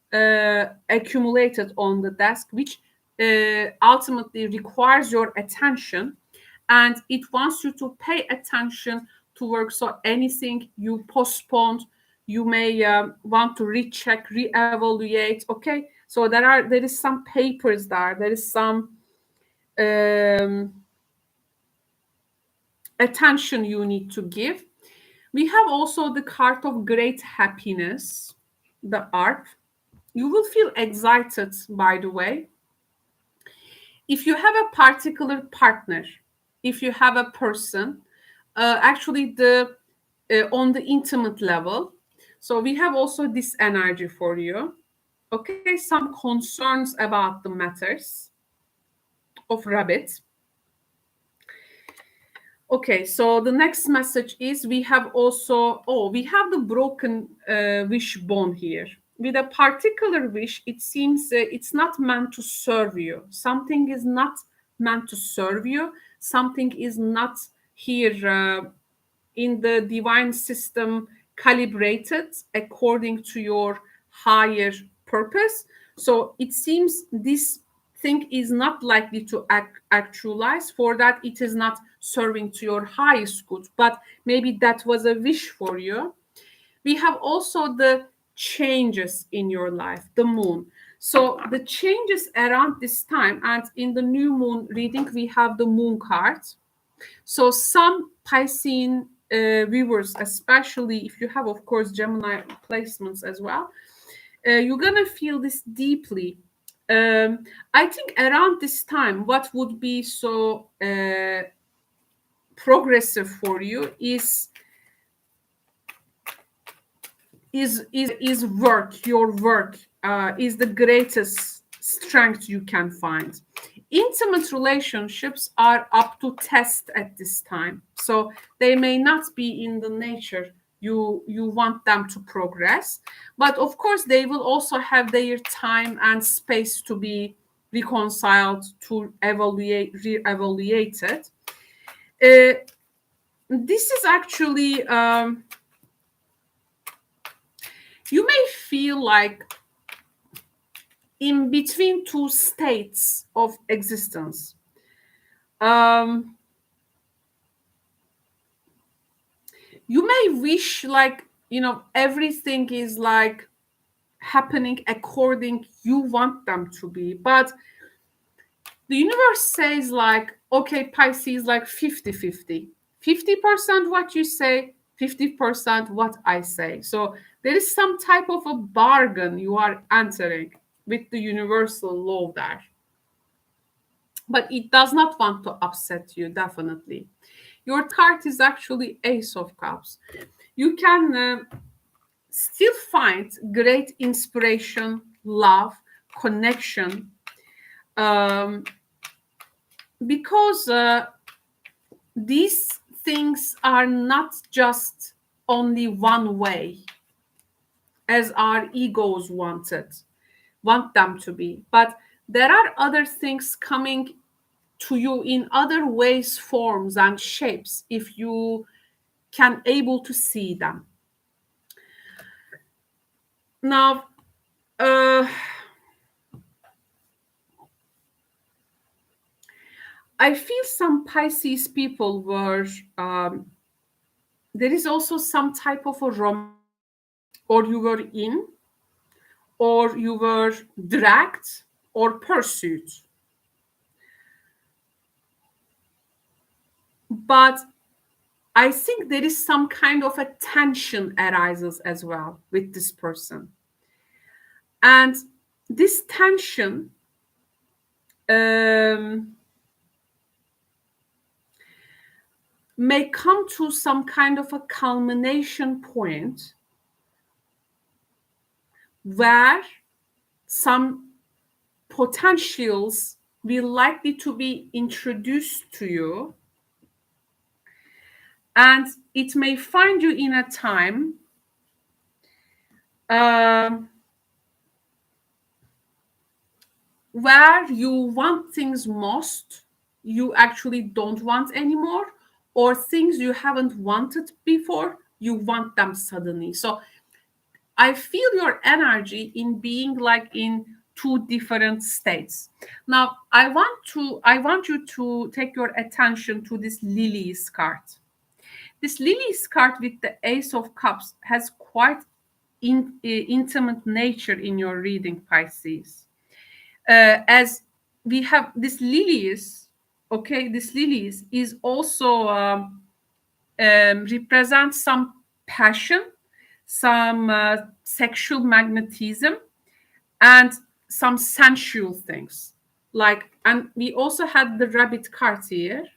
accumulated on the desk, which ultimately requires your attention, and it wants you to pay attention to work. So anything you postponed, you may want to recheck, reevaluate. Okay, so there is some papers there. There is some attention you need to give. We have also the card of great happiness, the Ark. You will feel excited, by the way. If you have a particular partner, if you have a person, actually the on the intimate level. So we have also this energy for you. Okay, some concerns about the matters of rabbit. Okay, so the next message is we have also, we have the broken wishbone here. With a particular wish, it seems it's not meant to serve you. Something is not meant to serve you. Something is not here in the divine system calibrated according to your higher purpose. So it seems this thing is not likely to actualize. For that, it is not serving to your highest good, but maybe that was a wish for you. We have also the changes in your life, the moon. So the changes around this time, and in the new moon reading, we have the moon card. So some Piscean viewers, especially if you have, of course, Gemini placements as well, you're gonna feel this deeply. I think around this time, what would be so progressive for you is work. Your work is the greatest strength you can find. Intimate relationships are up to test at this time, so they may not be in the nature you want them to progress, but of course they will also have their time and space to be reconciled, to reevaluated. This is actually you may feel like in between two states of existence. You may wish like, everything is like happening according you want them to be, but the universe says like, okay, Pisces, like 50-50. 50% what you say, 50% what I say. So there is some type of a bargain you are entering with the universal law there. But it does not want to upset you, definitely. Your card is actually Ace of Cups. You can still find great inspiration, love, connection, because these things are not just only one way. as our egos want them to be. But there are other things coming to you in other ways, forms, and shapes if you can able to see them. Now, I feel some Pisces people were, there is also some type of a romance, or you were in, or you were dragged or pursued. But I think there is some kind of a tension arises as well with this person. And this tension may come to some kind of a culmination point where some potentials will likely to be introduced to you, and it may find you in a time where you want things most, you actually don't want anymore, or things you haven't wanted before, you want them suddenly. So I feel your energy in being like in two different states. Now, I want you to take your attention to this Lily's card. This Lily's card with the Ace of Cups has quite intimate nature in your reading, Pisces. As we have this Lilies, okay, this Lilies is also represents some passion, some sexual magnetism, and some sensual things. Like, and we also had the Rabbit card here.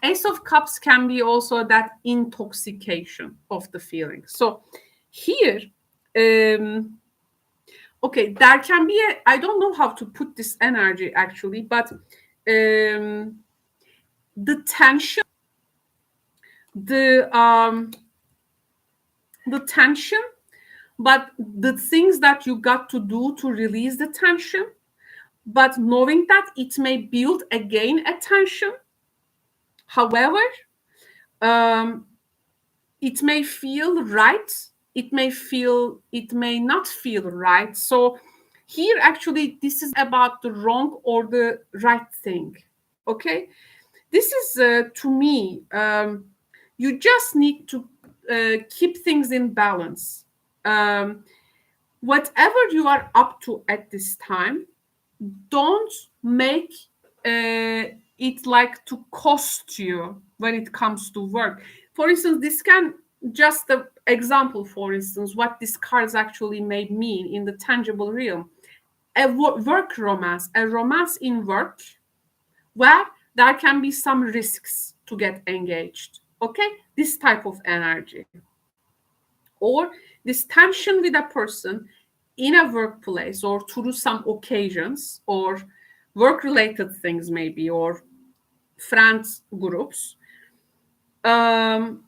Ace of Cups can be also that intoxication of the feeling. So here, okay, there can be I don't know how to put this energy actually, but the tension, the tension, but the things that you got to do to release the tension, but knowing that it may build again a tension. However, it may feel right, it may not feel right. So here actually this is about the wrong or the right thing. Okay, this is to me, you just need to keep things in balance. Whatever you are up to at this time, don't make it like to cost you when it comes to work. For instance, this can just the example, for instance, what these cards actually may mean in the tangible realm. A work romance, a romance in work where there can be some risks to get engaged. Okay, this type of energy. Or this tension with a person in a workplace or through some occasions or work-related things maybe, or friends groups. There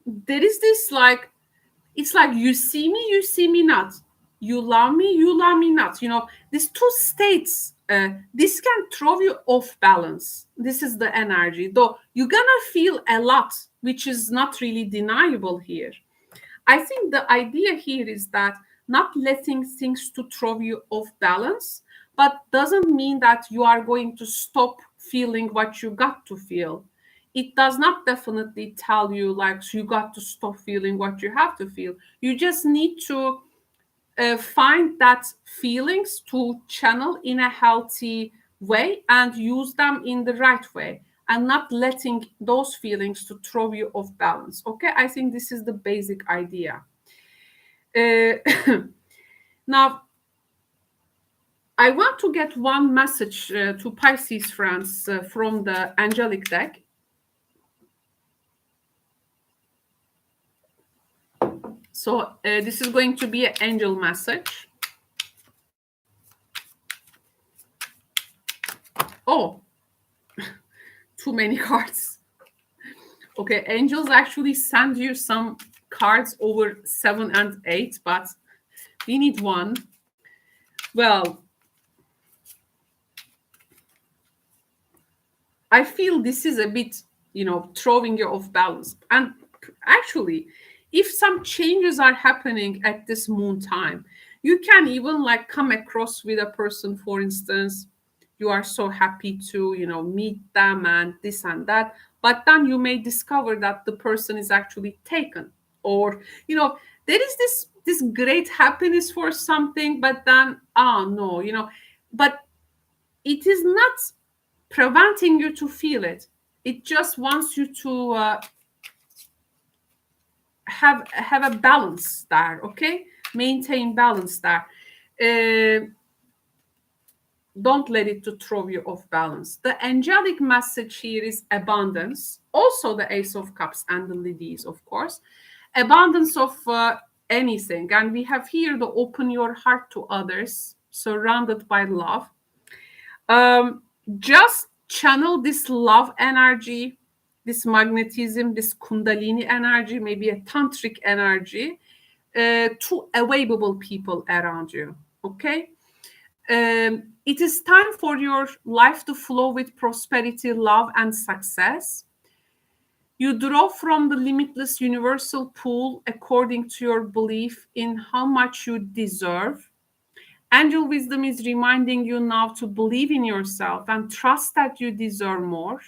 is this like, it's like you see me not. You love me not. You know, these two states, this can throw you off balance. This is the energy. Though you're gonna feel a lot, which is not really deniable here. I think the idea here is that not letting things to throw you off balance, but doesn't mean that you are going to stop feeling what you got to feel. It does not definitely tell you like you got to stop feeling what you have to feel. You just need to find that feelings to channel in a healthy way and use them in the right way, and not letting those feelings to throw you off balance. Okay, I think this is the basic idea. Now, I want to get one message to Pisces friends from the angelic deck. So this is going to be an angel message. Oh, too many cards. Okay, angels actually send you some cards over 7 and 8, but We need one. Well, I feel this is a bit, throwing you off balance. And actually, if some changes are happening at this moon time, you can even like come across with a person, for instance, you are so happy to, meet them and this and that. But then you may discover that the person is actually taken. Or, there is this great happiness for something, but then, oh no, but it is not preventing you to feel it. It just wants you to have a balance there. Okay, maintain balance there. Don't let it to throw you off balance. The angelic message here is abundance. Also, the Ace of Cups and the Ladies, of course, abundance of anything. And we have here the open your heart to others, surrounded by love. Just channel this love energy, this magnetism, this kundalini energy, maybe a tantric energy to available people around you. Okay. It is time for your life to flow with prosperity, love, and success. You draw from the limitless universal pool according to your belief in how much you deserve. Angel wisdom is reminding you now to believe in yourself and trust that you deserve more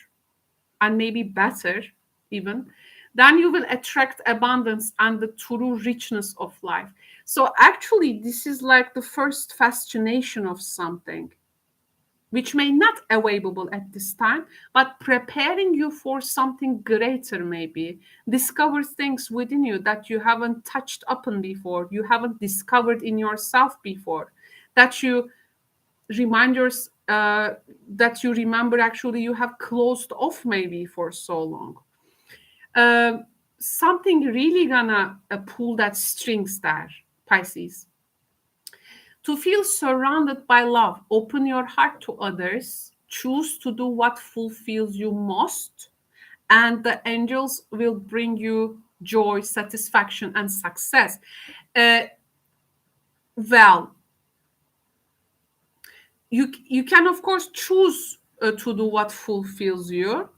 and maybe better even. Then you will attract abundance and the true richness of life. So actually, this is like the first fascination of something which may not available at this time, but preparing you for something greater maybe. Discover things within you that you haven't touched upon before, you haven't discovered in yourself before, that you that you remember actually you have closed off maybe for so long. Something really gonna pull that strings there, Pisces. To feel surrounded by love, open your heart to others, choose to do what fulfills you most, and the angels will bring you joy, satisfaction, and success. Well, you can of course choose to do what fulfills you,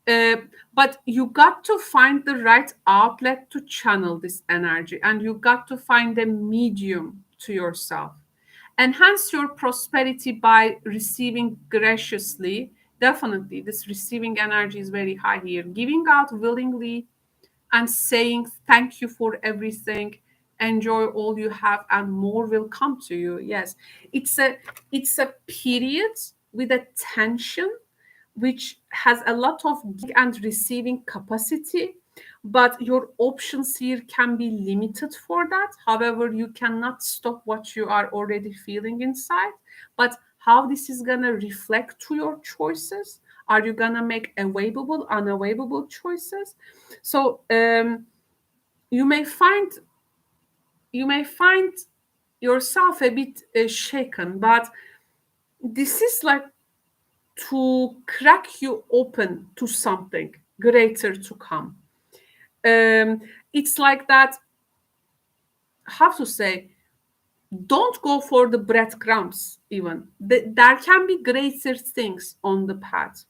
but you got to find the right outlet to channel this energy, and you got to find a medium to yourself. Enhance your prosperity by receiving graciously. Definitely, this receiving energy is very high here. Giving out willingly and saying thank you for everything. Enjoy all you have, and more will come to you. Yes, it's a period with a tension which has a lot of giving and receiving capacity, but your options here can be limited for that. However, you cannot stop what you are already feeling inside, but how this is going to reflect to your choices. Are you going to make available, unavailable choices? So you may find yourself a bit shaken, but this is like to crack you open to something greater to come. It's like that, how to say, don't go for the breadcrumbs even. There can be greater things on the path.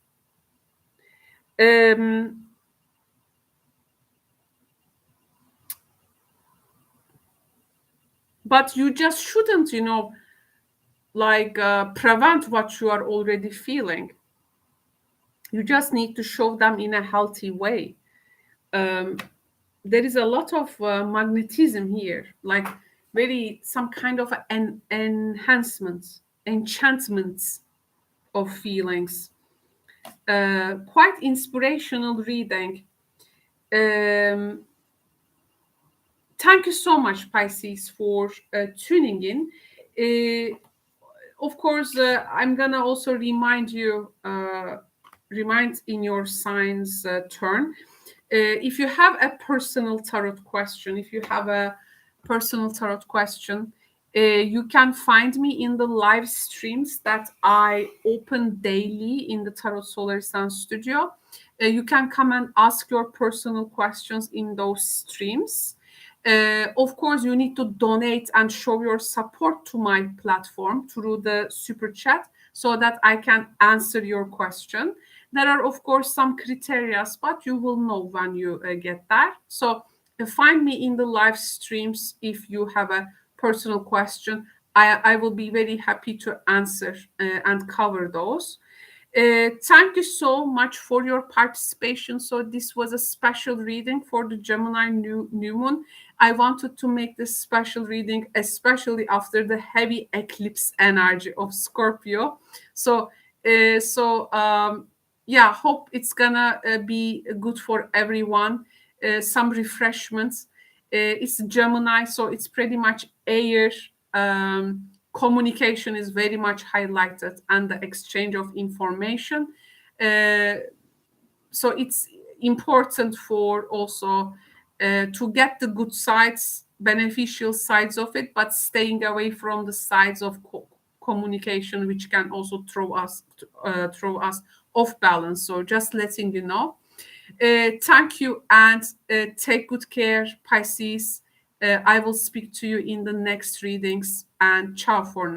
But you just shouldn't, prevent what you are already feeling. You just need to show them in a healthy way. There is a lot of magnetism here, like very some kind of an enchantments of feelings. Quite inspirational reading. Thank you so much, Pisces, for tuning in. Of course, I'm gonna also remind in your signs turn. If you have a personal tarot question, you can find me in the live streams that I open daily in the Tarot Solar Sun studio. You can come and ask your personal questions in those streams. Of course, you need to donate and show your support to my platform through the super chat so that I can answer your question. There are, of course, some criteria, but you will know when you get there. So find me in the live streams if you have a personal question. I will be very happy to answer and cover those. Thank you so much for your participation. So this was a special reading for the Gemini new moon. I wanted to make this special reading, especially after the heavy eclipse energy of Scorpio. So, yeah, hope it's gonna be good for everyone. Some refreshments. It's Gemini, so it's pretty much air. Communication is very much highlighted and the exchange of information. So it's important for also to get the good sides, beneficial sides of it, but staying away from the sides of communication which can also throw us off balance. So just letting you know. Thank you and take good care, Pisces. I will speak to you in the next readings, and ciao for now.